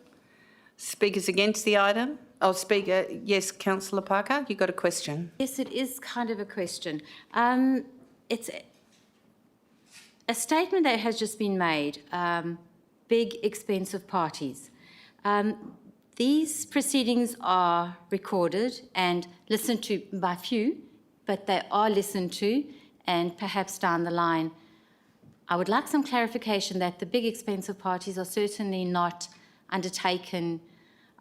Speakers against the item? Oh, Speaker, yes, Councillor Parker, you got a question? Yes, it is kind of a question. It's a statement that has just been made, big, expensive parties. These proceedings are recorded and listened to by few, but they are listened to, and perhaps down the line. I would like some clarification that the big, expensive parties are certainly not undertaken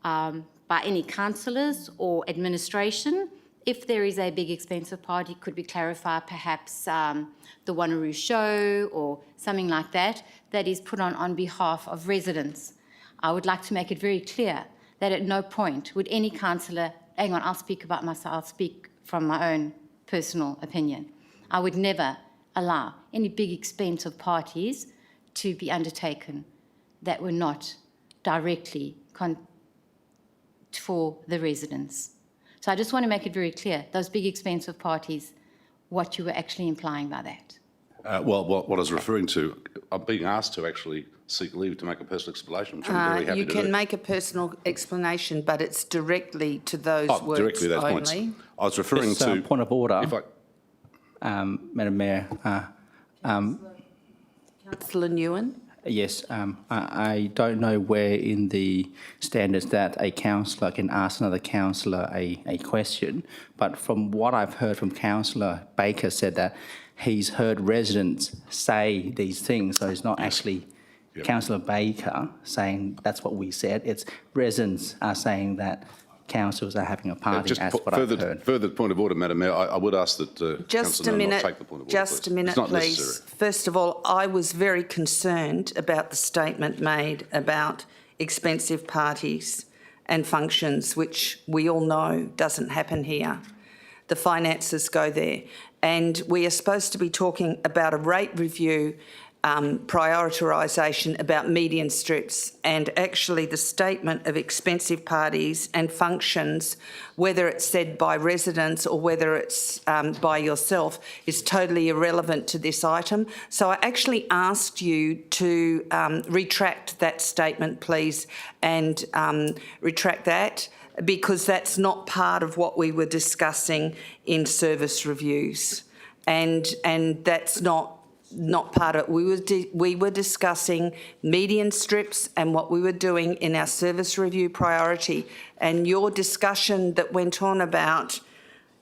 by any councillors or administration. If there is a big, expensive party, could we clarify perhaps the Wanneroo show or something like that, that is put on behalf of residents. I would like to make it very clear that at no point would any councillor, hang on, I'll speak about myself, I'll speak from my own personal opinion. I would never allow any big, expensive parties to be undertaken that were not directly for the residents. So I just want to make it very clear, those big, expensive parties, what you were actually implying by that. Well, what I was referring to, I'm being asked to actually seek leave to make a personal explanation, which I'm very happy You to do. can make a personal explanation, but it's directly to those words directly those only. points. I was referring Just, to... point of order. If Madam Mayor, Councillor Nguyen. yes, I don't know where in the standards that a councillor can ask another councillor a question, but from what I've heard from Councillor Baker said that he's heard residents say these things, so it's not actually Councillor Baker saying that's what we said, it's residents are saying that councillors are having a party, just that's what I've heard. further point of order, Madam Mayor, I would ask that Just a Councillor Nguyen minute, not take the point of order, just please. a minute, It's not please. necessary. First of all, I was very concerned about the statement made about expensive parties and functions, which we all know doesn't happen here. The finances go there. And we are supposed to be talking about a rate review prioritisation about median strips, and actually the statement of expensive parties and functions, whether it's said by residents or whether it's by yourself, is totally irrelevant to this item. So I actually asked you to retract that statement, please, and retract that, because that's not part of what we were discussing in service reviews, and that's not part of it. We were discussing median strips and what we were doing in our service review priority, and your discussion that went on about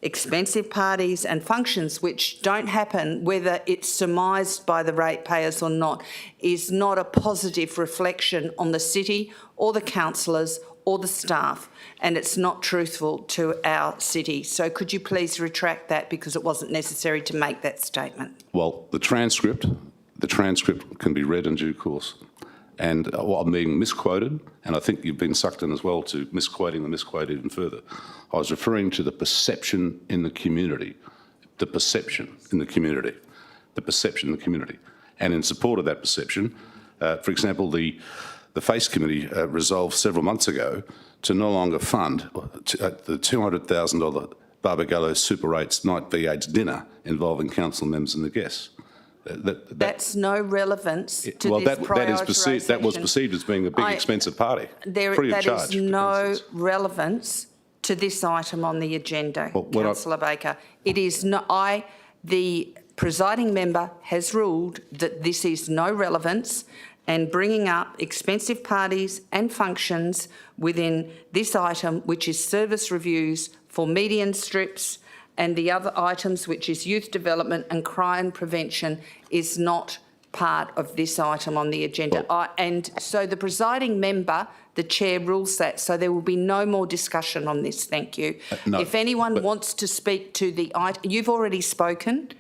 expensive parties and functions which don't happen, whether it's surmised by the ratepayers or not, is not a positive reflection on the city or the councillors or the staff, and it's not truthful to our city. So could you please retract that, because it wasn't necessary to make that statement? Well, the transcript can be read in due course. And I'm being misquoted, and I think you've been sucked in as well to misquoting the misquote even further. I was referring to the perception in the community, the perception in the community, the perception in the community. And in support of that perception, for example, the FACE Committee resolved several months ago to no longer fund the $200,000 Barbagallo Super Rates Night V8 dinner involving council members and the guests. That's no relevance to this that was perceived as being a big expensive party, free of charge. That is no relevance to this item on the agenda, Councillor Baker. It is not. The presiding member has ruled that this is no relevance, and bringing up expensive parties and functions within this item, which is service reviews for median strips, and the other items, which is youth development and crime prevention, is not part of this item on the agenda. And so the presiding member, the chair, rules that. So there will be no more discussion on this. Thank you. If anyone wants to speak to the item, you've already spoken.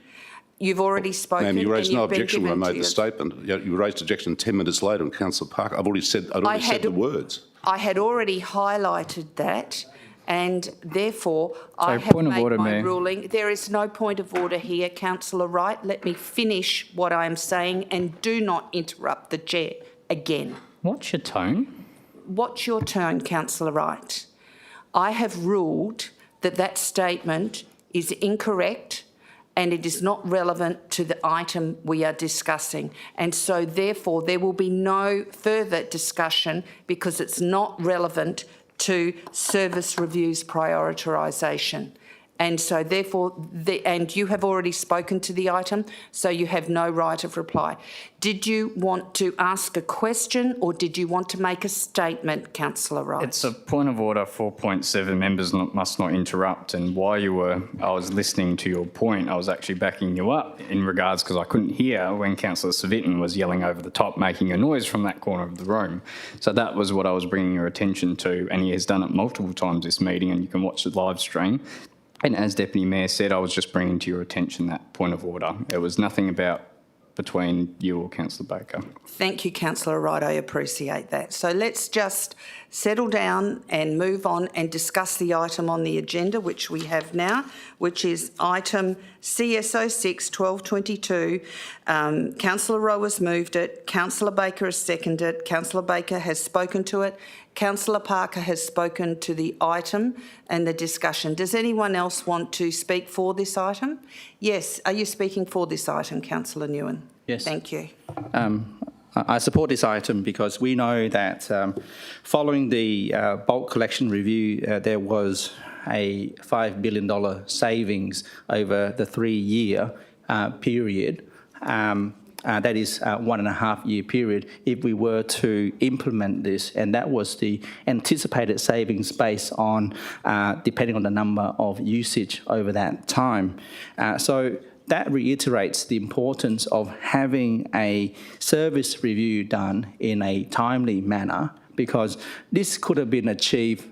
You've already spoken. Ma'am, you raised no objection when I made the statement. You raised objection 10 minutes later on Councillor Parker. I'd already said the words. I had already highlighted that, and therefore I have made my ruling. There is no point of order here, Councillor Wright. Let me finish what I am saying, and do not interrupt the chair again. What's your tone? What's your tone, Councillor Wright? I have ruled that that statement is incorrect, and it is not relevant to the item we are discussing. And so therefore there will be no further discussion, because it's not relevant to service reviews prioritisation. And so therefore, and you have already spoken to the item, so you have no right of reply. Did you want to ask a question, or did you want to make a statement, Councillor Wright? It's a point of order 4.7. Members must not interrupt. And while I was listening to your point, I was actually backing you up in regards, because I couldn't hear when Councillor Civic was yelling over the top, making a noise from that corner of the room. So that was what I was bringing your attention to, and he has done it multiple times this meeting, and you can watch the live stream. And as Deputy Mayor said, I was just bringing to your attention that point of order. It was nothing about between you or Councillor Baker. Thank you, Councillor Wright. I appreciate that. So let's just settle down and move on and discuss the item on the agenda, which we have now, which is item CS06 1222. Councillor Rowe has moved it. Councillor Baker has seconded it. Councillor Baker has spoken to it. Councillor Parker has spoken to the item and the discussion. Does anyone else want to speak for this item? Yes, are you speaking for this item, Councillor Nguyen? Yes. Thank you. I support this item because we know that following the bulk collection review, there was a $5 billion savings over the 3-year period. That is 1.5 year period if we were to implement this, and that was the anticipated savings based on depending on the number of usage over that time. So that reiterates the importance of having a service review done in a timely manner, because this could have been achieved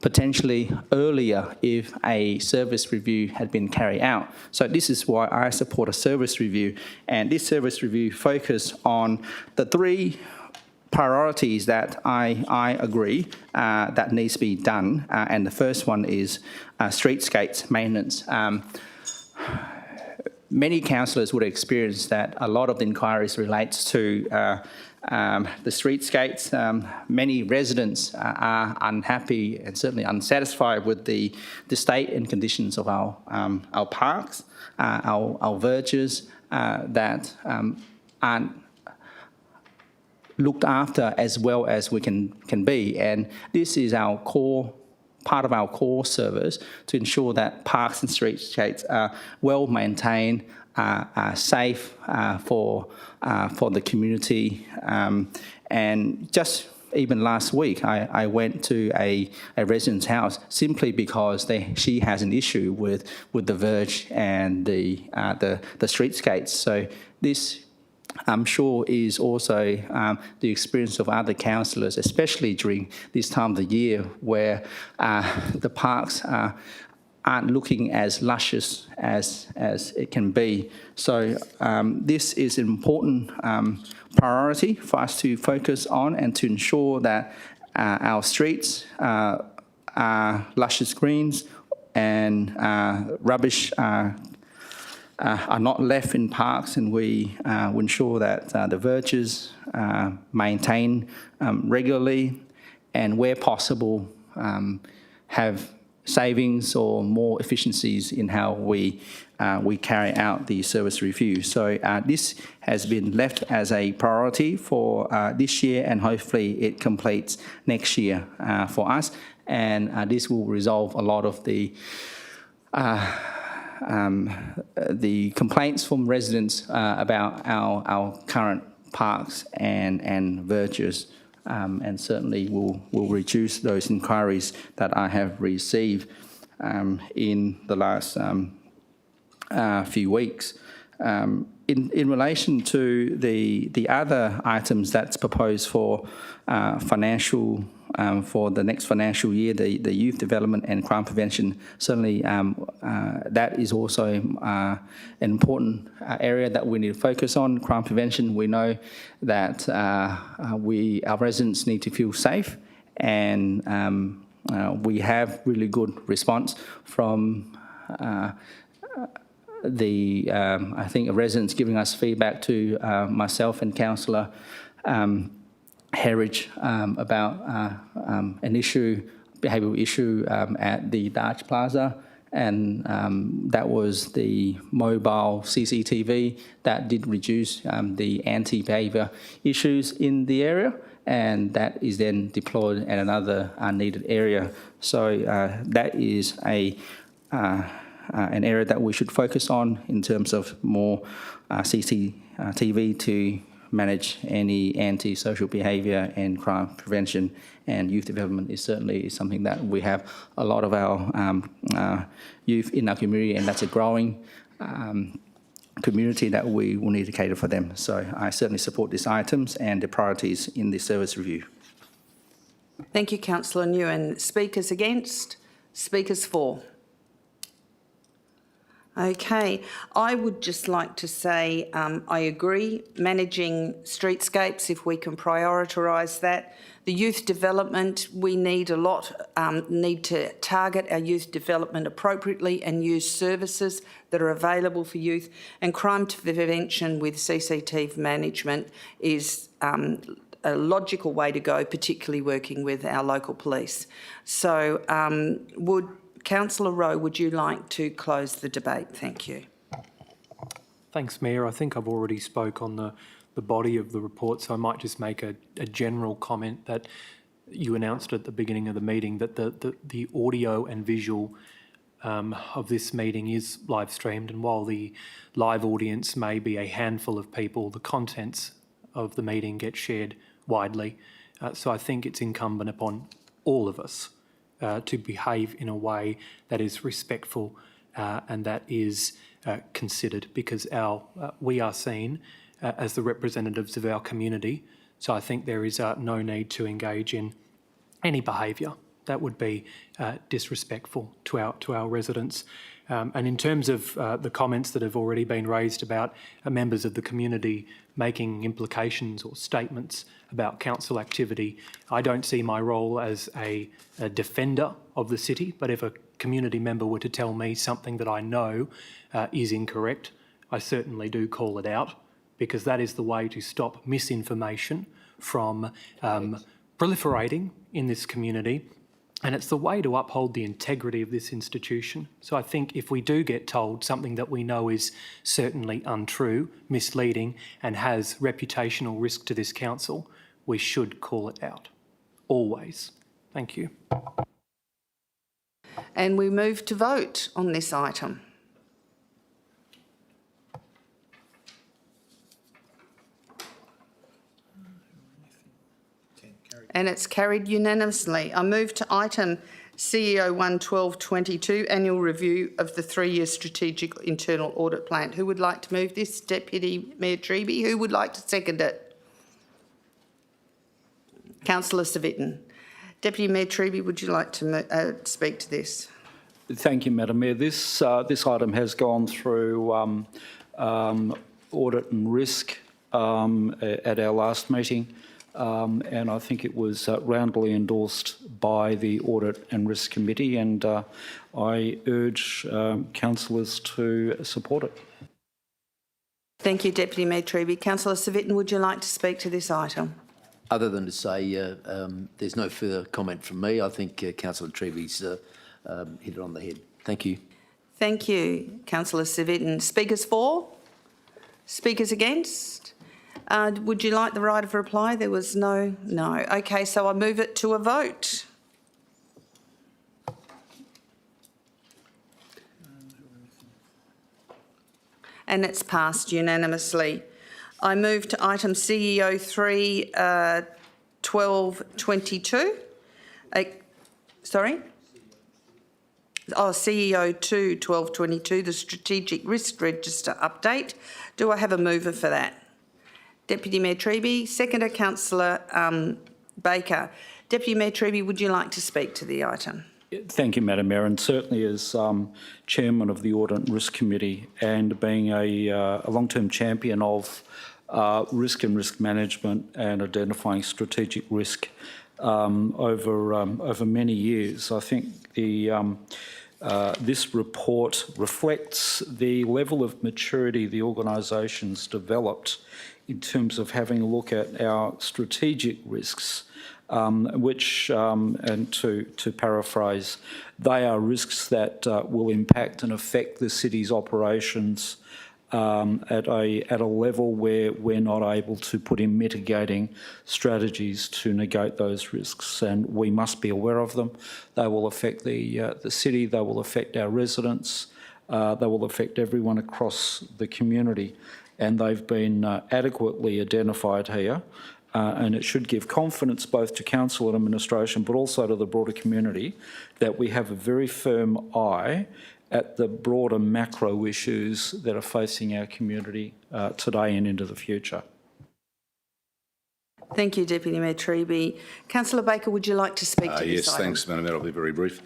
potentially earlier if a service review had been carried out. So this is why I support a service review, and this service review focus on the 3 priorities that I agree that needs to be done, and the first one is streetscapes maintenance. Many councillors would experience that a lot of the inquiries relates to the streetscapes. Many residents are unhappy and certainly unsatisfied with the state and conditions of our parks, our verges that aren't looked after as well as we can be. And this is our part of our core service to ensure that parks and streetscapes are well maintained, are safe for the community. And just even last week, I went to a resident's house simply because she has an issue with the verge and the streetscapes. So this, I'm sure, is also the experience of other councillors, especially during this time of the year where the parks aren't looking as luscious as it can be. So this is an important priority for us to focus on and to ensure that our streets are luscious greens and rubbish are not left in parks, and we ensure that the verges maintain regularly, and where possible have savings or more efficiencies in how we carry out the service review. So this has been left as a priority for this year, and hopefully it completes next year for us, and this will resolve a lot of the complaints from residents about our current parks and verges, and certainly will reduce those inquiries that I have received in the last few weeks. In relation to the other items that's proposed for financial for the next financial year, the youth development and crime prevention, certainly that is also an important area that we need to focus on. Crime prevention, we know that our residents need to feel safe, and we have really good response from I think residents giving us feedback to myself and Councillor Herridge about an behavioural issue at the Darch Plaza, and that was the mobile CCTV that did reduce the anti-behaviour issues in the area, and that is then deployed at another unneeded area. So that is an area that we should focus on in terms of more CCTV to manage any anti-social behaviour and crime prevention, and youth development is certainly something that we have a lot of our youth in our community, and that's a growing community that we will need to cater for them. So I certainly support these items and the priorities in the service review. Thank you, Councillor Nguyen. Speakers against? Speakers for? Okay, I would just like to say I agree, managing streetscapes, if we can prioritise that. The youth development, we need a lot, need to target our youth development appropriately and use services that are available for youth. And crime prevention with CCTV management is a logical way to go, particularly working with our local police. So Councillor Rowe, would you like to close the debate? Thank you. Thanks, Mayor. I think I've already spoke on the body of the report, so I might just make a general comment that you announced at the beginning of the meeting that the audio and visual of this meeting is live streamed, and while the live audience may be a handful of people, the contents of the meeting get shared widely. So I think it's incumbent upon all of us to behave in a way that is respectful and that is considered, because we are seen as the representatives of our community. So I think there is no need to engage in any behaviour that would be disrespectful to our residents. And in terms of the comments that have already been raised about members of the community making implications or statements about council activity, I don't see my role as a defender of the city, but if a community member were to tell me something that I know is incorrect, I certainly do call it out, because that is the way to stop misinformation from proliferating in this community, and it's the way to uphold the integrity of this institution. So I think if we do get told something that we know is certainly untrue, misleading, and has reputational risk to this council, we should call it out, always. Thank you. And we move to vote on this item. And it's carried unanimously. I move to item CEO 11222, annual review of the 3-year strategic internal audit plan. Who would like to move this? Deputy Mayor Treby. Who would like to second it? Councillor Civic. Deputy Mayor Treby, would you like to speak to this? Thank you, Madam Mayor. This item has gone through audit and risk at our last meeting. And I think it was roundly endorsed by the Audit and Risk Committee, and I urge councillors to support it. Thank you, Deputy Mayor Treby. Councillor Civic, would you like to speak to this item? Other than to say there's no further comment from me, I think Councillor Treby's hit it on the head. Thank you. Thank you, Councillor Civic. Speakers for? Speakers against? Would you like the right of reply? There was no. Okay, so I move it to a vote. And it's passed unanimously. I move to item CEO 3 1222. Sorry? Oh, CEO 2 1222, the Strategic Risk Register update. Do I have a mover for that? Deputy Mayor Treby. Seconder, Councillor Baker. Deputy Mayor Treby, would you like to speak to the item? Thank you, Madam Mayor, and certainly as Chairman of the Audit and Risk Committee, and being a long-term champion of risk and risk management and identifying strategic risk over many years, I think this report reflects the level of maturity the organisation's developed in terms of having a look at our strategic risks, which, and to paraphrase, they are risks that will impact and affect the city's operations at a level where we're not able to put in mitigating strategies to negate those risks, and we must be aware of them. They will affect the city, they will affect our residents, they will affect everyone across the community, and they've been adequately identified here. And it should give confidence both to council and administration, but also to the broader community, that we have a very firm eye at the broader macro issues that are facing our community today and into the future. Thank you, Deputy Mayor Treby. Councillor Baker, would you like to speak to this yes, item? thanks, Madam Mayor. I'll be very brief.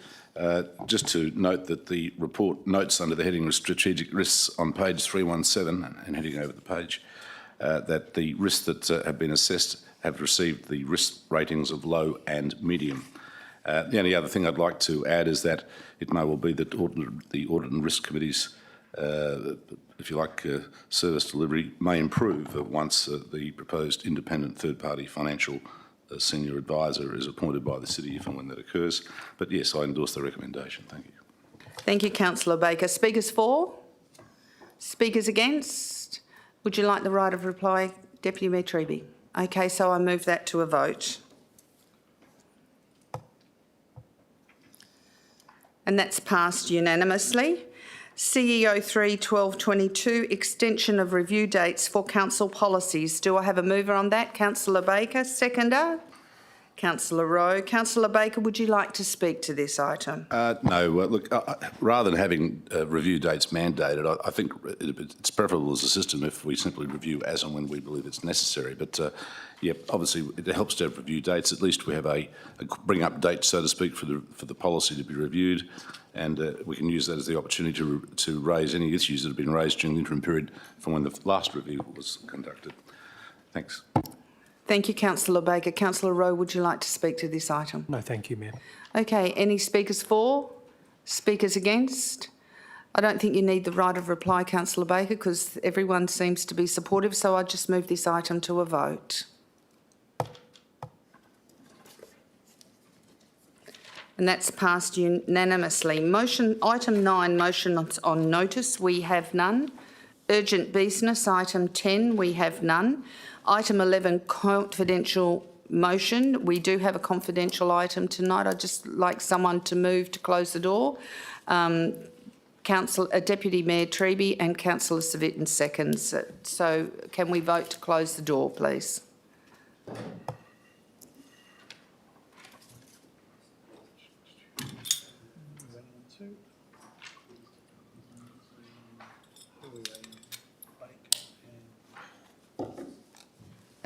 Just to note that the report notes under the heading of strategic risks on page 317, and heading over the page, that the risks that have been assessed have received the risk ratings of low and medium. The only other thing I'd like to add is that it may well be that the Audit and Risk Committee's if you like, service delivery may improve once the proposed independent third-party financial senior advisor is appointed by the city, if and when that occurs. But yes, I endorse the recommendation. Thank you. Thank you, Councillor Baker. Speakers for? Speakers against? Would you like the right of reply, Deputy Mayor Treby? Okay, so I move that to a vote. And that's passed unanimously. CEO 3/12/22, extension of review dates for council policies. Do I have a mover on that? Councillor Baker, seconder? Councillor Rowe. Councillor Baker, would you like to speak to this item? No, look, rather than having review dates mandated, I think it's preferable as a system if we simply review as and when we believe it's necessary. But, yeah, obviously it helps to have review dates. At least we have a bring-up date, so to speak, for the policy to be reviewed, and we can use that as the opportunity to raise any issues that have been raised during the interim period from when the last review was conducted. Thanks. Thank you, Councillor Baker. Councillor Rowe, would you like to speak to this item? No, thank you, Mayor. Okay, any speakers for? Speakers against? I don't think you need the right of reply, Councillor Baker, because everyone seems to be supportive, so I just move this item to a vote. And that's passed unanimously. Item 9, motion on notice, we have none. Urgent business, item 10, we have none. Item 11, confidential motion. We do have a confidential item tonight. I'd just like someone to move to close the door. Deputy Mayor Treby and Councillor Civic in seconds. So can we vote to close the door, please?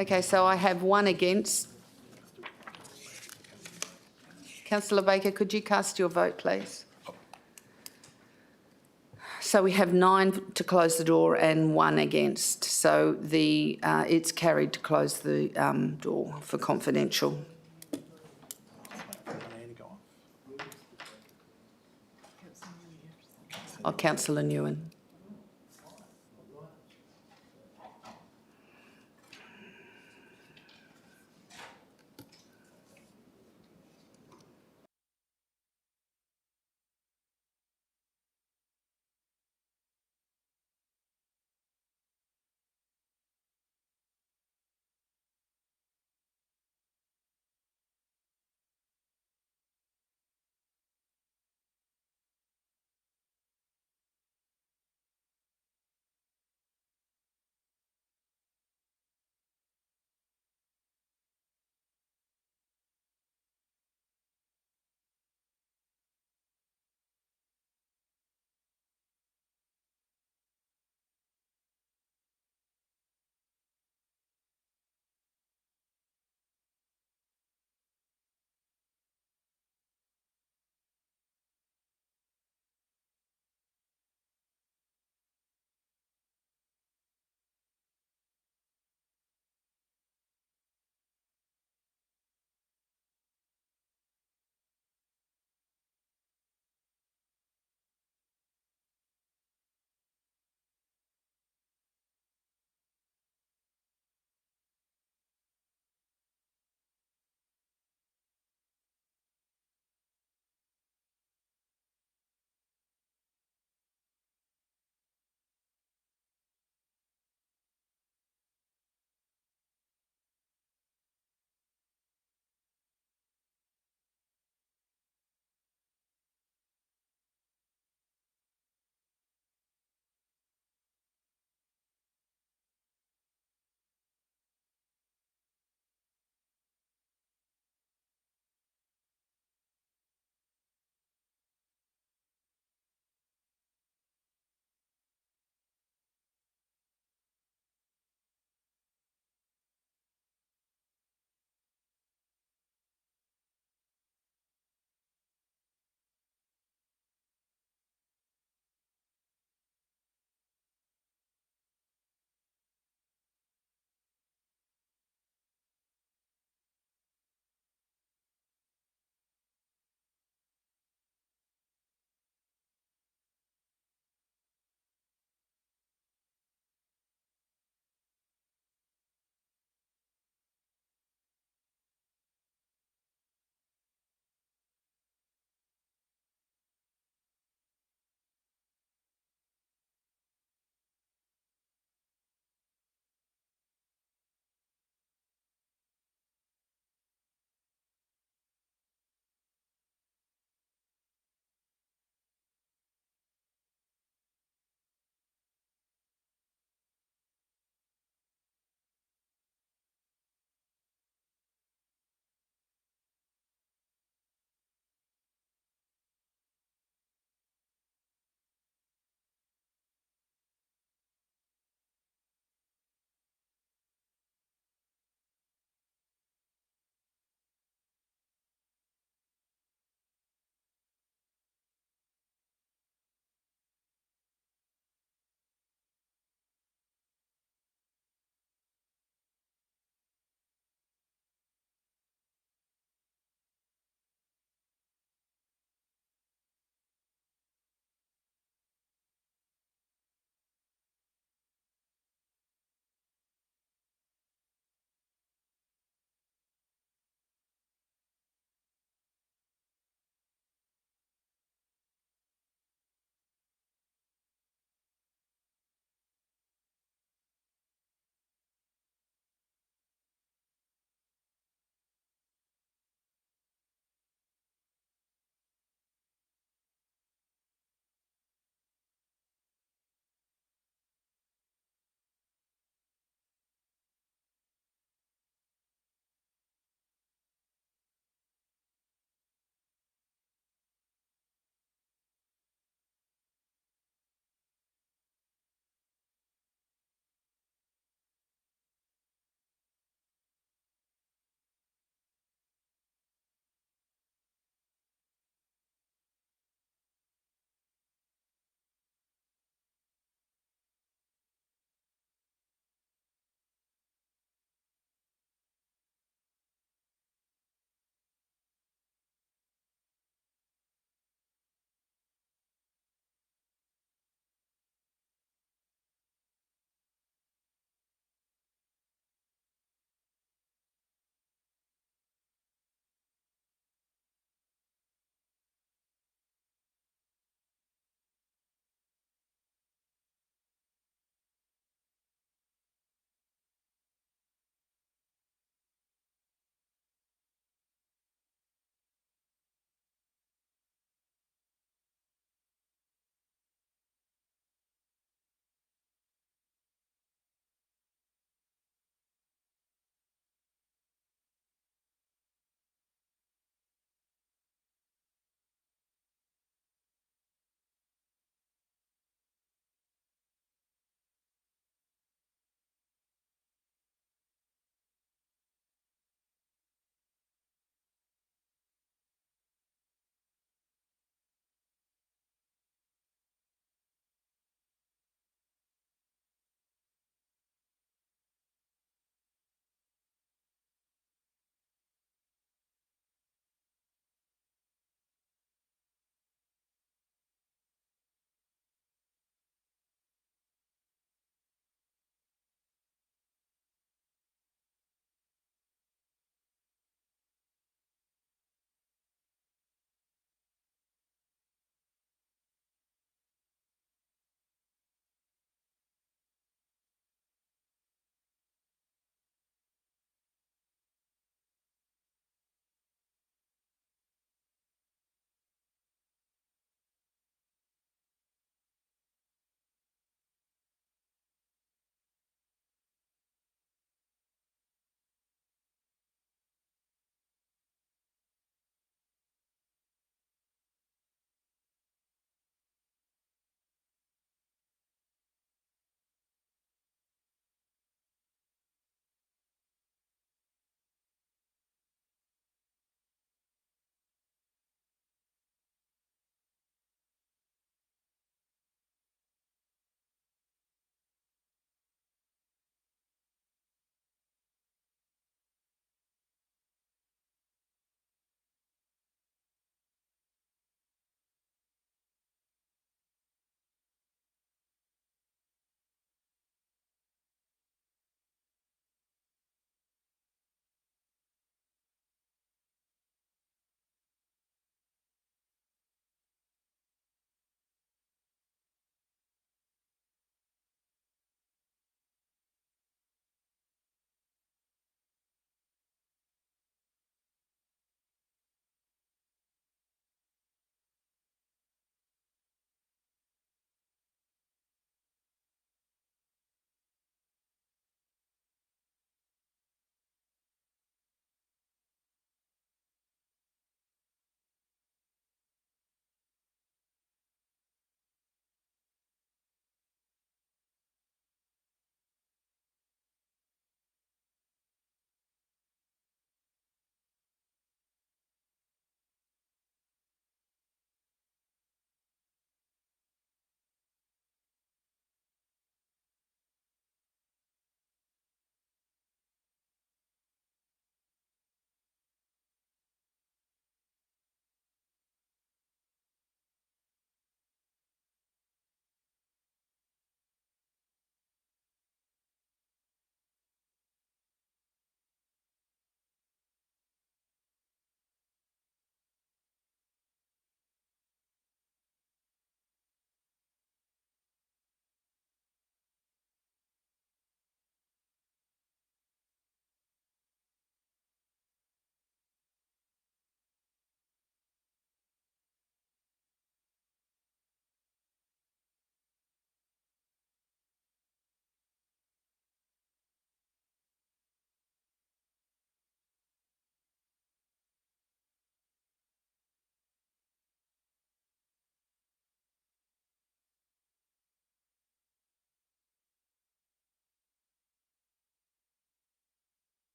Okay, so I have one against. Councillor Baker, could you cast your vote, please? So we have 9 to close the door and 1 against. So it's carried to close the door for confidential. Oh, Councillor Nguyen.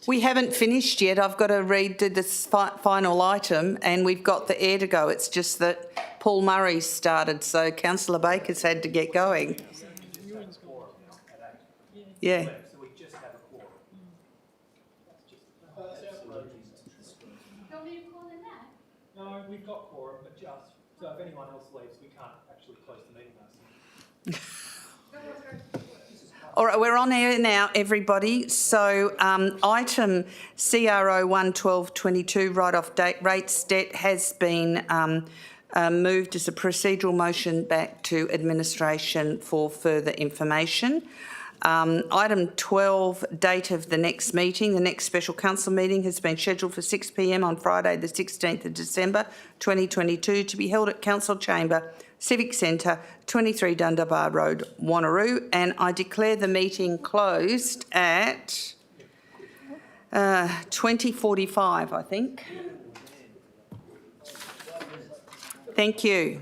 We haven't finished yet. I've got to read this final item and we've got the air to go. It's just that Paul Murray's started, so Councillor Baker's had to get going. Yeah. No, we've got quorum, but just, so if anyone else leaves, we can't actually close the meeting. All right, we're on air now, everybody. So item CRO 11222, write-off rates debt, has been moved as a procedural motion back to administration for further information. Item 12, date of the next meeting. The next special council meeting has been scheduled for 6 p.m. on Friday the 16th of December 2022 to be held at Council Chamber, Civic Centre, 23 Dundebar Road, Wanneroo, and I declare the meeting closed at 20:45, I think. Thank you.